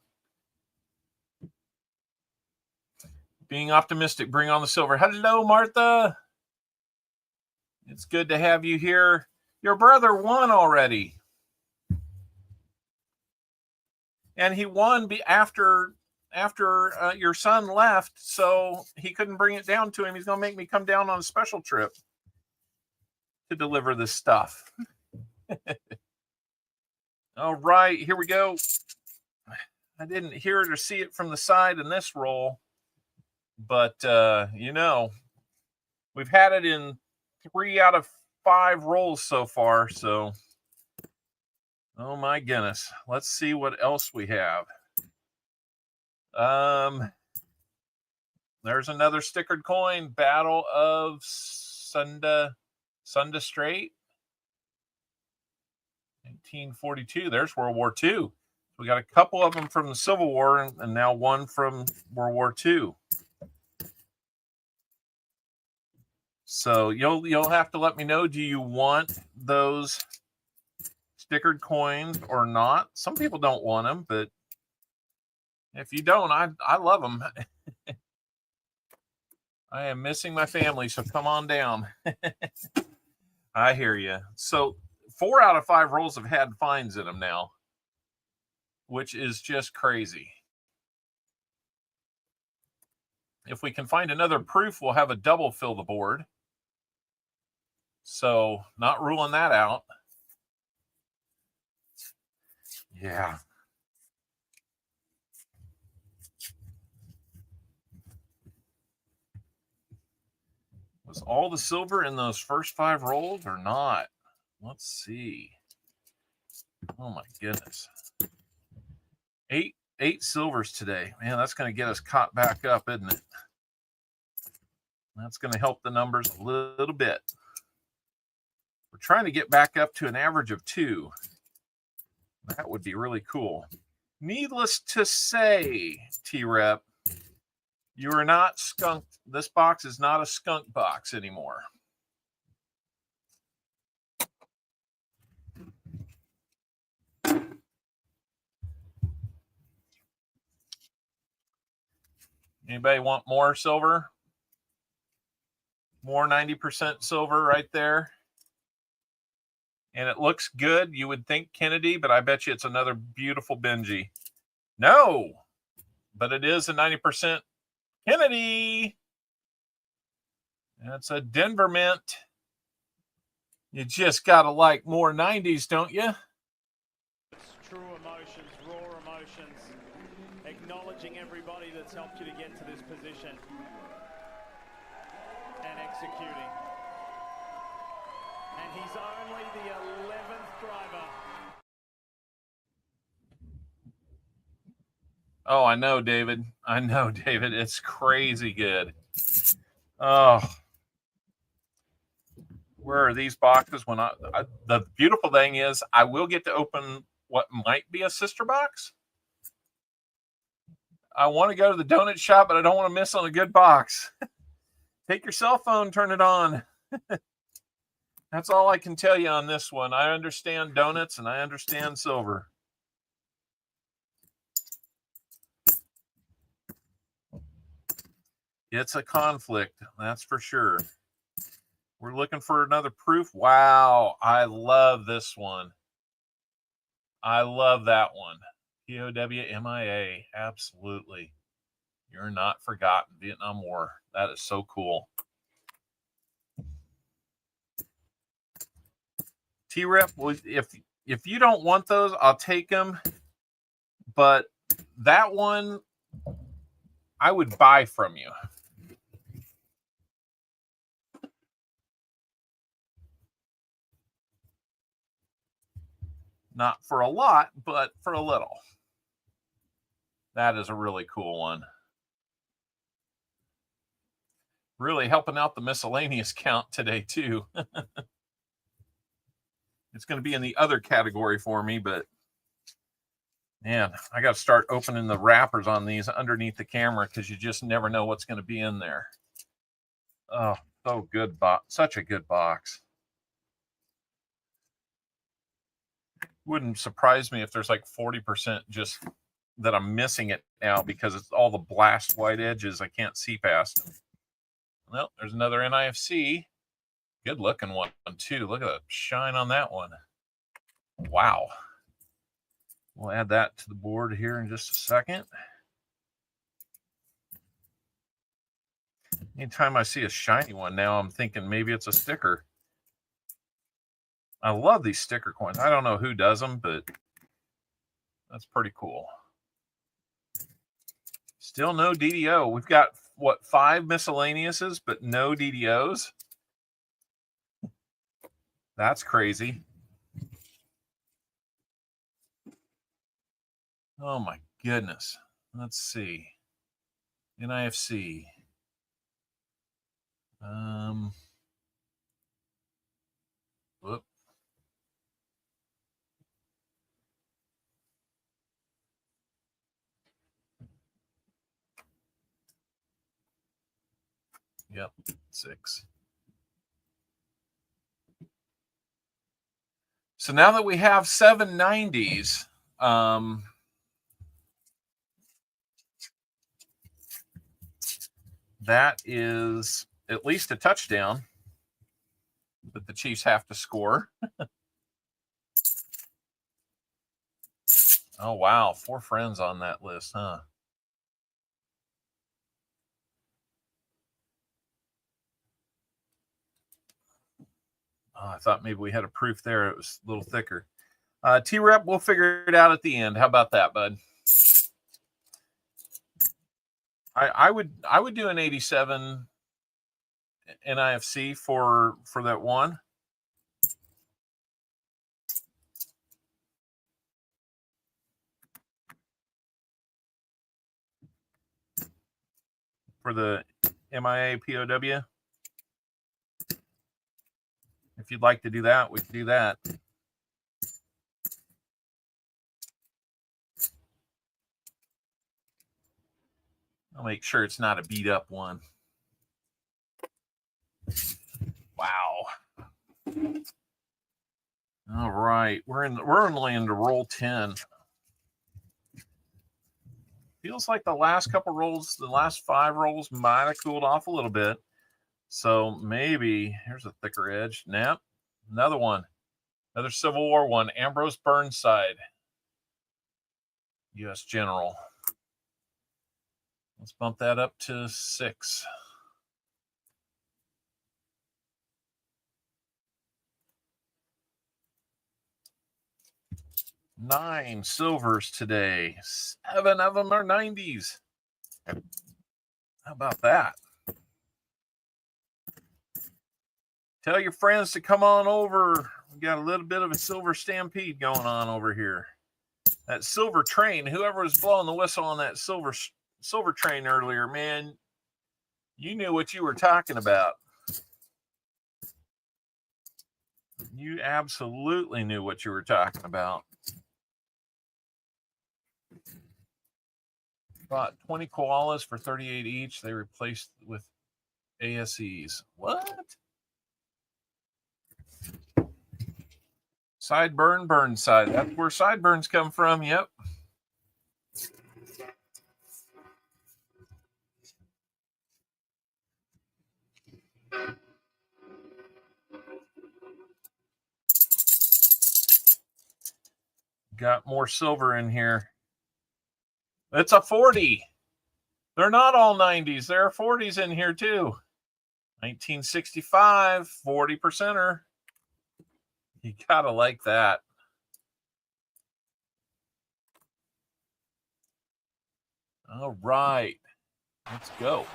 Being optimistic, bring on the silver. Hello, Martha. It's good to have you here. Your brother won already. And he won after your son left, so he couldn't bring it down to him. He's going to make me come down on a special trip to deliver this stuff. All right, here we go. I didn't hear it or see it from the side in this roll, but we've had it in 3 out of 5 rolls so far. So, oh my goodness, let's see what else we have. There's another stickered coin. Battle of Sunda Strait. 1942. There's World War II. We got a couple of them from the Civil War and now one from World War II. So you'll have to let me know, do you want those stickered coins or not? Some people don't want them, but if you don't, I love them. I am missing my family, so come on down. I hear you. So 4 out of 5 rolls have had finds in them now, which is just crazy. If we can find another proof, we'll have a double fill the board. So not ruling that out. Yeah. Was all the silver in those first 5 rolls or not? Let's see. Oh my goodness. 8 silvers today. Man, that's going to get us caught back up, isn't it? That's going to help the numbers a little bit. We're trying to get back up to an average of 2. That would be really cool. Needless to say, T-Rep, you are not skunked. This box is not a skunk box anymore. Anybody want more silver? More 90% silver right there. And it looks good. You would think Kennedy, but I bet you it's another beautiful Benji. No, but it is a 90% Kennedy. That's a Denver Mint. You just got to like more 90s, don't you? True emotions, raw emotions, acknowledging everybody that's helped you to get to this position and executing. And he's only the 11th driver. Oh, I know, David. I know, David. It's crazy good. Oh, where are these boxes? When the beautiful thing is, I will get to open what might be a sister box. I want to go to the donut shop, but I don't want to miss on a good box. Take your cell phone, turn it on. That's all I can tell you on this one. I understand donuts and I understand silver. It's a conflict, that's for sure. We're looking for another proof. Wow, I love this one. I love that one. POWMIA, absolutely. You're not forgotten. Vietnam War. That is so cool. T-Rep, if you don't want those, I'll take them. But that one, I would buy from you. Not for a lot, but for a little. That is a really cool one. Really helping out the miscellaneous count today, too. It's going to be in the other category for me, but man, I got to start opening the wrappers on these underneath the camera because you just never know what's going to be in there. Oh, so good box. Such a good box. Wouldn't surprise me if there's like 40% just that I'm missing it now because it's all the blast white edges I can't see past them. Well, there's another NIFC. Good looking one too. Look at the shine on that one. Wow. We'll add that to the board here in just a second. Anytime I see a shiny one now, I'm thinking maybe it's a sticker. I love these sticker coins. I don't know who does them, but that's pretty cool. Still no DDO. We've got, what, 5 miscellaneouses, but no DDOs? That's crazy. Oh, my goodness. Let's see. NIFC. Whoop. Yep, 6. So now that we have 790s, that is at least a touchdown that the Chiefs have to score. Oh, wow. 4 friends on that list, huh? Oh, I thought maybe we had a proof there. It was a little thicker. T-Rep, we'll figure it out at the end. How about that, bud? I would do an 87 NIFC for that one. For the MIA POW. If you'd like to do that, we can do that. I'll make sure it's not a beat up one. Wow. All right. We're only into roll 10. Feels like the last couple rolls, the last 5 rolls might have cooled off a little bit. So maybe here's a thicker edge. Nap. Another one. Another Civil War one. Ambrose Burnside. U.S. General. Let's bump that up to 6. Nine silvers today. 7 of them are 90s. How about that? Tell your friends to come on over. We got a little bit of a silver stampede going on over here. That silver train, whoever was blowing the whistle on that silver train earlier, man, you knew what you were talking about. You absolutely knew what you were talking about. Bought 20 koalas for 38 each. They replaced with ASEs. What? Sideburn, Burnside. That's where sideburns come from. Yep. Got more silver in here. It's a 40. They're not all 90s. There are 40s in here too. 1965, 40%er. You gotta like that. All right. Let's go.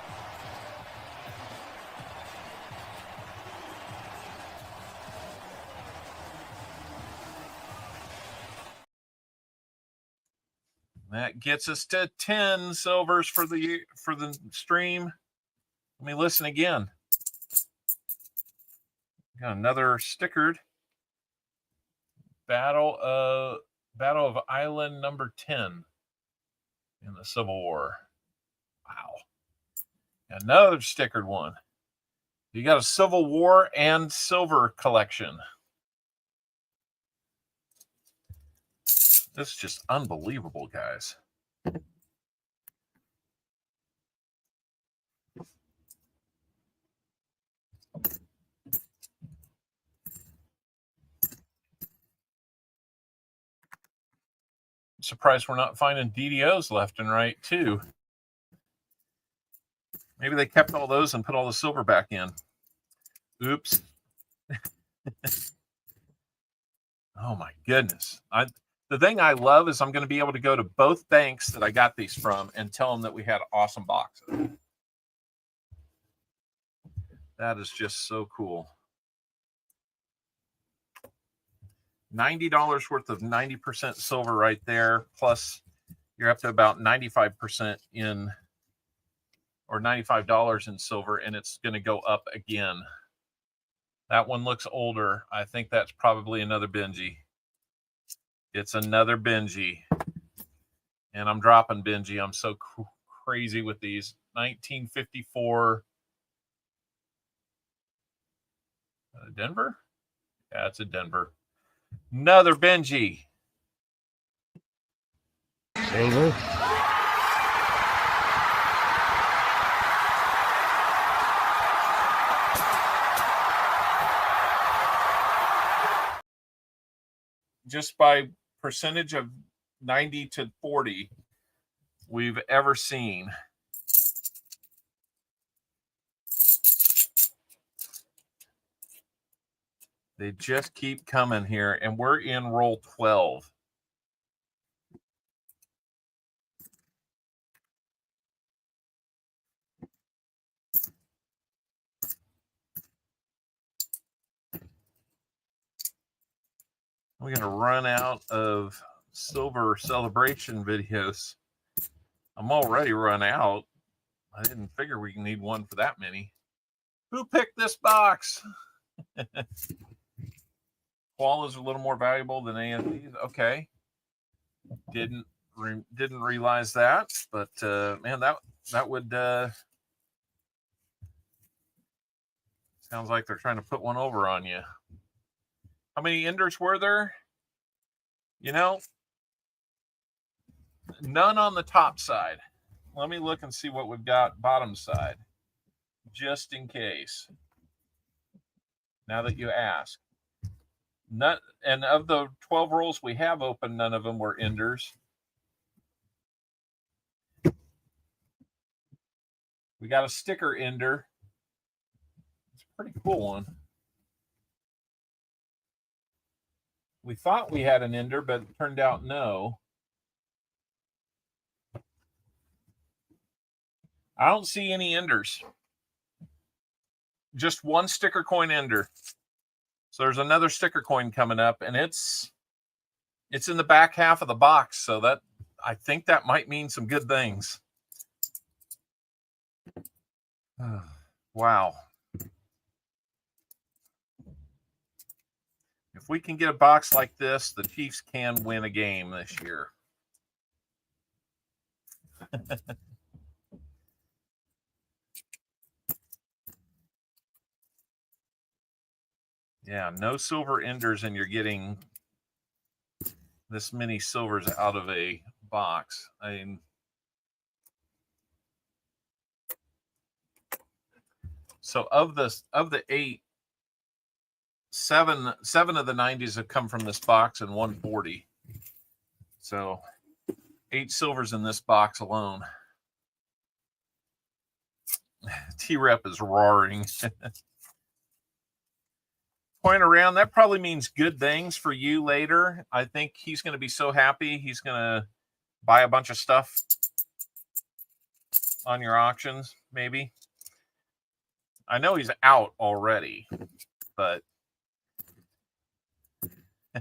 That gets us to 10 silvers for the stream. Let me listen again. Got another stickered. Battle of Island number 10 in the Civil War. Wow. Another stickered one. You got a Civil War and silver collection. This is just unbelievable, guys. I'm surprised we're not finding DDOs left and right, too. Maybe they kept all those and put all the silver back in. Oops. Oh, my goodness. The thing I love is I'm going to be able to go to both banks that I got these from and tell them that we had awesome boxes. That is just so cool. $90 worth of 90% silver right there. Plus, you're up to about 95% in, or $95 in silver, and it's going to go up again. That one looks older. I think that's probably another Benji. It's another Benji. And I'm dropping Benji. I'm so crazy with these. 1954 Denver? Yeah, it's a Denver. Another Benji. Silver. Just by percentage of 90 to 40 we've ever seen. They just keep coming here, and we're in roll 12. We're going to run out of silver celebration videos. I'm already run out. I didn't figure we need one for that many. Who picked this box? Qual is a little more valuable than AFDs. Okay. Didn't realize that, but man, that would sounds like they're trying to put one over on you. How many enders were there? You know, none on the top side. Let me look and see what we've got bottom side, just in case. Now that you ask. None, and of the 12 rolls we have open, none of them were enders. We got a sticker ender. It's a pretty cool one. We thought we had an ender, but it turned out no. I don't see any enders. Just one sticker coin ender. So there's another sticker coin coming up, and it's in the back half of the box. So that I think that might mean some good things. Wow. If we can get a box like this, the Chiefs can win a game this year. Yeah, no silver enders, and you're getting this many silvers out of a box. I mean, so of the 8, 7 of the 90s have come from this box and 140. So 8 silvers in this box alone. T-Rep is roaring. Point around, that probably means good things for you later. I think he's going to be so happy. He's going to buy a bunch of stuff on your auctions, maybe. I know he's out already, but we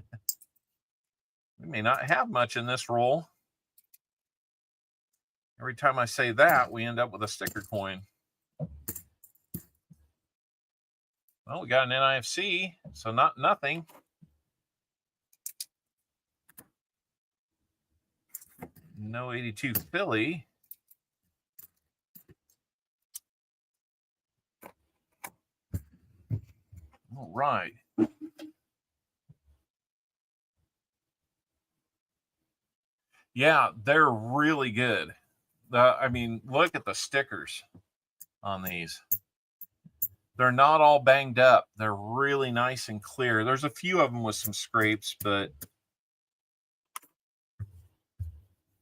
may not have much in this roll. Every time I say that, we end up with a sticker coin. Well, we got an NIFC, so nothing. No 82 Philly. All right. Yeah, they're really good. I mean, look at the stickers on these. They're not all banged up. They're really nice and clear. There's a few of them with some scrapes, but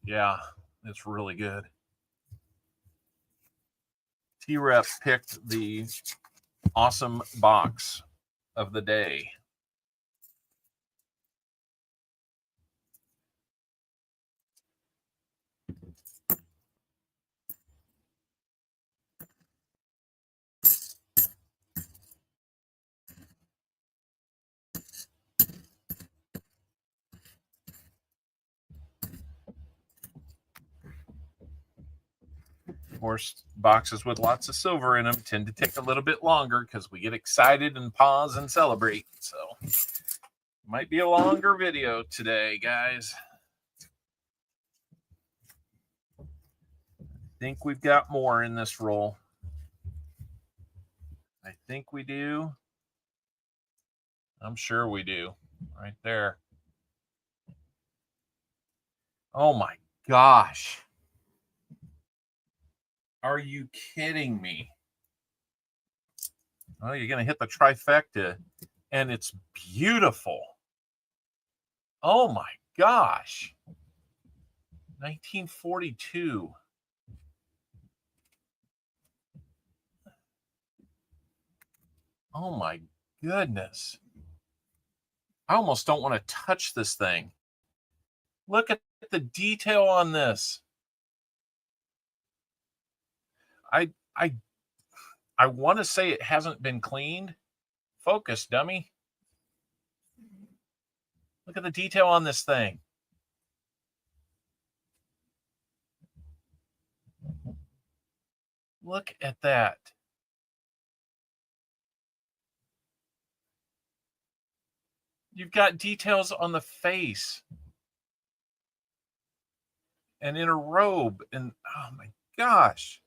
yeah, it's really good. T-Rep picked the awesome box of the day. Of course, boxes with lots of silver in them tend to take a little bit longer because we get excited and pause and celebrate. So, might be a longer video today, guys. I think we've got more in this roll. I think we do. I'm sure we do. Right there. Oh my gosh. Are you kidding me? Oh, you're going to hit the trifecta, and it's beautiful. Oh my gosh. 1942. Oh my goodness. I almost don't want to touch this thing. Look at the detail on this. I want to say it hasn't been cleaned. Focus, dummy. Look at the detail on this thing. Look at that. You've got details on the face and in a robe, and oh my gosh.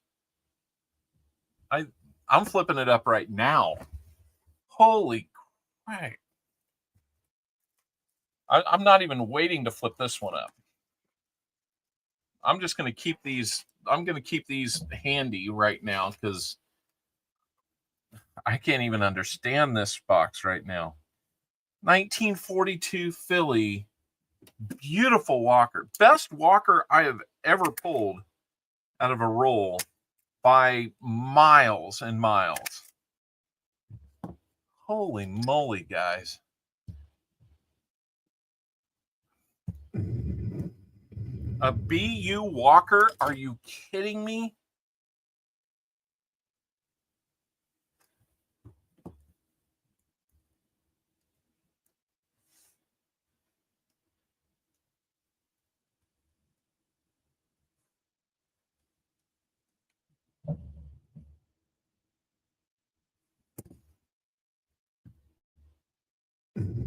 I'm flipping it up right now. Holy crap. I'm not even waiting to flip this one up. I'm just going to keep these. I'm going to keep these handy right now because I can't even understand this box right now. 1942 Philly. Beautiful walker. Best walker I have ever pulled out of a roll by miles and miles. Holy moly, guys. A BU Walker? Are you kidding me?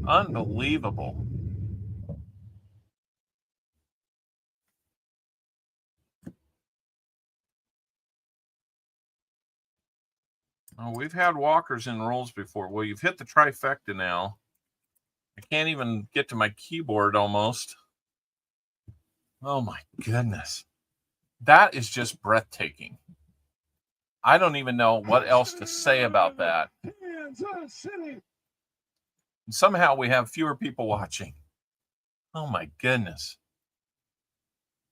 Unbelievable. Oh, we've had walkers in rolls before. Well, you've hit the trifecta now. I can't even get to my keyboard almost. Oh my goodness. That is just breathtaking. I don't even know what else to say about that. Somehow we have fewer people watching. Oh my goodness.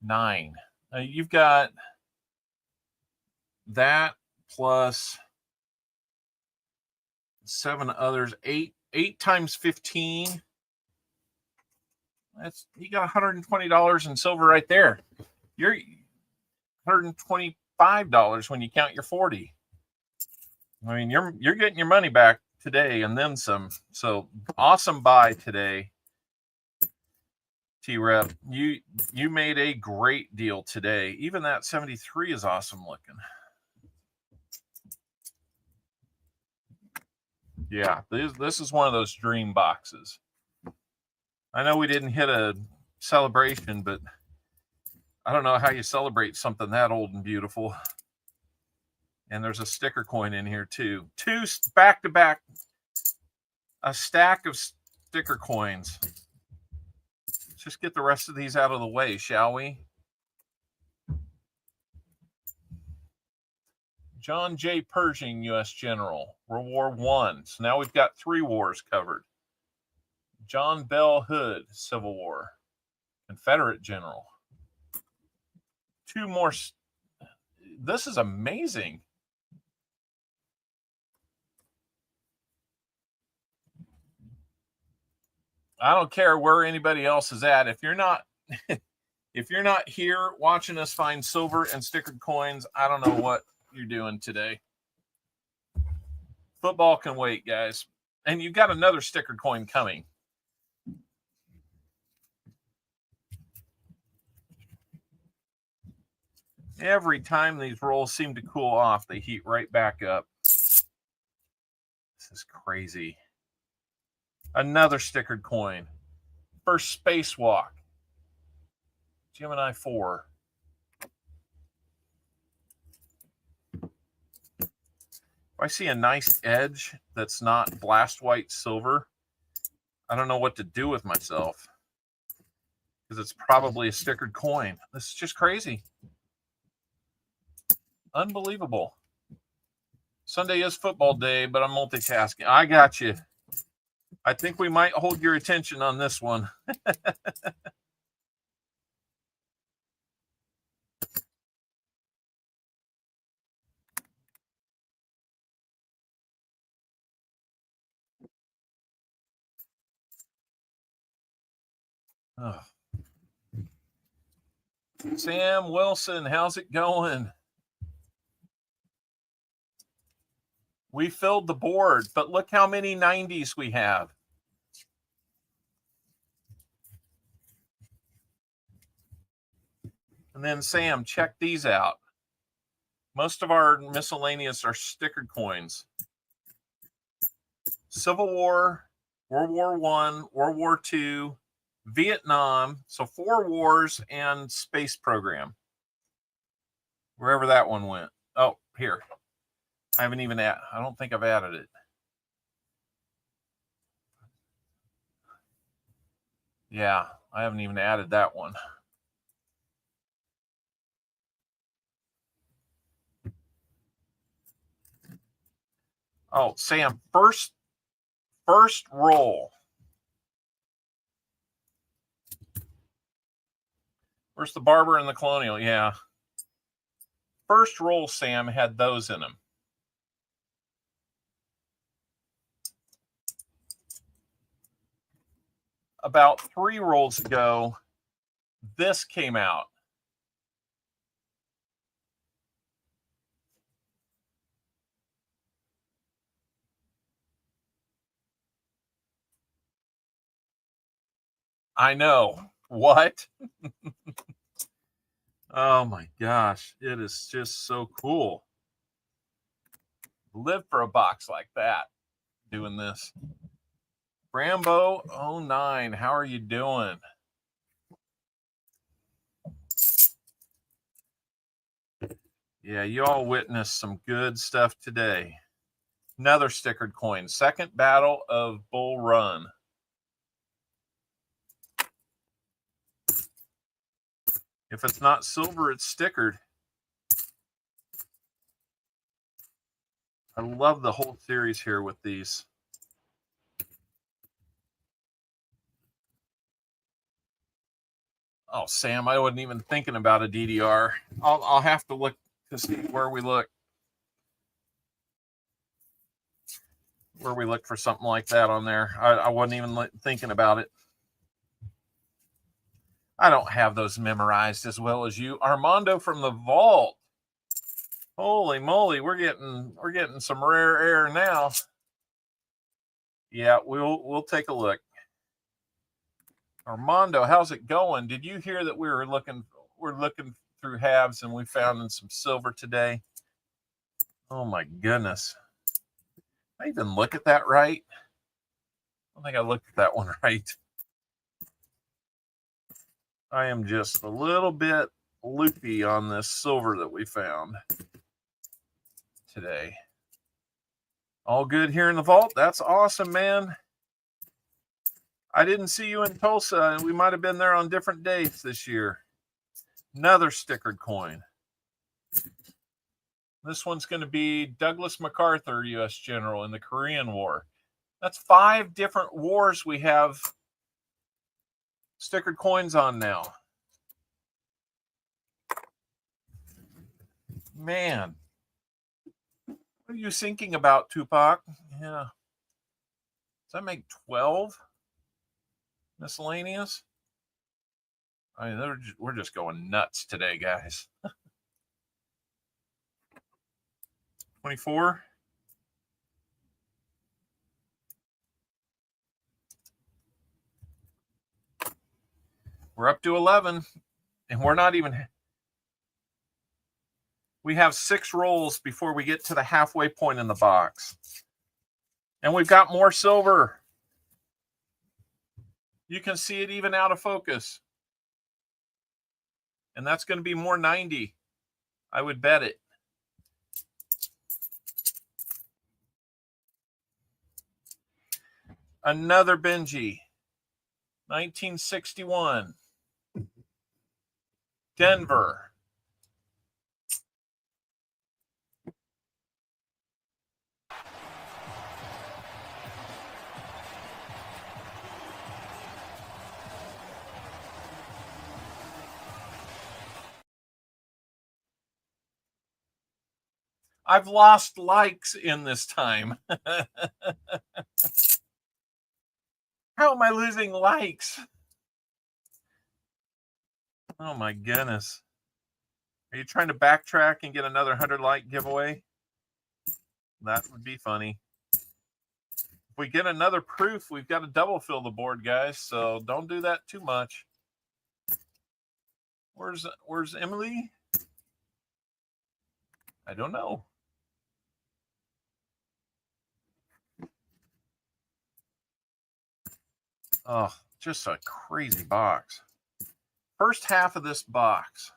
9. You've got that plus 7 others. 8 times 15. That's, you got $120 in silver right there. You're $125 when you count your 40. I mean, you're getting your money back today and then some. So awesome buy today, T-Rep. You made a great deal today. Even that 73 is awesome looking. Yeah, this is one of those dream boxes. I know we didn't hit a celebration, but I don't know how you celebrate something that old and beautiful. And there's a sticker coin in here too. 2 back-to-back, a stack of sticker coins. Let's just get the rest of these out of the way, shall we? John J. Pershing, U.S. General, World War I. So now we've got 3 wars covered. John Bell Hood, Civil War, Confederate General. 2 more. This is amazing. I don't care where anybody else is at. If you're not here watching us find silver and stickered coins, I don't know what you're doing today. Football can wait, guys. And you've got another stickered coin coming. Every time these rolls seem to cool off, they heat right back up. This is crazy. Another stickered coin. First spacewalk. Gemini 4. If I see a nice edge that's not blast white silver, I don't know what to do with myself because it's probably a stickered coin. This is just crazy. Unbelievable. Sunday is football day, but I'm multitasking. I got you. I think we might hold your attention on this one. Oh. Sam Wilson, how's it going? We filled the board, but look how many 90s we have. And then Sam, check these out. Most of our miscellaneous are stickered coins. Civil War, World War I, World War II, Vietnam, so 4 wars and space program. Wherever that one went. Oh, here. I don't think I've added it. Yeah, I haven't even added that one. Oh, Sam, first roll. Where's the Barber and the Colonial? Yeah. First roll, Sam, had those in them. About 3 rolls ago, this came out. I know. What? Oh my gosh. It is just so cool. Live for a box like that doing this. Brambo 09, how are you doing? Yeah, you all witnessed some good stuff today. Another stickered coin. Second battle of Bull Run. If it's not silver, it's stickered. I love the whole series here with these. Oh, Sam, I wasn't even thinking about a DDR. I'll have to look to see where we look. Where we look for something like that on there. I wasn't even thinking about it. I don't have those memorized as well as you. Armando from the vault. Holy moly, we're getting some rare air now. Yeah, we'll take a look. Armando, how's it going? Did you hear that we're looking through halves and we found some silver today? Oh my goodness. Did I even look at that right? I don't think I looked at that one right. I am just a little bit loopy on this silver that we found today. All good here in the vault. That's awesome, man. I didn't see you in Tulsa, and we might have been there on different dates this year. Another stickered coin. This one's going to be Douglas MacArthur, U.S. General in the Korean War. That's 5 different wars we have stickered coins on now. Man. What are you thinking about, Tupac? Yeah. Does that make 12 miscellaneous? I mean, we're just going nuts today, guys. 24. We're up to 11, and we're not even... We have 6 rolls before we get to the halfway point in the box. And we've got more silver. You can see it even out of focus. And that's going to be more 90. I would bet it. Another Benji. 1961. Denver. I've lost likes in this time. How am I losing likes? Oh my goodness. Are you trying to backtrack and get another 100 like giveaway? That would be funny. If we get another proof, we've got to double fill the board, guys. So don't do that too much. Where's Emily? I don't know. Oh, just a crazy box. First half of this box.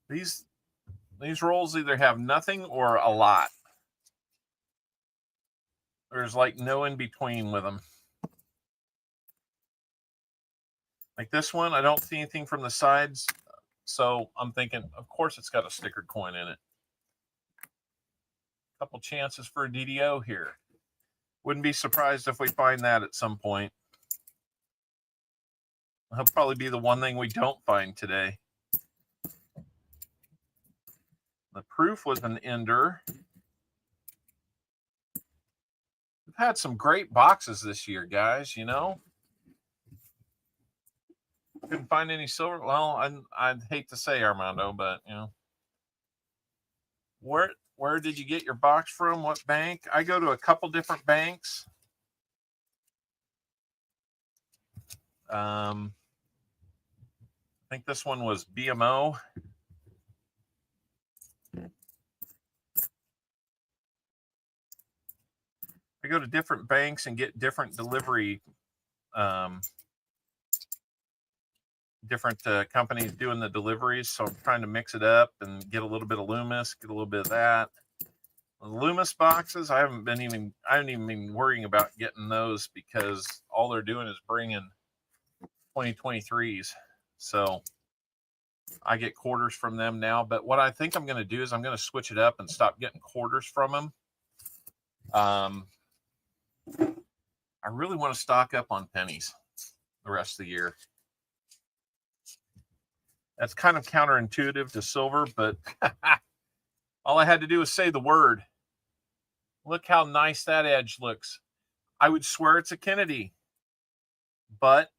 These rolls either have nothing or a lot. There's like no in between with them. Like this one, I don't see anything from the sides. So I'm thinking, of course, it's got a stickered coin in it. Couple chances for a DDO here. Wouldn't be surprised if we find that at some point. That'll probably be the one thing we don't find today. The proof was an ender. We've had some great boxes this year, guys, you know. Couldn't find any silver. Well, I'd hate to say, Armando, but, you know. Where did you get your box from? What bank? I go to a couple different banks. I think this one was BMO. I go to different banks and get different delivery, different companies doing the deliveries. So I'm trying to mix it up and get a little bit of Loomis, get a little bit of that. The Loomis boxes, I haven't even been worrying about getting those because all they're doing is bringing 2023s. So I get quarters from them now. But what I think I'm going to do is I'm going to switch it up and stop getting quarters from them. I really want to stock up on pennies the rest of the year. That's kind of counterintuitive to silver, but all I had to do was say the word. Look how nice that edge looks. I would swear it's a Kennedy, but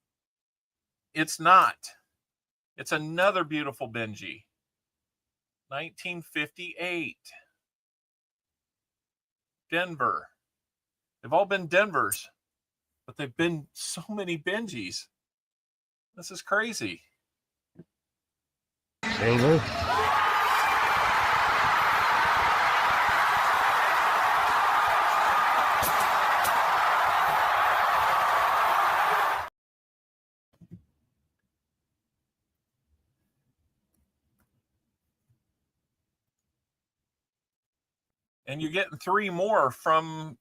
it's not. It's another beautiful Benji. 1958. Denver. They've all been Denvers, but they've been so many Benjis. This is crazy. Silver. And you're getting 3 more from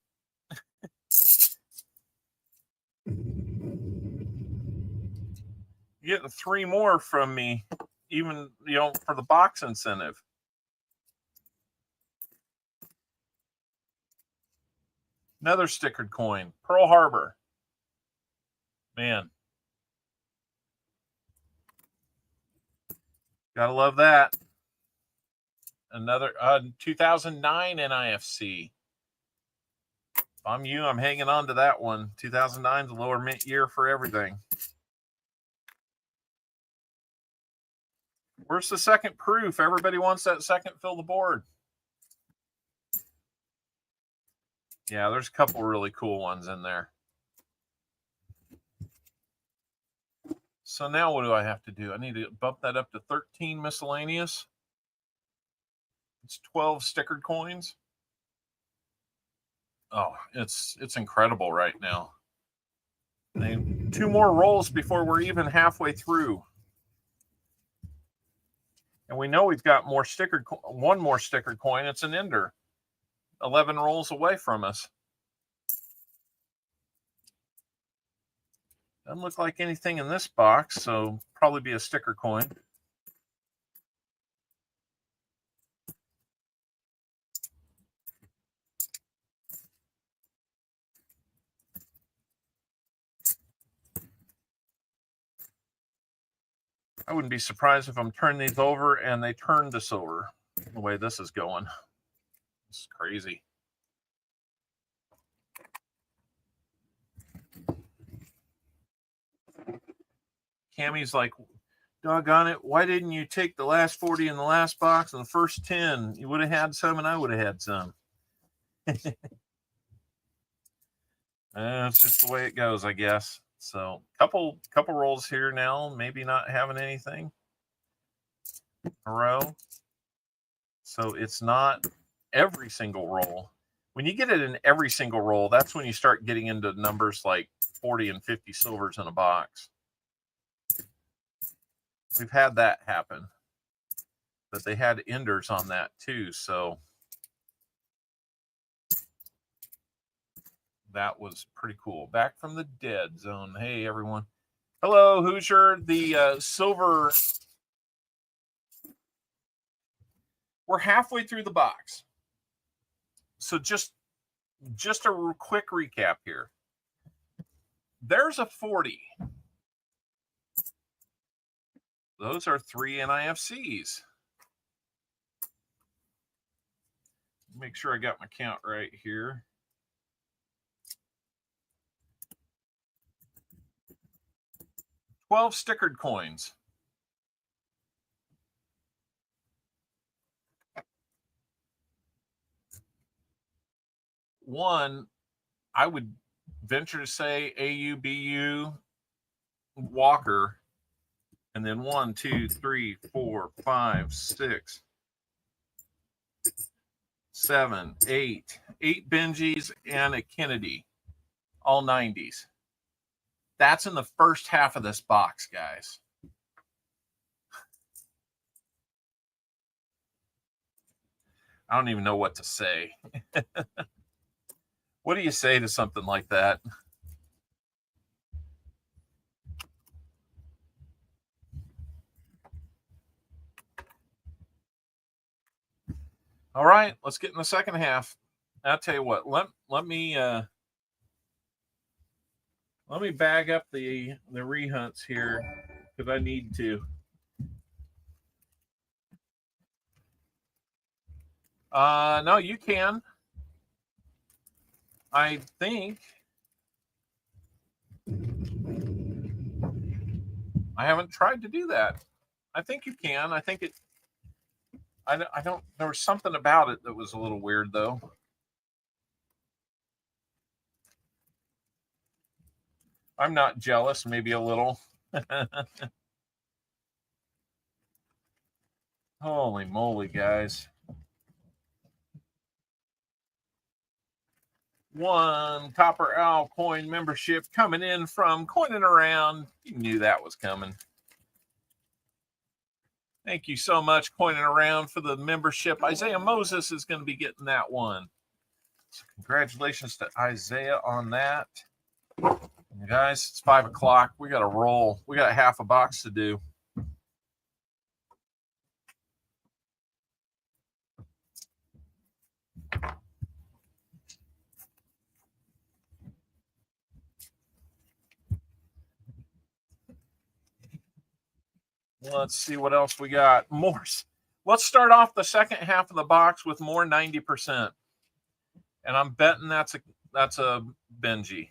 you're getting 3 more from me, even, you know, for the box incentive. Another stickered coin, Pearl Harbor. Man, gotta love that. Another 2009 NIFC. If I'm you, I'm hanging on to that one. 2009 is a lower mint year for everything. Where's the second proof? Everybody wants that second fill the board. Yeah, there's a couple really cool ones in there. So now what do I have to do? I need to bump that up to 13 miscellaneous. It's 12 stickered coins. Oh, it's incredible right now. 2 more rolls before we're even halfway through. And we know we've got more one more sticker coin. It's an ender. 11 rolls away from us. Doesn't look like anything in this box, so probably be a sticker coin. I wouldn't be surprised if I'm turning these over and they turn this over the way this is going. It's crazy. Cammy's like, doggone it, why didn't you take the last 40 in the last box and the first 10? You would have had some and I would have had some. It's just the way it goes, I guess. So couple rolls here now, maybe not having anything in a row. So it's not every single roll. When you get it in every single roll, that's when you start getting into numbers like 40 and 50 silvers in a box. We've had that happen. But they had enders on that too, so that was pretty cool. Back from the dead zone. Hey, everyone. Hello, Hoosier. The silver. We're halfway through the box. So just a quick recap here. There's a 40. Those are 3 NIFCs. Make sure I got my count right here. $12 stickered coins. One, I would venture to say AUBU Walker, and then 1, 2, 3, 4, 5, 6, 7, 8 Benjis and a Kennedy, all 90s. That's in the first half of this box, guys. I don't even know what to say. What do you say to something like that? All right, let's get in the second half. I'll tell you what, let me bag up the rehunts here because I need to. No, you can. I think I haven't tried to do that. I think you can. I think it. I don't. There was something about it that was a little weird, though. I'm not jealous. Maybe a little. Holy moly, guys! One Copper Owl Coin membership coming in from Coining Around. You knew that was coming. Thank you so much, Coining Around, for the membership. Isaiah Moses is going to be getting that one. So congratulations to Isaiah on that. And guys, it's 5 o'clock. We got to roll. We got half a box to do. Let's see what else we got. More. Let's start off the second half of the box with more 90%. And I'm betting that's a Benji.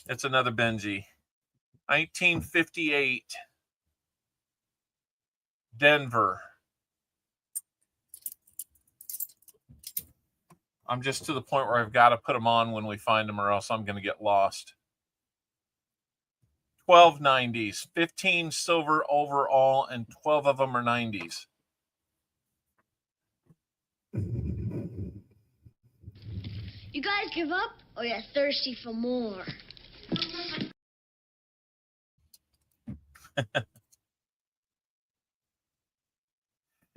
It's another Benji. 1958. Denver. I'm just to the point where I've got to put them on when we find them or else I'm going to get lost. 12 90s, 15 silver overall, and 12 of them are 90s. You guys give up or you're thirsty for more?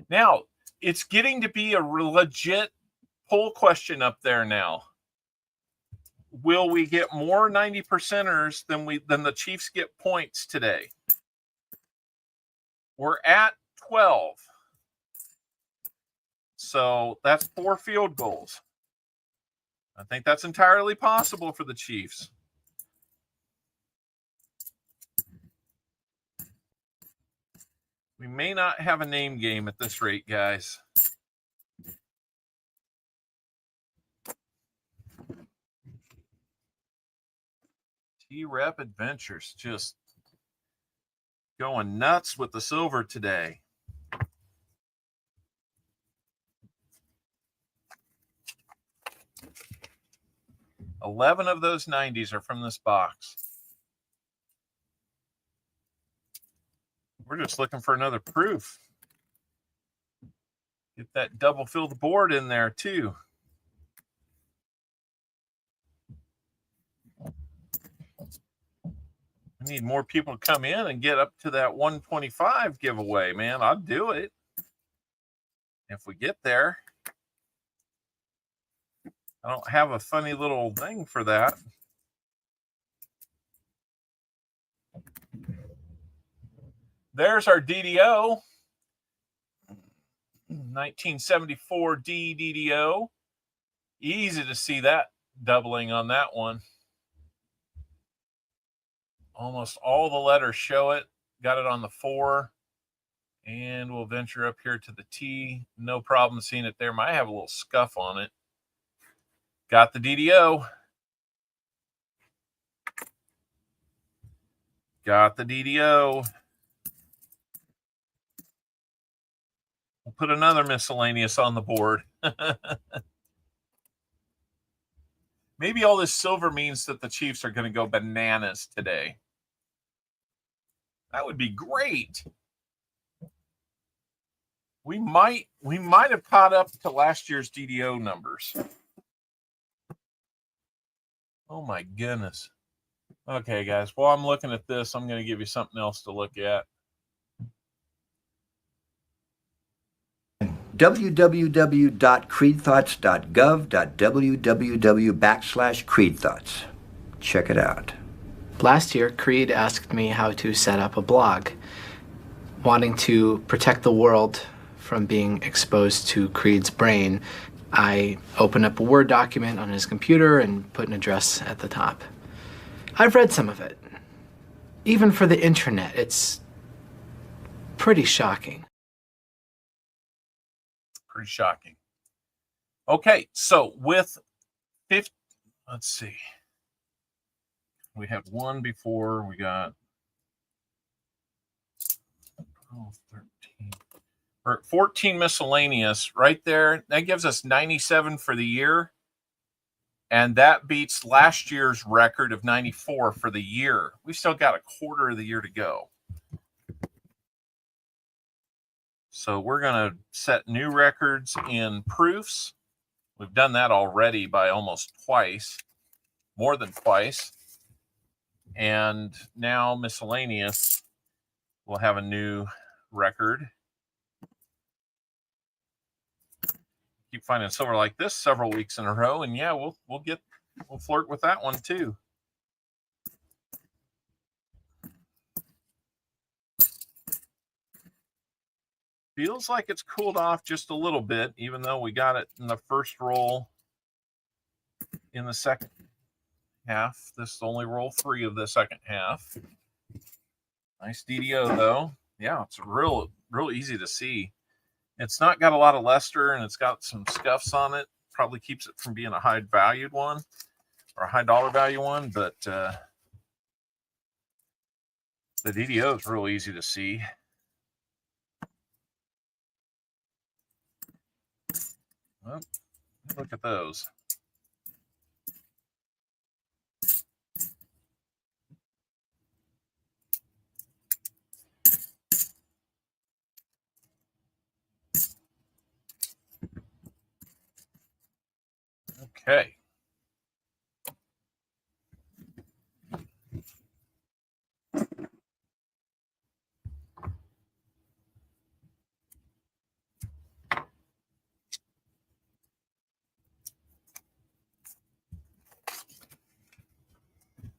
Now, it's getting to be a legit poll question up there now. Will we get more 90%ers than the Chiefs get points today? We're at 12. So that's 4 field goals. I think that's entirely possible for the Chiefs. We may not have a name game at this rate, guys. T-Rep Adventures just going nuts with the silver today. $11 of those 90s are from this box. We're just looking for another proof. Get that double fill the board in there too. I need more people to come in and get up to that 125 giveaway, man. I'll do it if we get there. I don't have a funny little thing for that. There's our DDO. 1974 DDO. Easy to see that doubling on that one. Almost all the letters show it. Got it on the 4. And we'll venture up here to the T. No problem seeing it there. Might have a little scuff on it. Got the DDO. Got the DDO. We'll put another miscellaneous on the board. Maybe all this silver means that the Chiefs are going to go bananas today. That would be great. We might have caught up to last year's DDO numbers. Oh my goodness. Okay, guys. While I'm looking at this, I'm going to give you something else to look at. www.creedthoughts.gov.www/creedthoughts. Check it out. Last year, Creed asked me how to set up a blog. Wanting to protect the world from being exposed to Creed's brain, I opened up a Word document on his computer and put an address at the top. I've read some of it. Even for the internet, it's pretty shocking. Pretty shocking. Okay, so with 50, let's see. We had one before. We got 13. Or 14 miscellaneous right there. That gives us 97 for the year. And that beats last year's record of 94 for the year. We still got a quarter of the year to go. So we're going to set new records in proofs. We've done that already by almost twice, more than twice. And now miscellaneous will have a new record. Keep finding silver like this several weeks in a row, and yeah, we'll flirt with that one too. Feels like it's cooled off just a little bit, even though we got it in the first roll in the second half. This is only roll 3 of the second half. Nice DDO though. Yeah, it's real easy to see. It's not got a lot of luster and it's got some scuffs on it. Probably keeps it from being a high valued one or a high dollar value one, but the DDO is real easy to see. Well, look at those. Okay.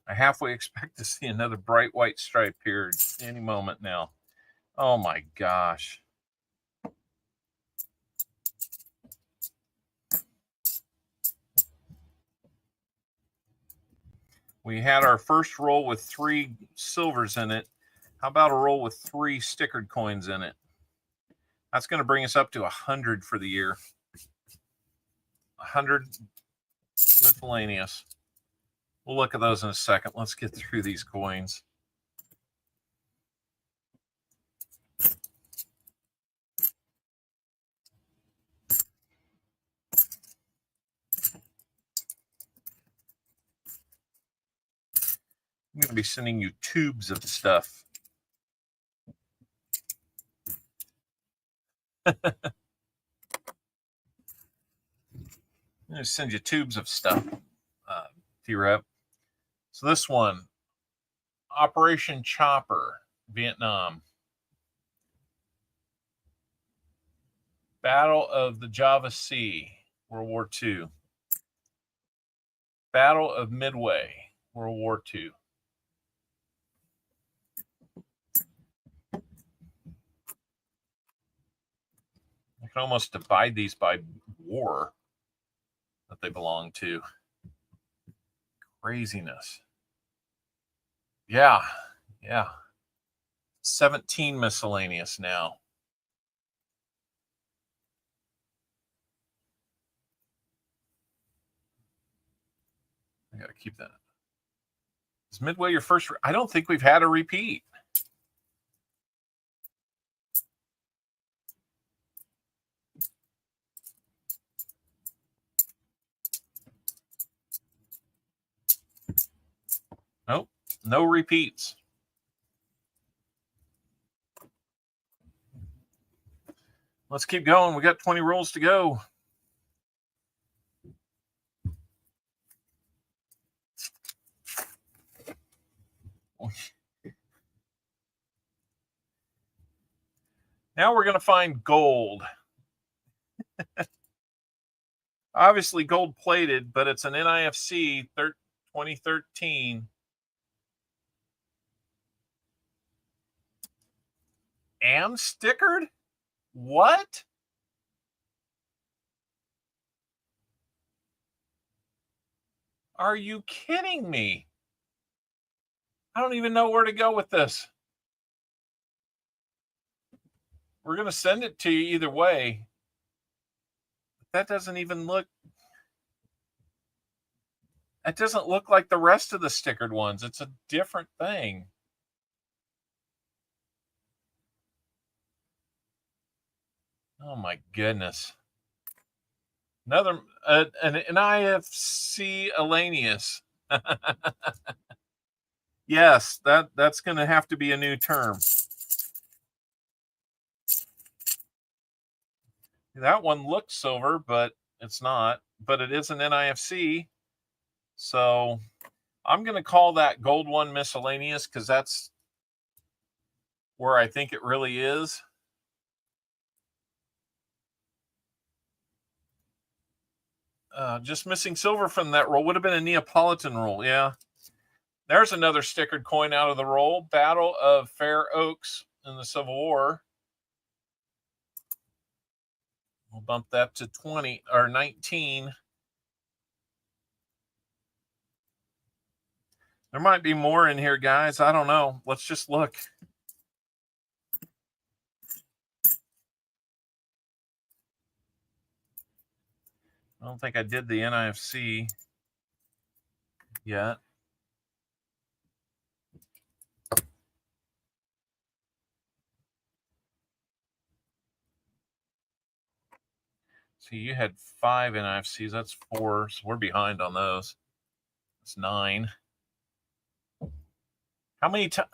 I halfway expect to see another bright white stripe here any moment now. Oh my gosh. We had our first roll with 3 silvers in it. How about a roll with 3 stickered coins in it? That's going to bring us up to 100 for the year. 100 miscellaneous. We'll look at those in a second. Let's get through these coins. I'm going to be sending you tubes of stuff. I'm going to send you tubes of stuff, T-Rep. So this one, Operation Chopper, Vietnam. Battle of the Java Sea, World War II. Battle of Midway, World War II. You can almost divide these by war that they belong to. Craziness. Yeah. 17 miscellaneous now. I got to keep that. Is Midway your first? I don't think we've had a repeat. Nope, no repeats. Let's keep going. We got 20 rolls to go. Now we're going to find gold. Obviously gold plated, but it's an NIFC 2013. And stickered? What? Are you kidding me? I don't even know where to go with this. We're going to send it to you either way. That doesn't even look... It doesn't look like the rest of the stickered ones. It's a different thing. Oh my goodness. Another an IFC Elanius. Yes, that's going to have to be a new term. That one looks silver, but it's not. But it is an NIFC. So I'm going to call that gold one miscellaneous because that's where I think it really is. Just missing silver from that roll. Would have been a Neapolitan roll, yeah. There's another stickered coin out of the roll. Battle of Fair Oaks in the Civil War. We'll bump that to 20 or 19. There might be more in here, guys. I don't know. Let's just look. I don't think I did the NIFC yet. See, you had 5 NIFCs. That's 4. So we're behind on those. It's 9. How many times?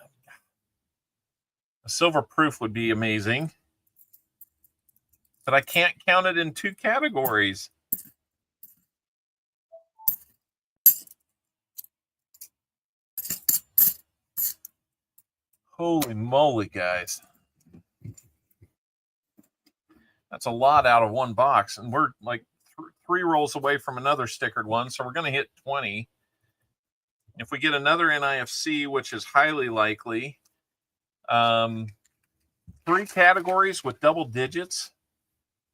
A silver proof would be amazing. But I can't count it in 2 categories. Holy moly, guys. That's a lot out of one box. And we're like 3 rolls away from another stickered one. So we're going to hit 20. If we get another NIFC, which is highly likely, 3 categories with double digits.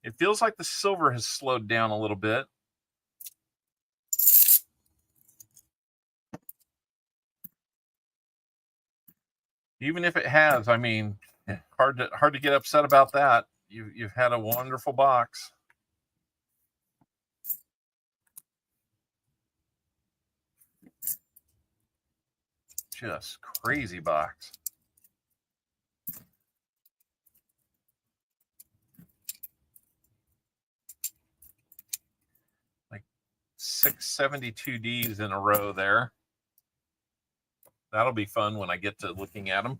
It feels like the silver has slowed down a little bit. Even if it has, I mean, hard to get upset about that. You've had a wonderful box. Just crazy box. Like 672 Ds in a row there. That'll be fun when I get to looking at them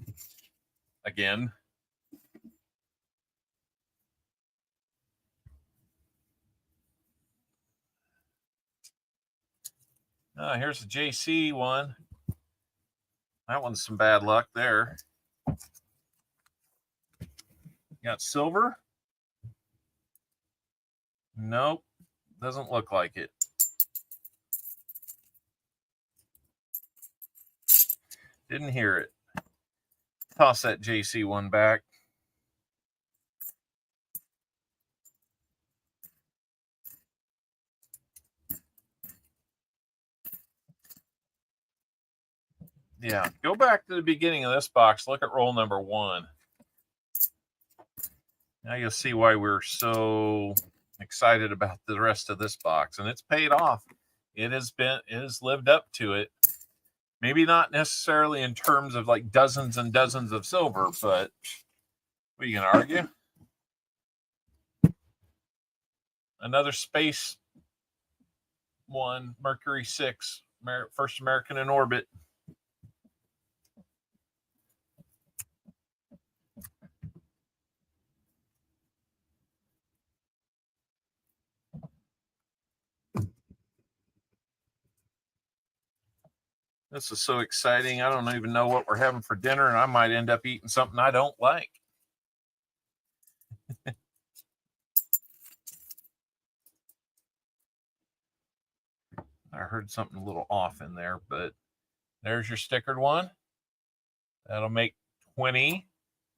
again. Here's the JC one. That one's some bad luck there. Got silver. Nope, doesn't look like it. Didn't hear it. Toss that JC one back. Yeah, go back to the beginning of this box. Look at roll number 1. Now you'll see why we're so excited about the rest of this box, and it's paid off. It has lived up to it. Maybe not necessarily in terms of like dozens and dozens of silver, but what are you going to argue? Another space one, Mercury 6, first American in orbit. This is so exciting. I don't even know what we're having for dinner, and I might end up eating something I don't like. I heard something a little off in there, but there's your stickered one. That'll make 20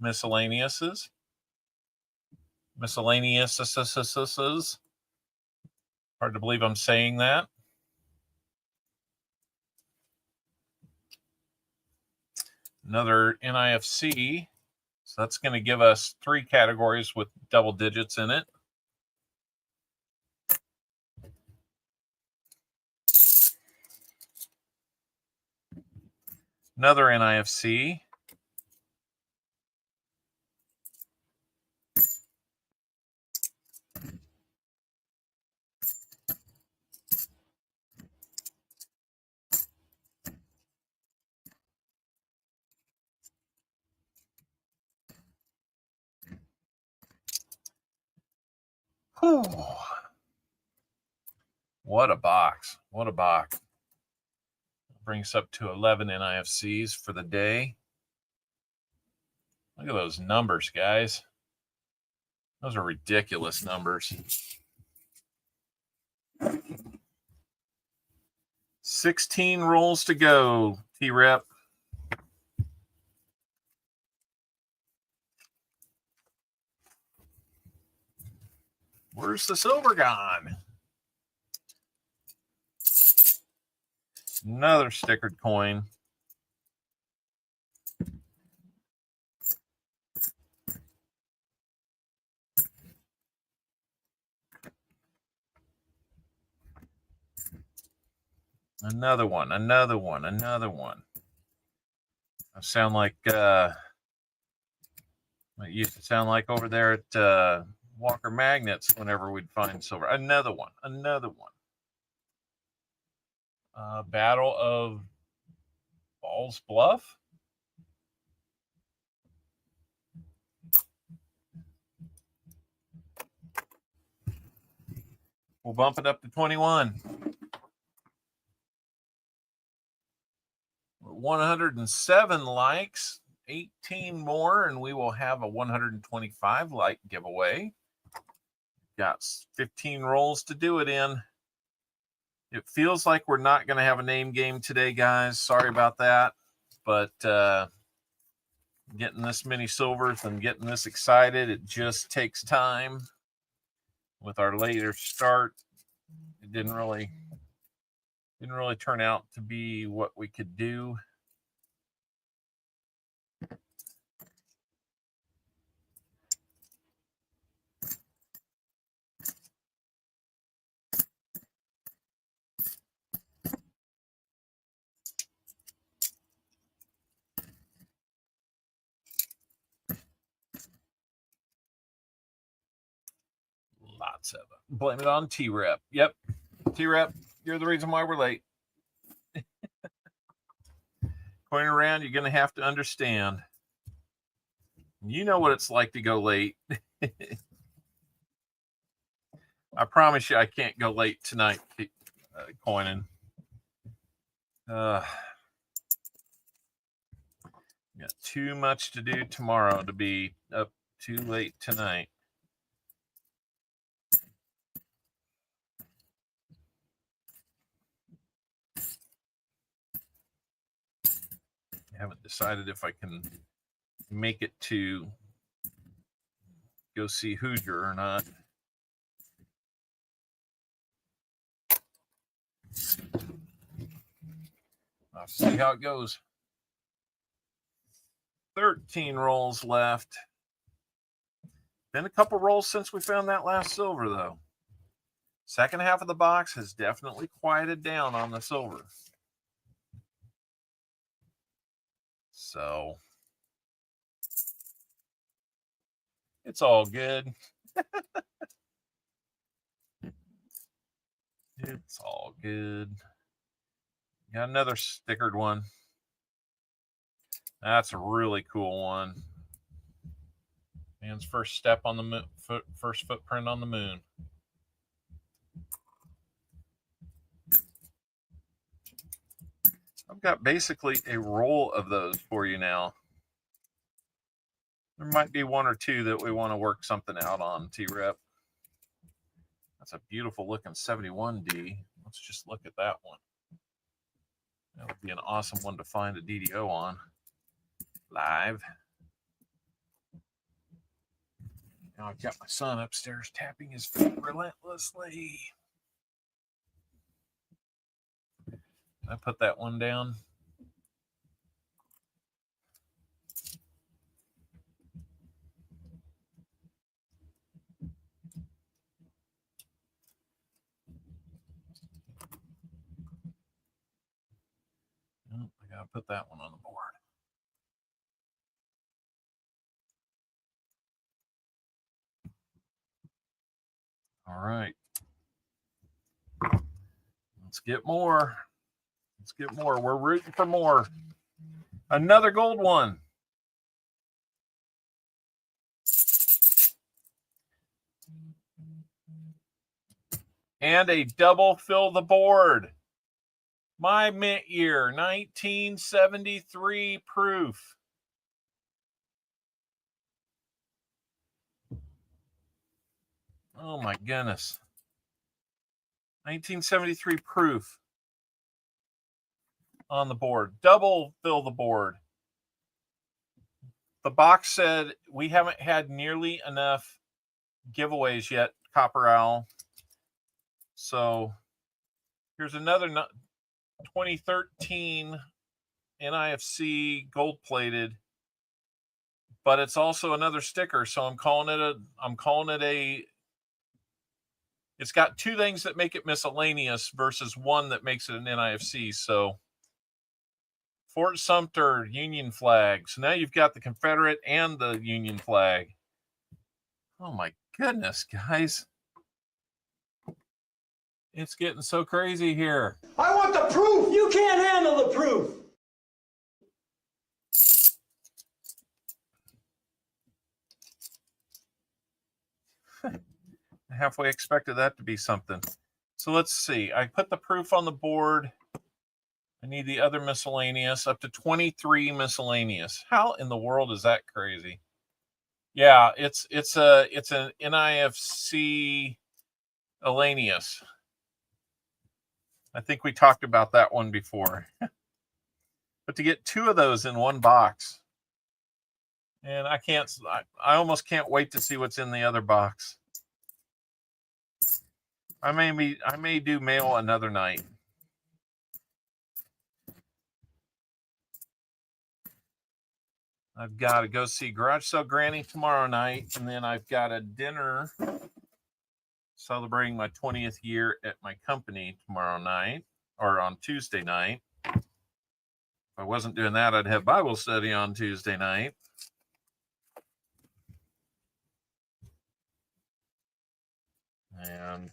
miscellaneouses. Miscellaneouses. Hard to believe I'm saying that. Another NIFC. So that's going to give us 3 categories with double digits in it. Another NIFC. Whew. What a box. What a box. Brings us up to 11 NIFCs for the day. Look at those numbers, guys. Those are ridiculous numbers. 16 rolls to go, T-Rep. Where's the silver gone? Another stickered coin. Another one, another one, another one. I sound like it used to sound like over there at Walker Magnets whenever we'd find silver. Another one, another one. Battle of Balls Bluff. We'll bump it up to 21. 107 likes, 18 more, and we will have a 125 like giveaway. Got 15 rolls to do it in. It feels like we're not going to have a name game today, guys. Sorry about that. But getting this many silvers and getting this excited, it just takes time. With our later start, it didn't really turn out to be what we could do. Lots of it. Blame it on T-Rep. Yep. T-Rep, you're the reason why we're late. Going around, you're going to have to understand. You know what it's like to go late. I promise you I can't go late tonight, coining. Got too much to do tomorrow to be up too late tonight. I haven't decided if I can make it to go see Hoosier or not. I'll see how it goes. 13 rolls left. Been a couple rolls since we found that last silver, though. Second half of the box has definitely quieted down on the silver. So it's all good. It's all good. Got another stickered one. That's a really cool one. Man's first step on the moon, first footprint on the moon. I've got basically a roll of those for you now. There might be one or two that we want to work something out on, T-Rep. That's a beautiful looking 71D. Let's just look at that one. That would be an awesome one to find a DDO on live. Now I've got my son upstairs tapping his feet relentlessly. I put that one down. Oh, I gotta put that one on the board. All right. Let's get more. Let's get more. We're rooting for more. Another gold one. And a double fill the board. My mint year, 1973 proof. Oh my goodness. 1973 proof on the board. Double fill the board. The box said we haven't had nearly enough giveaways yet, Copper Owl. So here's another 2013 NIFC gold plated, but it's also another sticker. So I'm calling it a, it's got two things that make it miscellaneous versus one that makes it an NIFC. So Fort Sumter Union flag. So now you've got the Confederate and the Union flag. Oh my goodness, guys. It's getting so crazy here. I want the proof. You can't handle the proof. I halfway expected that to be something. So let's see. I put the proof on the board. I need the other miscellaneous, up to 23 miscellaneous. How in the world is that crazy? Yeah, it's an NIFC Elanius. I think we talked about that one before. But to get 2 of those in one box, and I almost can't wait to see what's in the other box. I may do mail another night. I've got to go see Garage Sale Granny tomorrow night, and then I've got a dinner celebrating my 20th year at my company tomorrow night, or on Tuesday night. If I wasn't doing that, I'd have Bible study on Tuesday night. And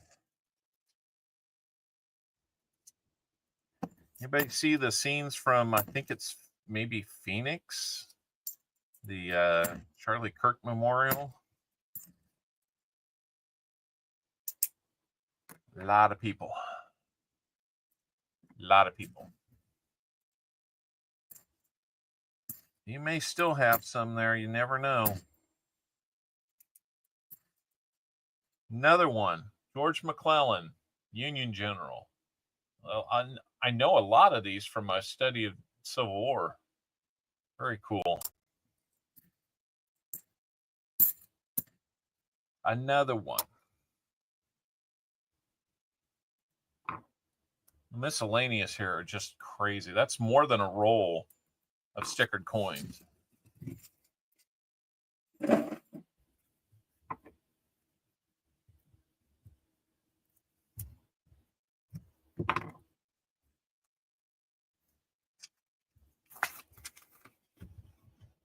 anybody see the scenes from, I think it's maybe Phoenix, the Charlie Kirk Memorial? A lot of people. A lot of people. You may still have some there. You never know. Another one, George McClellan, Union General. Well, I know a lot of these from my study of Civil War. Very cool. Another one. Miscellaneous here are just crazy. That's more than a roll of stickered coins.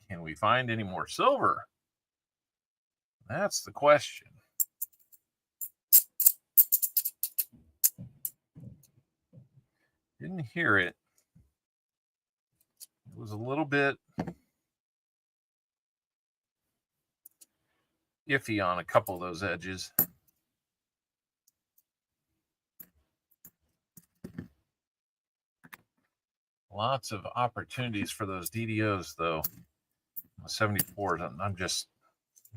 Can we find any more silver? That's the question. Didn't hear it. It was a little bit iffy on a couple of those edges. Lots of opportunities for those DDOs, though. 74s. I'm just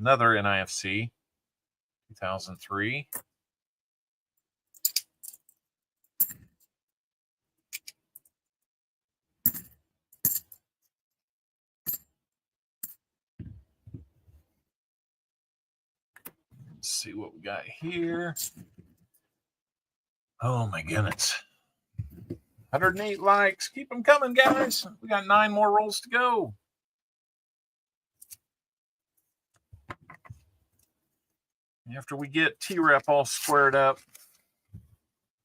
another NIFC 2003. Let's see what we got here. Oh my goodness. 108 likes. Keep them coming, guys. We got 9 more rolls to go. After we get T-Rep all squared up,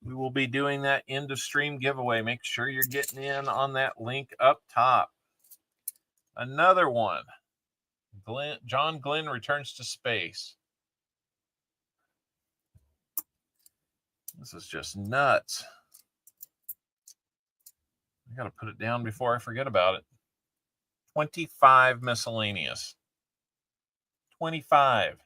we will be doing that end of stream giveaway. Make sure you're getting in on that link up top. Another one. John Glenn returns to space. This is just nuts. I got to put it down before I forget about it. 25 miscellaneous. 25.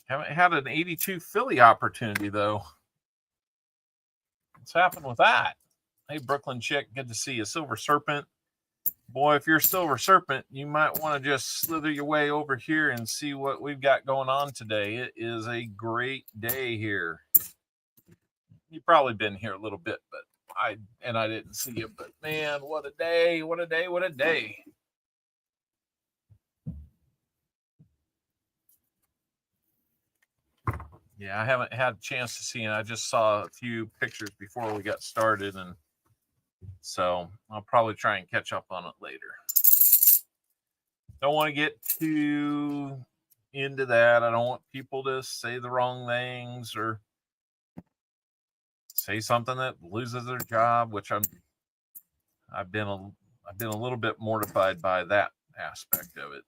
Haven't had an 82 Philly opportunity, though. What's happened with that? Hey, Brooklyn Chick, good to see you. Silver Serpent. Boy, if you're Silver Serpent, you might want to just slither your way over here and see what we've got going on today. It is a great day here. You've probably been here a little bit, but I didn't see you. But man, what a day, what a day, what a day. Yeah, I haven't had a chance to see it. I just saw a few pictures before we got started, and so I'll probably try and catch up on it later. Don't want to get too into that. I don't want people to say the wrong things or say something that loses their job, which I've been a little bit mortified by that aspect of it.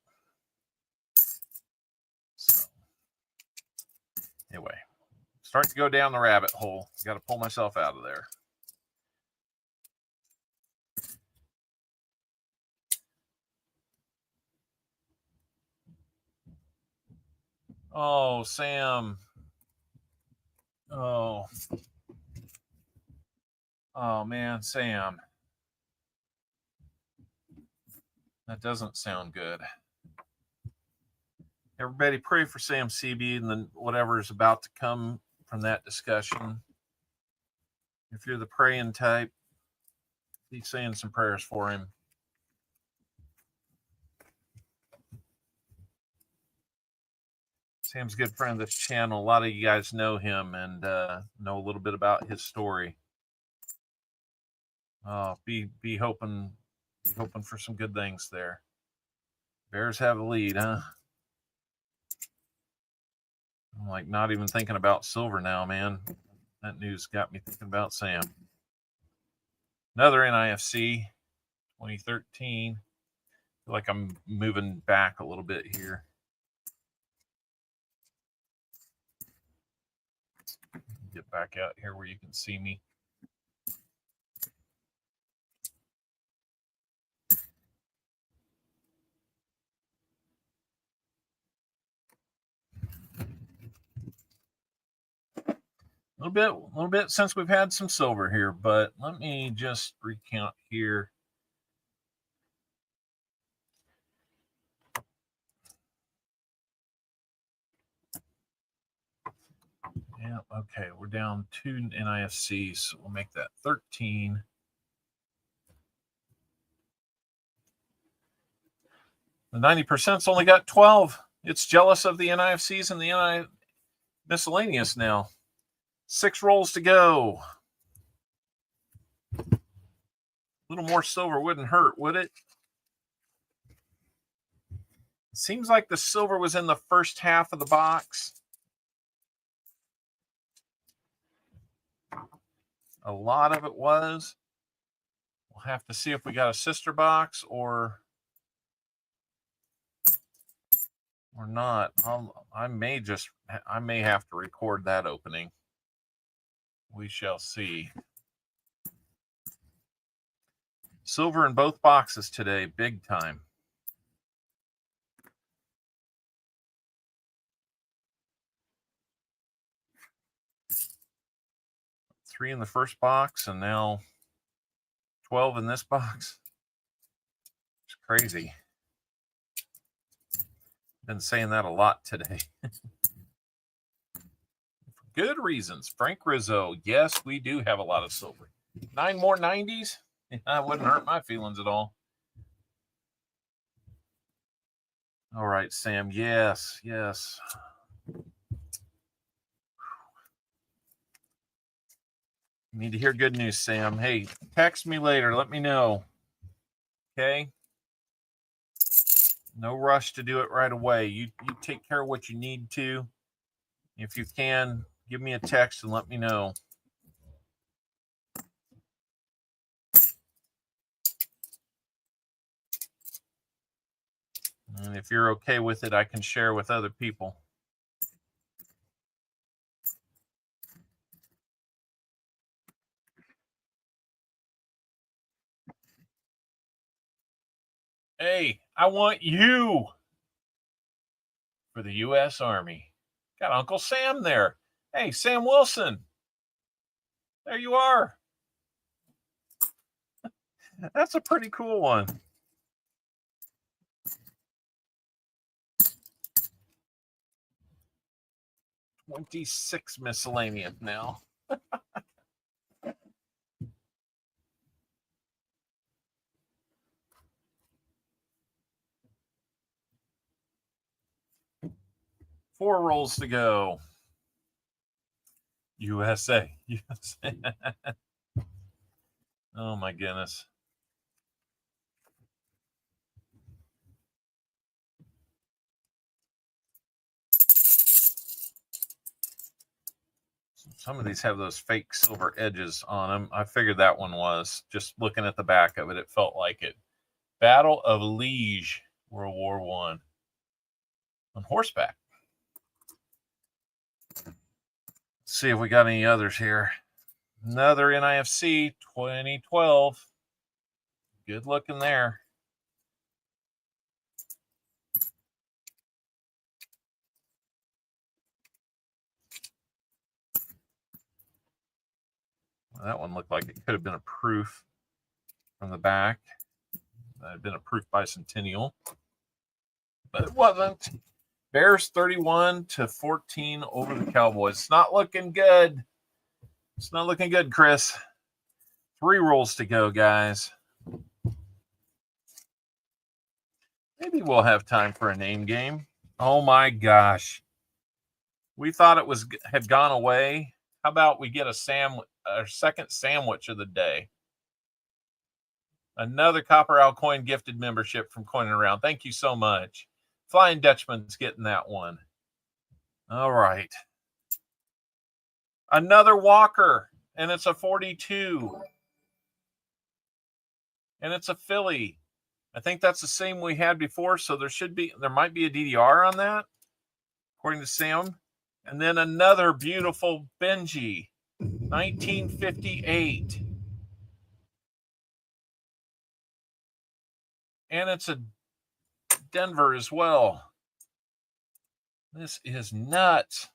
So anyway, start to go down the rabbit hole. Got to pull myself out of there. Oh, Sam, Oh. Oh, man, Sam. That doesn't sound good. Everybody pray for Sam CB and then whatever is about to come from that discussion. If you're the praying type, be saying some prayers for him. Sam's a good friend of this channel. A lot of you guys know him and know a little bit about his story. Be hoping for some good things there. Bears have the lead, huh? I'm like not even thinking about silver now, man. That news got me thinking about Sam. Another NIFC, 2013. I feel like I'm moving back a little bit here. Get back out here where you can see me. A little bit since we've had some silver here, but let me just recount here. Yeah, okay, we're down 2 NIFCs, so we'll make that 13. The 90%'s only got 12. It's jealous of the NIFCs and the miscellaneous now. 6 rolls to go. A little more silver wouldn't hurt, would it? It seems like the silver was in the first half of the box. A lot of it was. We'll have to see if we got a sister box or not. I may have to record that opening. We shall see. Silver in both boxes today, big time. Three in the first box and now 12 in this box. It's crazy. Been saying that a lot today. For good reasons. Frank Rizzo. Yes, we do have a lot of silver. 9 more 90s? That wouldn't hurt my feelings at all. All right, Sam. Yes, yes. You need to hear good news, Sam. Hey, text me later. Let me know. Okay? No rush to do it right away. You take care of what you need to. If you can, give me a text and let me know. And if you're okay with it, I can share with other people. Hey, I want you for the U.S. Army. Got Uncle Sam there. Hey, Sam Wilson. There you are. That's a pretty cool one. $26 miscellaneous now. Four rolls to go. USA. USA. Oh my goodness. Some of these have those fake silver edges on them. I figured that one was. Just looking at the back of it, it felt like it. Battle of Liege, World War I. On horseback. Let's see if we got any others here. Another NIFC 2012. Good looking there. That one looked like it could have been a proof from the back. That had been a proof bicentennial, but it wasn't. Bears 31-14 over the Cowboys. It's not looking good. It's not looking good, Chris. 3 rolls to go, guys. Maybe we'll have time for a name game. Oh my gosh. We thought it had gone away. How about we get a second sandwich of the day? Another CopperOwlCoin gifted membership from Coining Around. Thank you so much. Flying Dutchman's getting that one. All right. Another Walker, and it's a 42. And it's a Philly. I think that's the same we had before, so there might be a DDR on that, according to Sam. And then another beautiful Benji, 1958. And it's a Denver as well. This is nuts.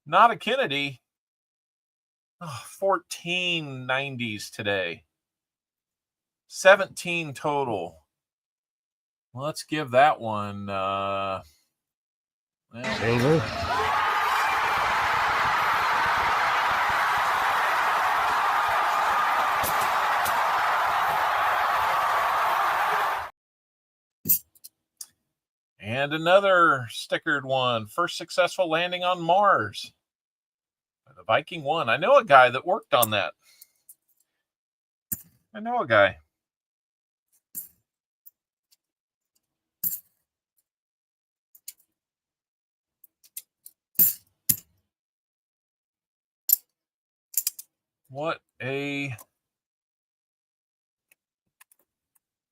Not a Kennedy. Oh, 14 90s today. 17 total. Let's give that one silver. And another stickered one. First successful landing on Mars. The Viking 1. I know a guy that worked on that. I know a guy. What a...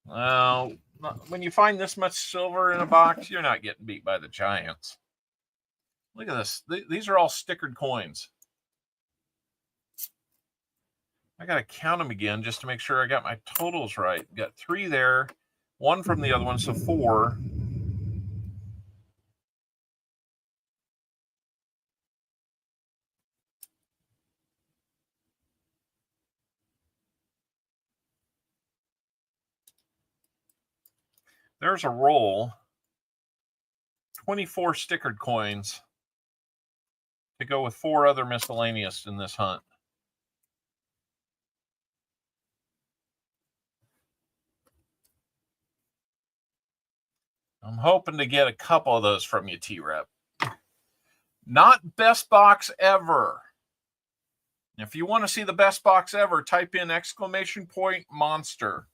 Well, when you find this much silver in a box, you're not getting beat by the Giants. Look at this. These are all stickered coins. I got to count them again just to make sure I got my totals right. Got 3 there, 1 from the other one, so 4. There's a roll. 24 stickered coins to go with 4 other miscellaneous in this hunt. I'm hoping to get a couple of those from you, T-Rep. Not best box ever. If you want to see the best box ever, type in !monster.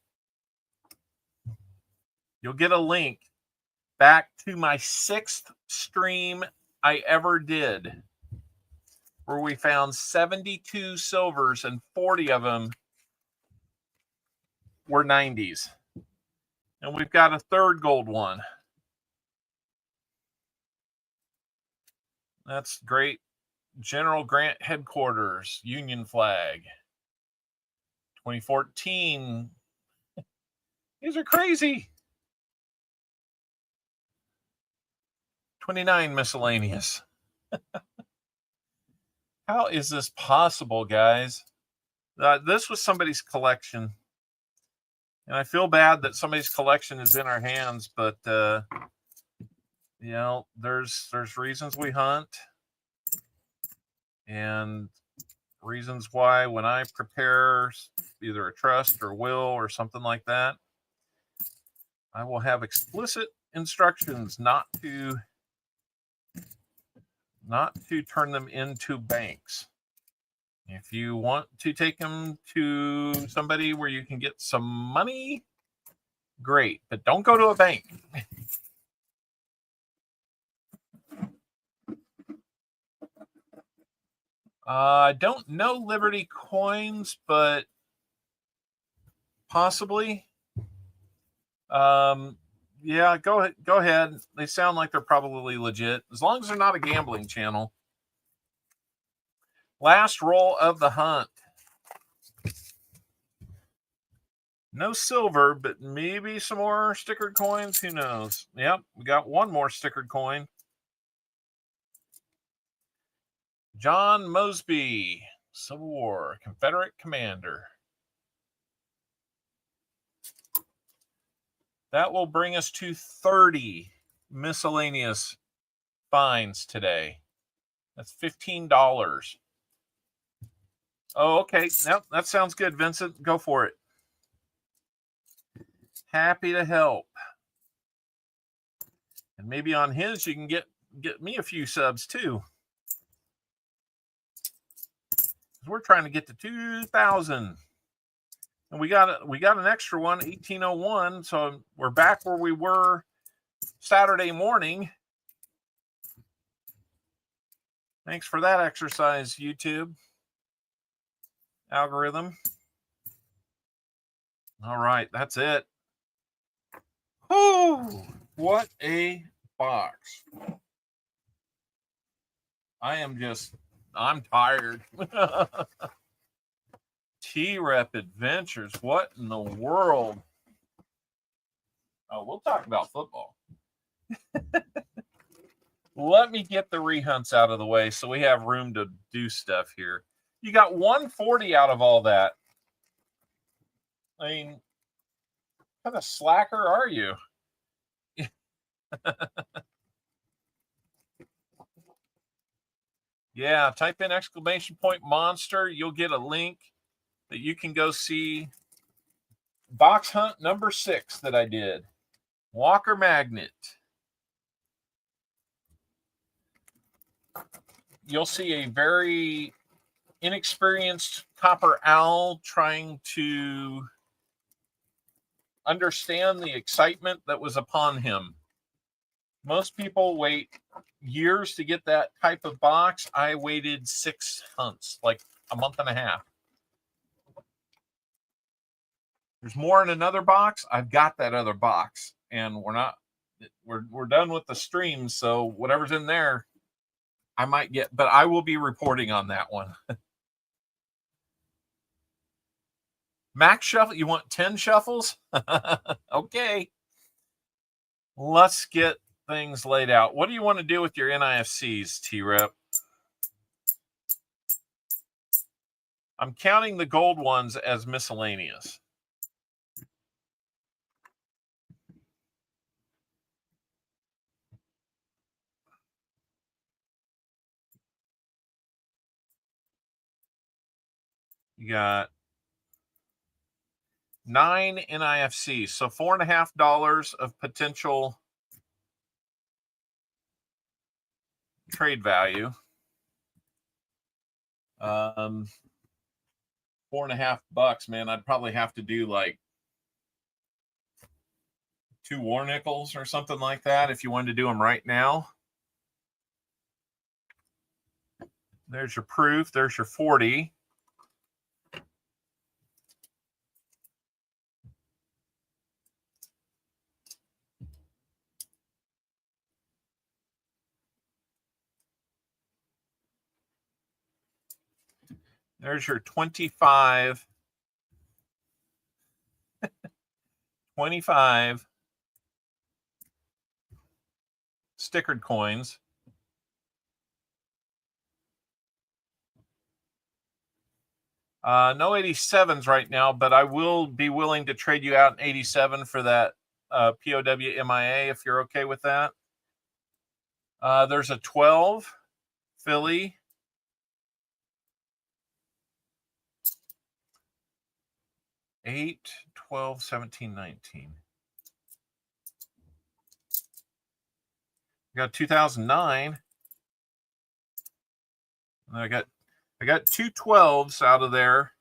You'll get a link back to my 6th stream I ever did, where we found 72 silvers and 40 of them were 90s. And we've got a 3rd gold one. That's great. General Grant Headquarters, Union flag. 2014. These are crazy. 29 miscellaneous. How is this possible, guys? This was somebody's collection. And I feel bad that somebody's collection is in our hands, but you know, there's reasons we hunt and reasons why when I prepare either a trust or will or something like that, I will have explicit instructions not to turn them into banks. If you want to take them to somebody where you can get some money, great, but don't go to a bank. I don't know Liberty coins, but possibly. Yeah, go ahead. They sound like they're probably legit, as long as they're not a gambling channel. Last roll of the hunt. No silver, but maybe some more stickered coins. Who knows? Yep, we got one more stickered coin. John Mosby, Civil War, Confederate Commander. That will bring us to 30 miscellaneous finds today. That's $15. Oh, okay. Nope, that sounds good, Vincent. Go for it. Happy to help. And maybe on his you can get me a few subs too. We're trying to get to 2,000. And we got an extra one, 1801. So we're back where we were Saturday morning. Thanks for that exercise, YouTube algorithm. All right, that's it. Whew, what a box. I'm tired. T-Rep Adventures. What in the world? Oh, we'll talk about football. Let me get the rehunts out of the way so we have room to do stuff here. You got 140 out of all that. I mean, what kind of slacker are you? Yeah, type in !monster. You'll get a link that you can go see box hunt number 6 that I did. Walker Magnet. You'll see a very inexperienced Copper Owl trying to understand the excitement that was upon him. Most people wait years to get that type of box. I waited 6 hunts, like a month and a half. There's more in another box. I've got that other box, and we're done with the streams. So whatever's in there, I might get, but I will be reporting on that one. Max shuffle. You want 10 shuffles? Okay. Let's get things laid out. What do you want to do with your NIFCs, T-Rep? I'm counting the gold ones as miscellaneous. You got 9 NIFCs, so $4.50 of potential trade value. $4.50, man. I'd probably have to do like 2 war nickels or something like that if you wanted to do them right now. There's your proof. There's your 40. There's your 25. 25 stickered coins. No 87s right now, but I will be willing to trade you out an 87 for that POW MIA if you're okay with that. There's a 12 Philly. Eight, 12, 17, 19. I got 2009. I got 2 12s out of there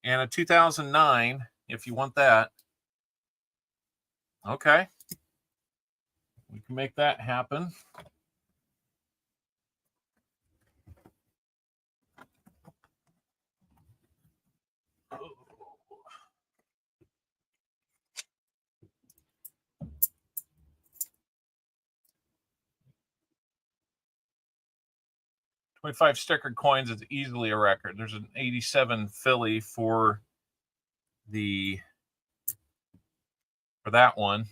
and a 2009 if you want that. Okay. We can make that happen. $25 stickered coins is easily a record. There's an 87 Philly for that one.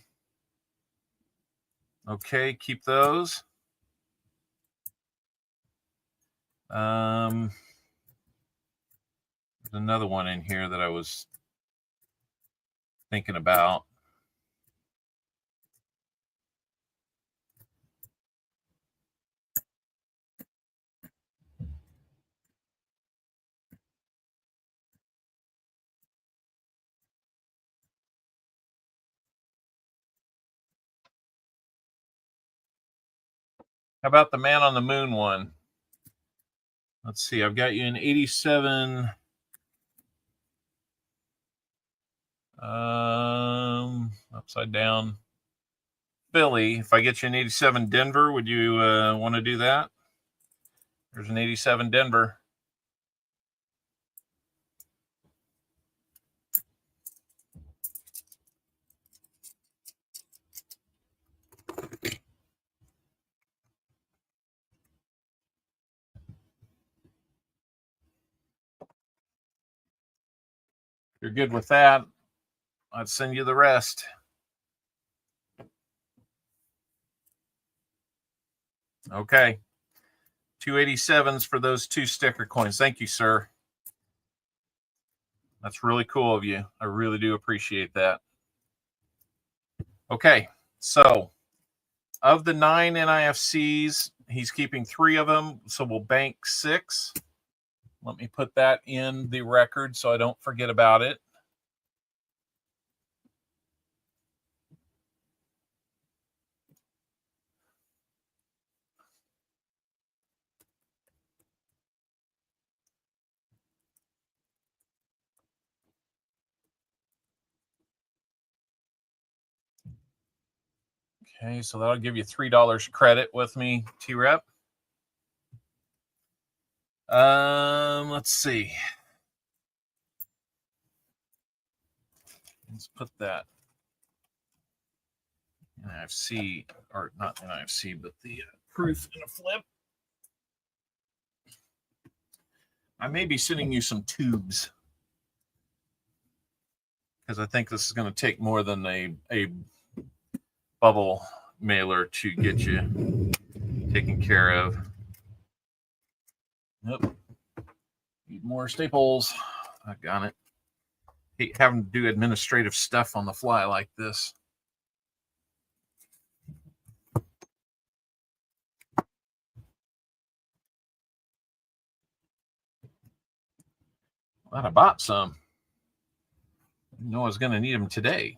Okay, keep those. There's another one in here that I was thinking about. How about the Man on the Moon one? Let's see. I've got you in 87. Upside down. Philly. If I get you an 87 Denver, would you want to do that? There's an 87 Denver. If you're good with that, I'd send you the rest. Okay. 287s for those 2 sticker coins. Thank you, sir. That's really cool of you. I really do appreciate that. Okay. So of the 9 NIFCs, he's keeping 3 of them. So we'll bank 6. Let me put that in the record so I don't forget about it. Okay, so that'll give you $3 credit with me, T-Rep. Let's see. Let's put that NIFC, or not NIFC, but the proof in a flip. I may be sending you some tubes because I think this is going to take more than a bubble mailer to get you taken care of. Nope. Need more staples. I got it. Hate having to do administrative stuff on the fly like this. Glad I bought some. Didn't know I was going to need them today.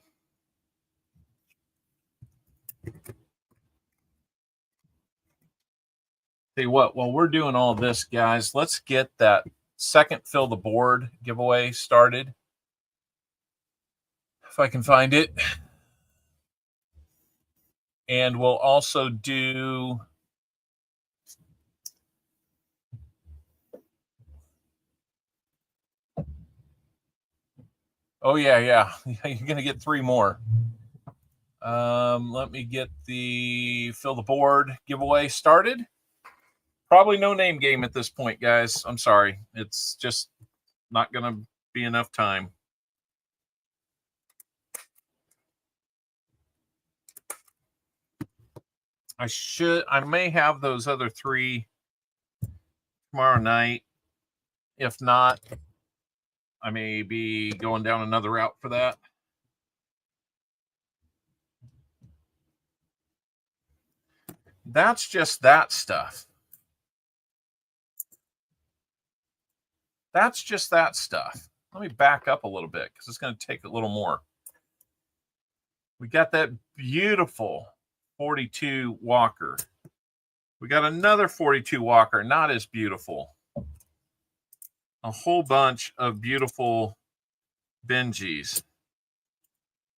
Tell you what, while we're doing all this, guys, let's get that second Fill the Board giveaway started. If I can find it. And we'll also do... Oh, yeah. You're going to get 3 more. Let me get the Fill the Board giveaway started. Probably no name game at this point, guys. I'm sorry. It's just not going to be enough time. I may have those other 3 tomorrow night. If not, I may be going down another route for that. That's just that stuff. That's just that stuff. Let me back up a little bit because it's going to take a little more. We got that beautiful 42 Walker. We got another 42 Walker, not as beautiful. A whole bunch of beautiful Benjis.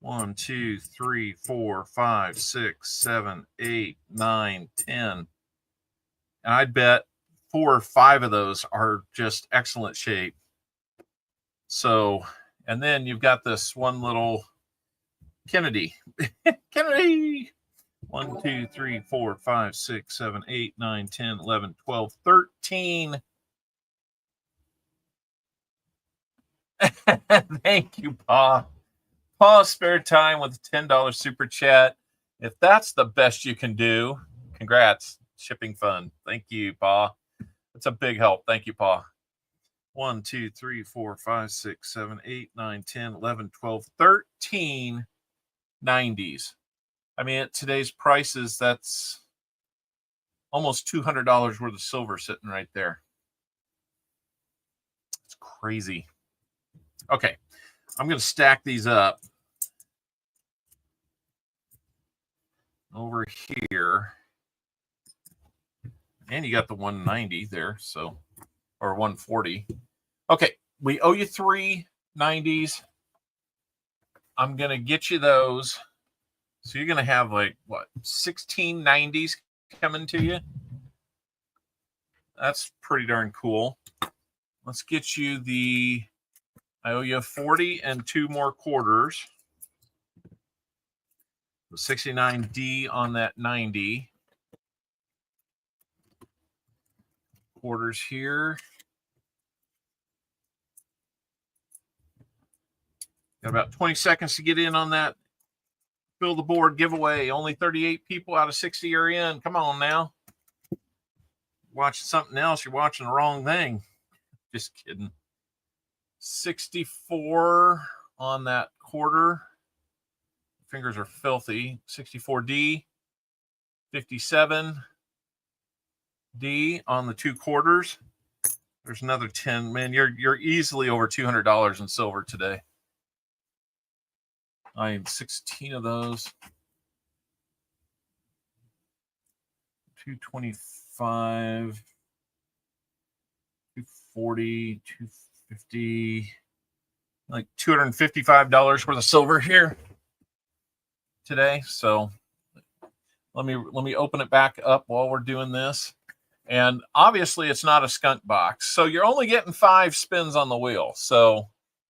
1, 2, 3, 4, 5, 6, 7, 8, 9, 10. And I'd bet 4 or 5 of those are just excellent shape. So, and then you've got this one little Kennedy. Kennedy. 1, 2, 3, 4, 5, 6, 7, 8, 9, 10, 11, 12, 13. Thank you, Pa. Pa spare time with a $10 super chat. If that's the best you can do, congrats. Shipping fun. Thank you, Pa. It's a big help. Thank you, Pa. 1, 2, 3, 4, 5, 6, 7, 8, 9, 10, 11, 12, 13 90s. I mean, at today's prices, that's almost $200 worth of silver sitting right there. It's crazy. Okay, I'm going to stack these up over here. And you got the 190 there, so, or 140. Okay, we owe you 3 90s. I'm going to get you those. So you're going to have like, what, 16 90s coming to you? That's pretty darn cool. Let's get you the, I owe you 40 and 2 more quarters. 69D on that 90. Quarters here. Got about 20 seconds to get in on that fill the board giveaway. Only 38 people out of 60 are in. Come on now. Watching something else, you're watching the wrong thing. Just kidding. 64 on that quarter. Fingers are filthy. 64D. 57D on the 2 quarters. There's another 10. Man, you're easily over $200 in silver today. I need 16 of those. 225, 240, 250, like $255 worth of silver here today. So let me open it back up while we're doing this. And obviously it's not a skunk box. So you're only getting 5 spins on the wheel. So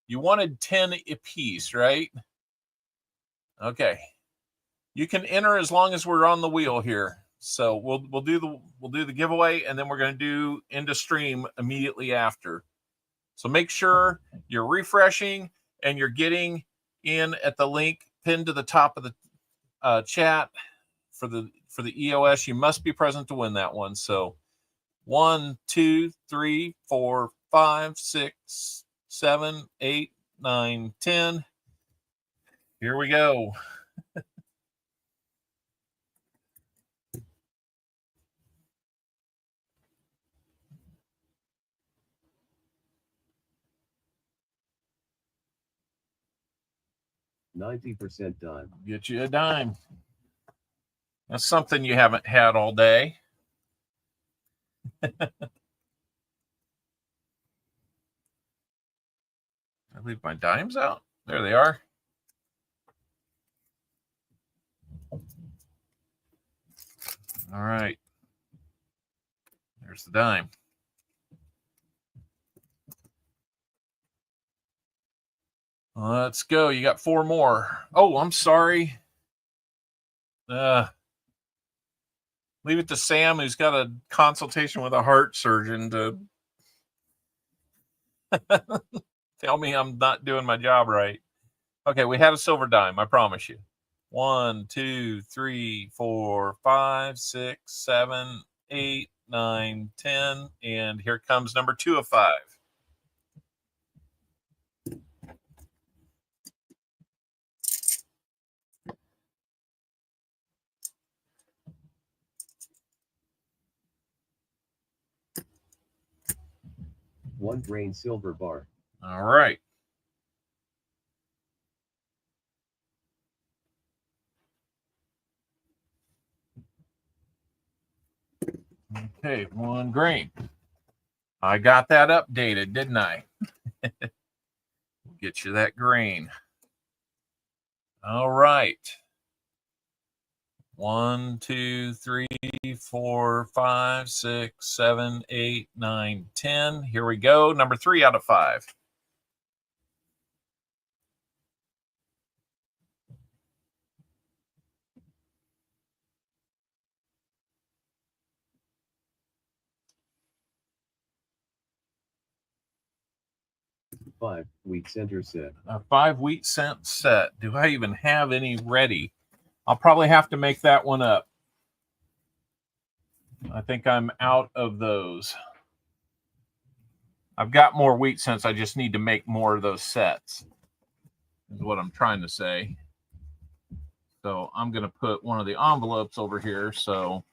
you wanted 10 apiece, right? Okay. You can enter as long as we're on the wheel here. So we'll do the giveaway, and then we're going to do end of stream immediately after. So make sure you're refreshing and you're getting in at the link pinned to the top of the chat for the EOS. You must be present to win that one. So 1, 2, 3, 4, 5, 6, 7, 8, 9, 10. Here we go. $90 done. Get you a dime. That's something you haven't had all day. I leave my dimes out. There they are. All right. There's the dime. Let's go. You got 4 more. Oh, I'm sorry. Leave it to Sam, who's got a consultation with a heart surgeon, to tell me I'm not doing my job right. Okay, we had a silver dime, I promise you. 1, 2, 3, 4, 5, 6, 7, 8, 9, 10. And here comes number 2 of 5. One grain silver bar. All right. Okay, 1 grain. I got that updated, didn't I? Get you that grain. All right. 1, 2, 3, 4, 5, 6, 7, 8, 9, 10. Here we go. Number 3 out of 5. $5 wheat center set. A 5 wheat cent set. Do I even have any ready? I'll probably have to make that one up. I think I'm out of those. I've got more wheat cents. I just need to make more of those sets, is what I'm trying to say. So I'm going to put one of the envelopes over here. So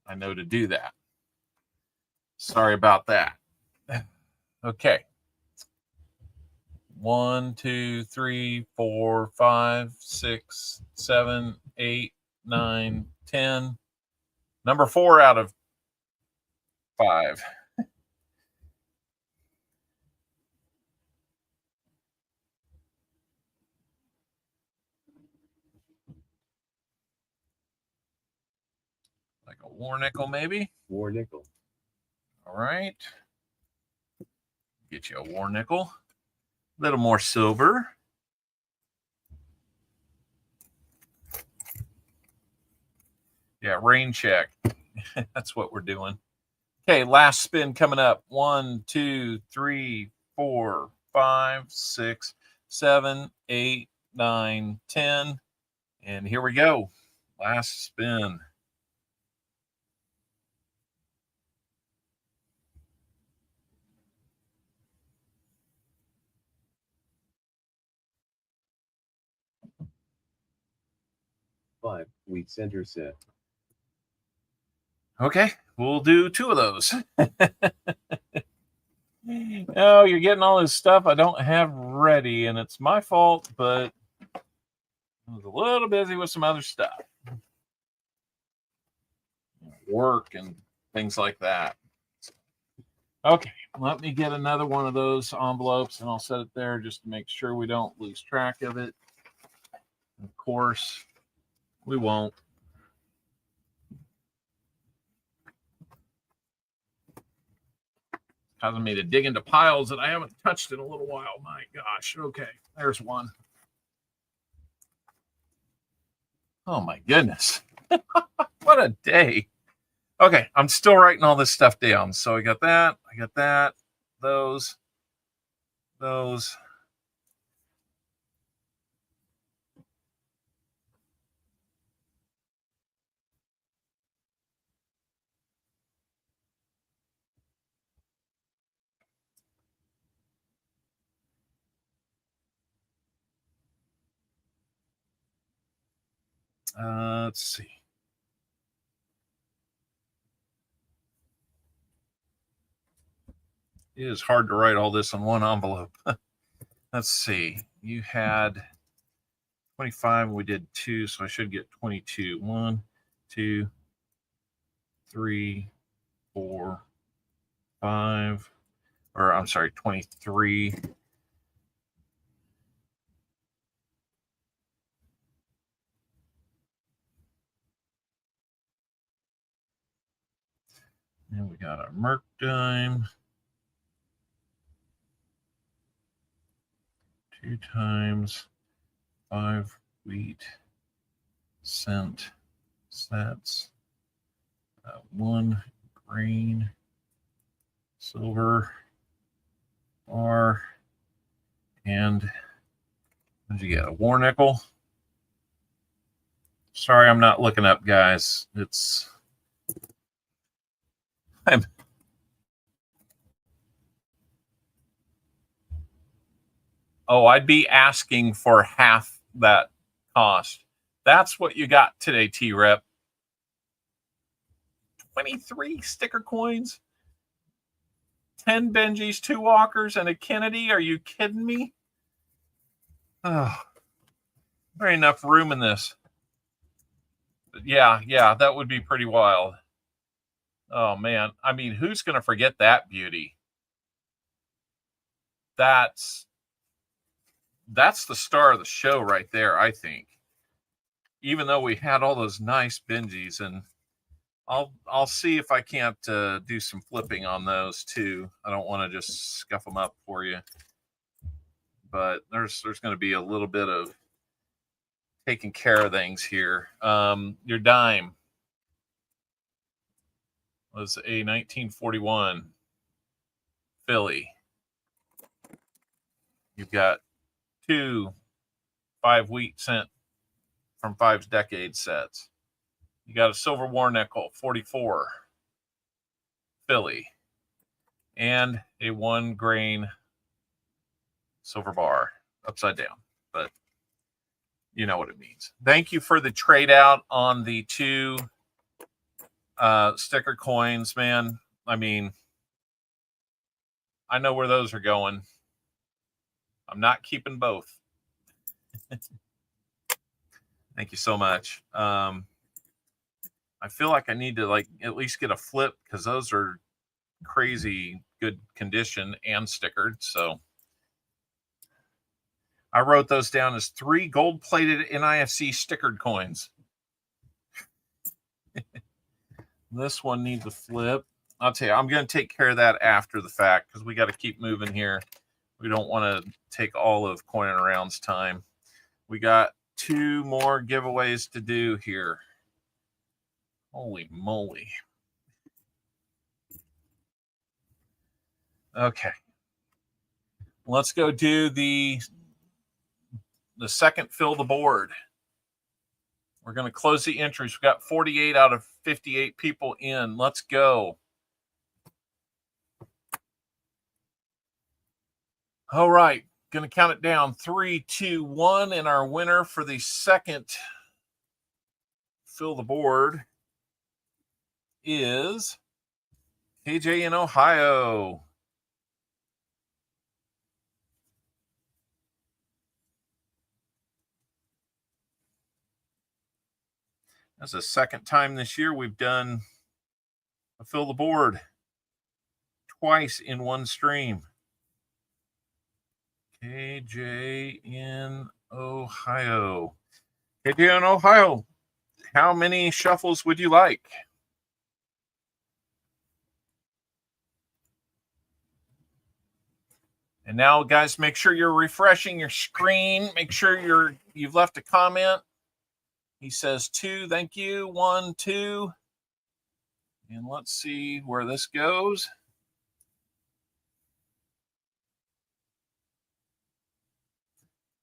I know to do that. Sorry about that. Okay. 1, 2, 3, 4, 5, 6, 7, 8, 9, 10. Number 4 out of 5. Like a war nickel, maybe? War nickel. All right. Get you a war nickel. A little more silver. Yeah, rain check. That's what we're doing. Okay, last spin coming up. 1, 2, 3, 4, 5, 6, 7, 8, 9, 10. And here we go. Last spin. Five wheat center set. Okay, we'll do 2 of those. Oh, you're getting all this stuff I don't have ready, and it's my fault, but I was a little busy with some other stuff. Work and things like that. Okay, let me get another one of those envelopes, and I'll set it there just to make sure we don't lose track of it. Of course, we won't. Causing me to dig into piles that I haven't touched in a little while. My gosh. Okay, there's one. Oh my goodness. What a day. Okay, I'm still writing all this stuff down. So I got that, those. Let's see. It is hard to write all this in one envelope. Let's see. You had 25. We did 2, so I should get 22. 1, 2, 3, 4, 5. Or I'm sorry, 23. And we got our Merc dime. 2 times 5 wheat cent sets. 1 grain silver bar. And what did you get? A war nickel? Sorry, I'm not looking up, guys. I'd be asking for half that cost. That's what you got today, T-Rep. 23 sticker coins, 10 Benjis, 2 Walkers, and a Kennedy. Are you kidding me? Oh, there ain't enough room in this. But yeah, that would be pretty wild. Oh, man. I mean, who's going to forget that beauty? That's the star of the show right there, I think. Even though we had all those nice Benjis, and I'll see if I can't do some flipping on those too. I don't want to just scuff them up for you, but there's going to be a little bit of taking care of things here. Your dime was a 1941 Philly. You've got 2 5 wheat cent from 5's decade sets. You got a silver war nickel, 44. Philly, and a 1 grain silver bar upside down. But you know what it means. Thank you for the trade out on the 2 sticker coins, man. I mean, I know where those are going. I'm not keeping both. Thank you so much. I feel like I need to like at least get a flip because those are crazy good condition and stickered. So I wrote those down as 3 gold-plated NIFC stickered coins. This one needs a flip. I'll tell you, I'm going to take care of that after the fact because we got to keep moving here. We don't want to take all of Coin and Around's time. We got 2 more giveaways to do here. Holy moly. Okay. Let's go do the second fill the board. We're going to close the entries. We've got 48 out of 58 people in. Let's go. All right. Going to count it down. 3, 2, 1. And our winner for the second fill the board is KJ in Ohio. That's the second time this year we've done a fill the board twice in one stream. KJ in Ohio. KJ in Ohio, how many shuffles would you like? And now, guys, make sure you're refreshing your screen. Make sure you've left a comment. He says 2. Thank you. 1, 2. And let's see where this goes.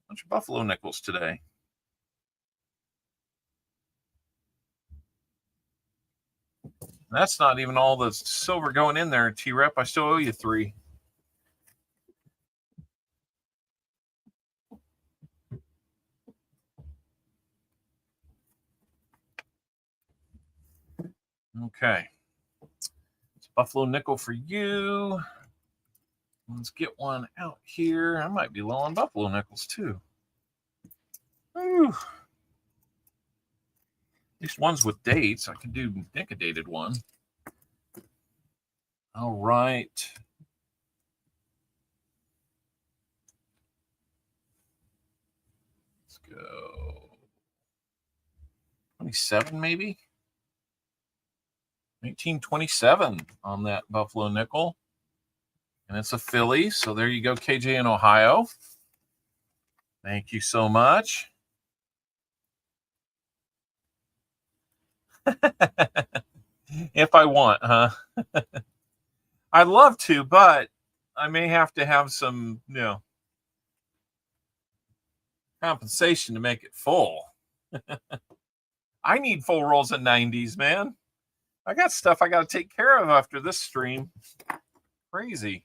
Bunch of buffalo nickels today. That's not even all the silver going in there, T-Rep. I still owe you 3. Okay. It's buffalo nickel for you. Let's get one out here. I might be low on buffalo nickels too. Ooh. At least ones with dates. I can do nick a dated one. All right. Let's go. 27 maybe? 1927 on that buffalo nickel. And it's a Philly. So there you go, KJ in Ohio. Thank you so much. If I want, huh? I'd love to, but I may have to have some, compensation to make it full. I need full rolls of 90s, man. I got stuff I got to take care of after this stream. Crazy.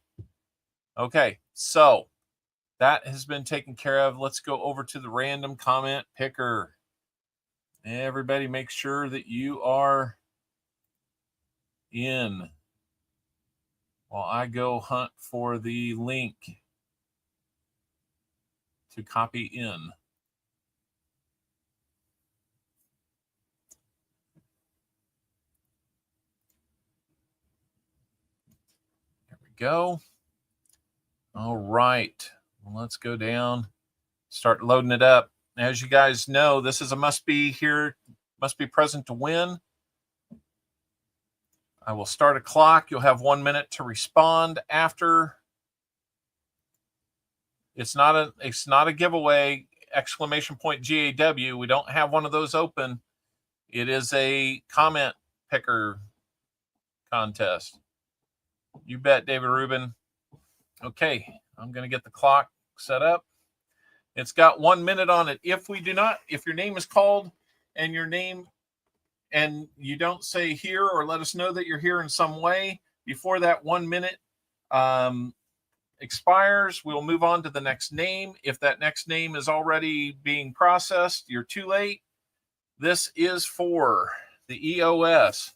Okay, so that has been taken care of. Let's go over to the random comment picker. Everybody make sure that you are in while I go hunt for the link to copy in. There we go. All right. Well, let's go down, start loading it up. As you guys know, this is a must be here, must be present to win. I will start a clock. You'll have 1 minute to respond after. It's not a giveaway, exclamation point GAW. We don't have one of those open. It is a comment picker contest. You bet, David Rubin. Okay, I'm going to get the clock set up. It's got 1 minute on it. If your name is called and you don't say here or let us know that you're here in some way, before that 1 minute expires, we'll move on to the next name. If that next name is already being processed, you're too late. This is for the EOS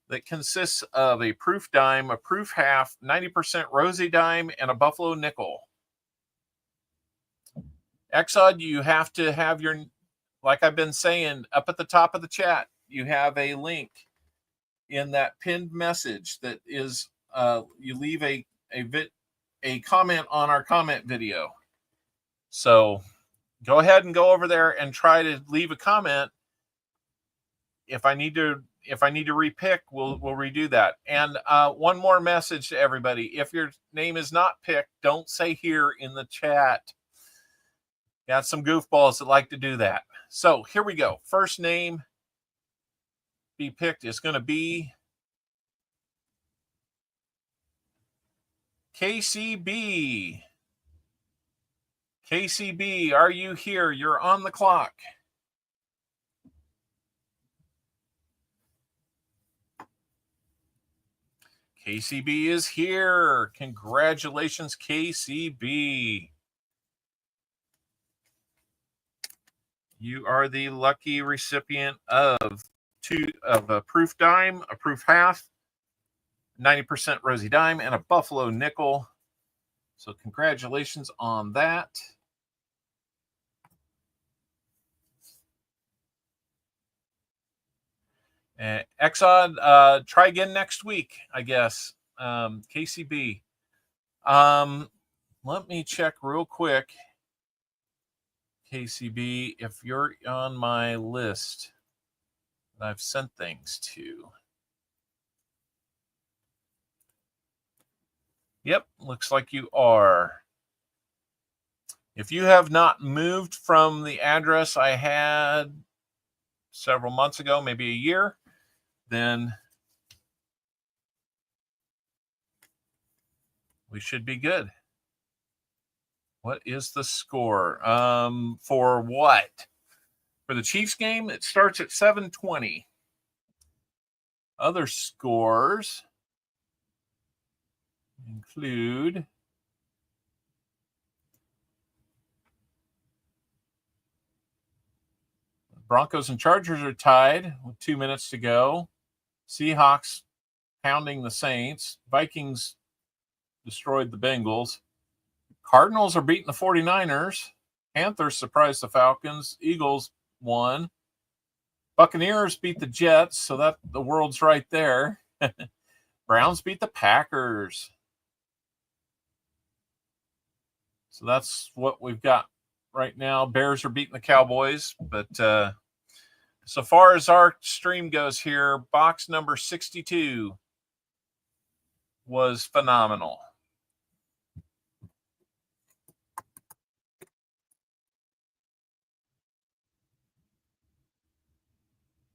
that consists of a proof dime, a proof half, 90% rosy dime, and a buffalo nickel. Exod, you have to have your, like I've been saying, up at the top of the chat, you have a link in that pinned message that is, you leave a comment on our comment video. So go ahead and go over there and try to leave a comment. If I need to repick, we'll redo that. And one more message to everybody: if your name is not picked, don't say here in the chat. Got some goofballs that like to do that. So here we go. First name be picked is going to be KCB. KCB, are you here? You're on the clock. KCB is here. Congratulations, KCB. You are the lucky recipient of a proof dime, a proof half, 90% rosy dime, and a buffalo nickel. So congratulations on that. Exod, try again next week, I guess. KCB. Let me check real quick. KCB, if you're on my list that I've sent things to. Yep, looks like you are. If you have not moved from the address I had several months ago, maybe a year, then we should be good. What is the score? For what? For the Chiefs game, it starts at 7:20. Other scores include Broncos and Chargers are tied with 2 minutes to go. Seahawks pounding the Saints. Vikings destroyed the Bengals. Cardinals are beating the 49ers. Panthers surprised the Falcons. Eagles won. Buccaneers beat the Jets, so that the world's right there. Browns beat the Packers. So that's what we've got right now. Bears are beating the Cowboys. But so far as our stream goes here, box number 62 was phenomenal.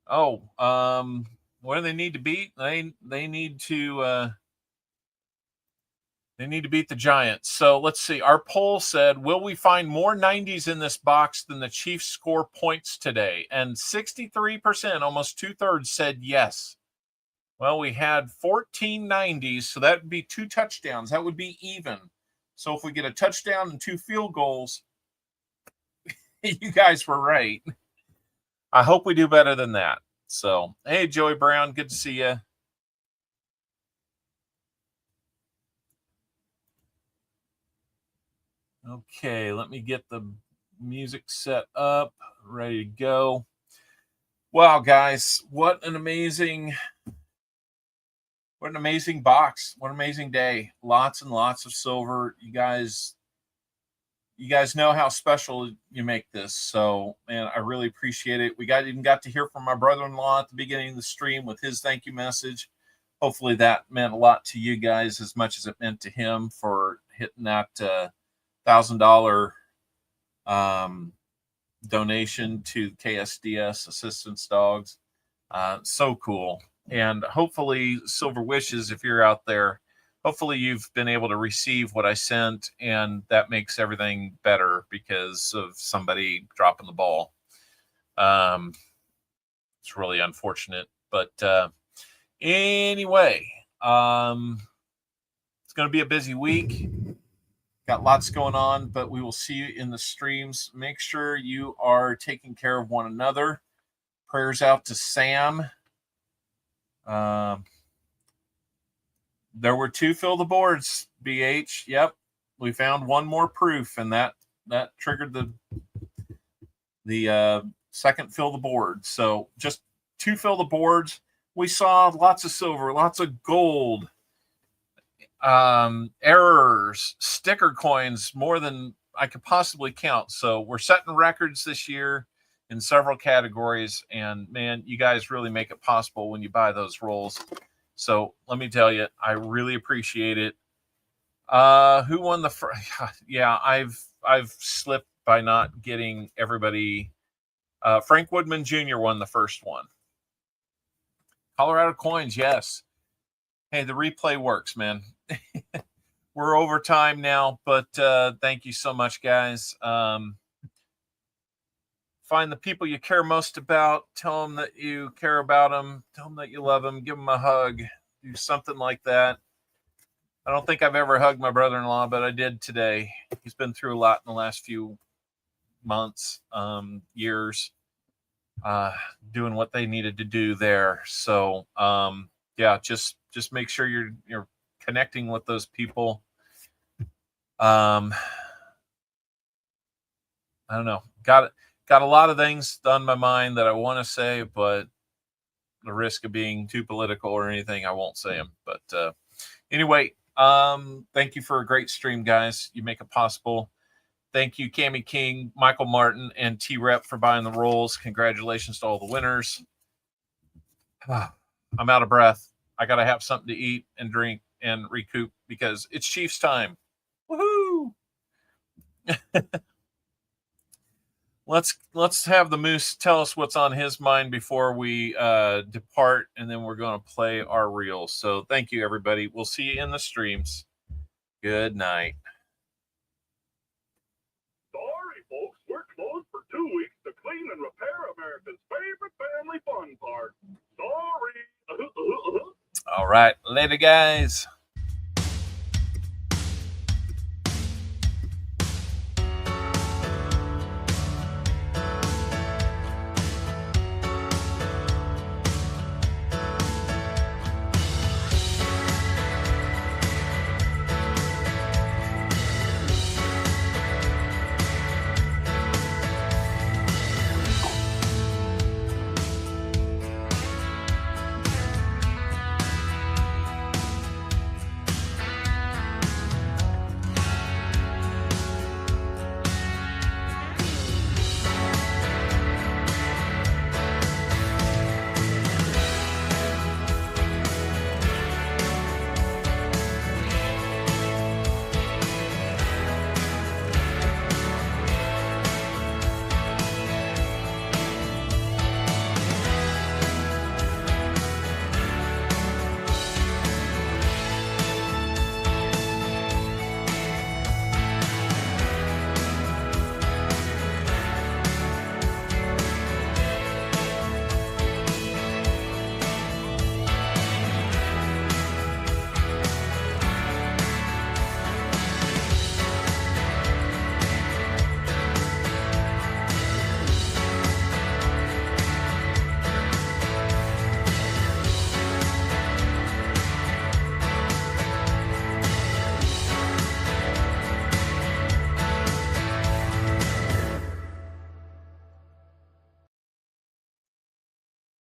Oh, what do they need to beat? They need to beat the Giants. So let's see. Our poll said, will we find more 90s in this box than the Chiefs score points today? And 63%, almost 2/3, said yes. Well, we had 14 90s, so that would be 2 touchdowns. That would be even. So if we get a touchdown and 2 field goals, you guys were right. I hope we do better than that. So, hey, Joey Brown, good to see you. Okay, let me get the music set up, ready to go. Wow, guys, what an amazing box. What an amazing day. Lots and lots of silver. You guys know how special you make this. So, man, I really appreciate it. We even got to hear from my brother-in-law at the beginning of the stream with his thank you message. Hopefully that meant a lot to you guys as much as it meant to him for hitting that $1,000 donation to KSDS Assistance Dogs. So cool. And hopefully, Silver Wishes, if you're out there, hopefully you've been able to receive what I sent, and that makes everything better because of somebody dropping the ball. It's really unfortunate. But anyway, It's going to be a busy week. Got lots going on, but we will see you in the streams. Make sure you are taking care of one another. Prayers out to Sam. There were 2 fill the boards, BH. Yep. We found one more proof, and that triggered the second fill the board. So just 2 fill the boards. We saw lots of silver, lots of gold, errors, sticker coins, more than I could possibly count. So we're setting records this year in several categories, and man, you guys really make it possible when you buy those rolls. So let me tell you, I really appreciate it. Who won the first? Yeah, I've slipped by not getting everybody. Frank Woodman Jr. won the first one. CopperOwlCoins, yes. Hey, the replay works, man. We're over time now, but thank you so much, guys. Find the people you care most about. Tell them that you care about them. Tell them that you love them. Give them a hug. Do something like that. I don't think I've ever hugged my brother-in-law, but I did today. He's been through a lot in the last few months, years, doing what they needed to do there. So, yeah, just make sure you're connecting with those people. I don't know. Got a lot of things on my mind that I want to say, but the risk of being too political or anything, I won't say them. But anyway, thank you for a great stream, guys. You make it possible. Thank you, Cami King, Michael Martin, and T-Rep for buying the rolls. Congratulations to all the winners. I'm out of breath. I got to have something to eat and drink and recoup because it's Chiefs time. Woohoo! Let's have the Moose tell us what's on his mind before we depart, and then we're going to play our reels. So thank you, everybody. We'll see you in the streams. Good night. Sorry, folks, we're closed for 2 weeks to clean and repair America's favorite family fun park. Sorry. All right. Later, guys.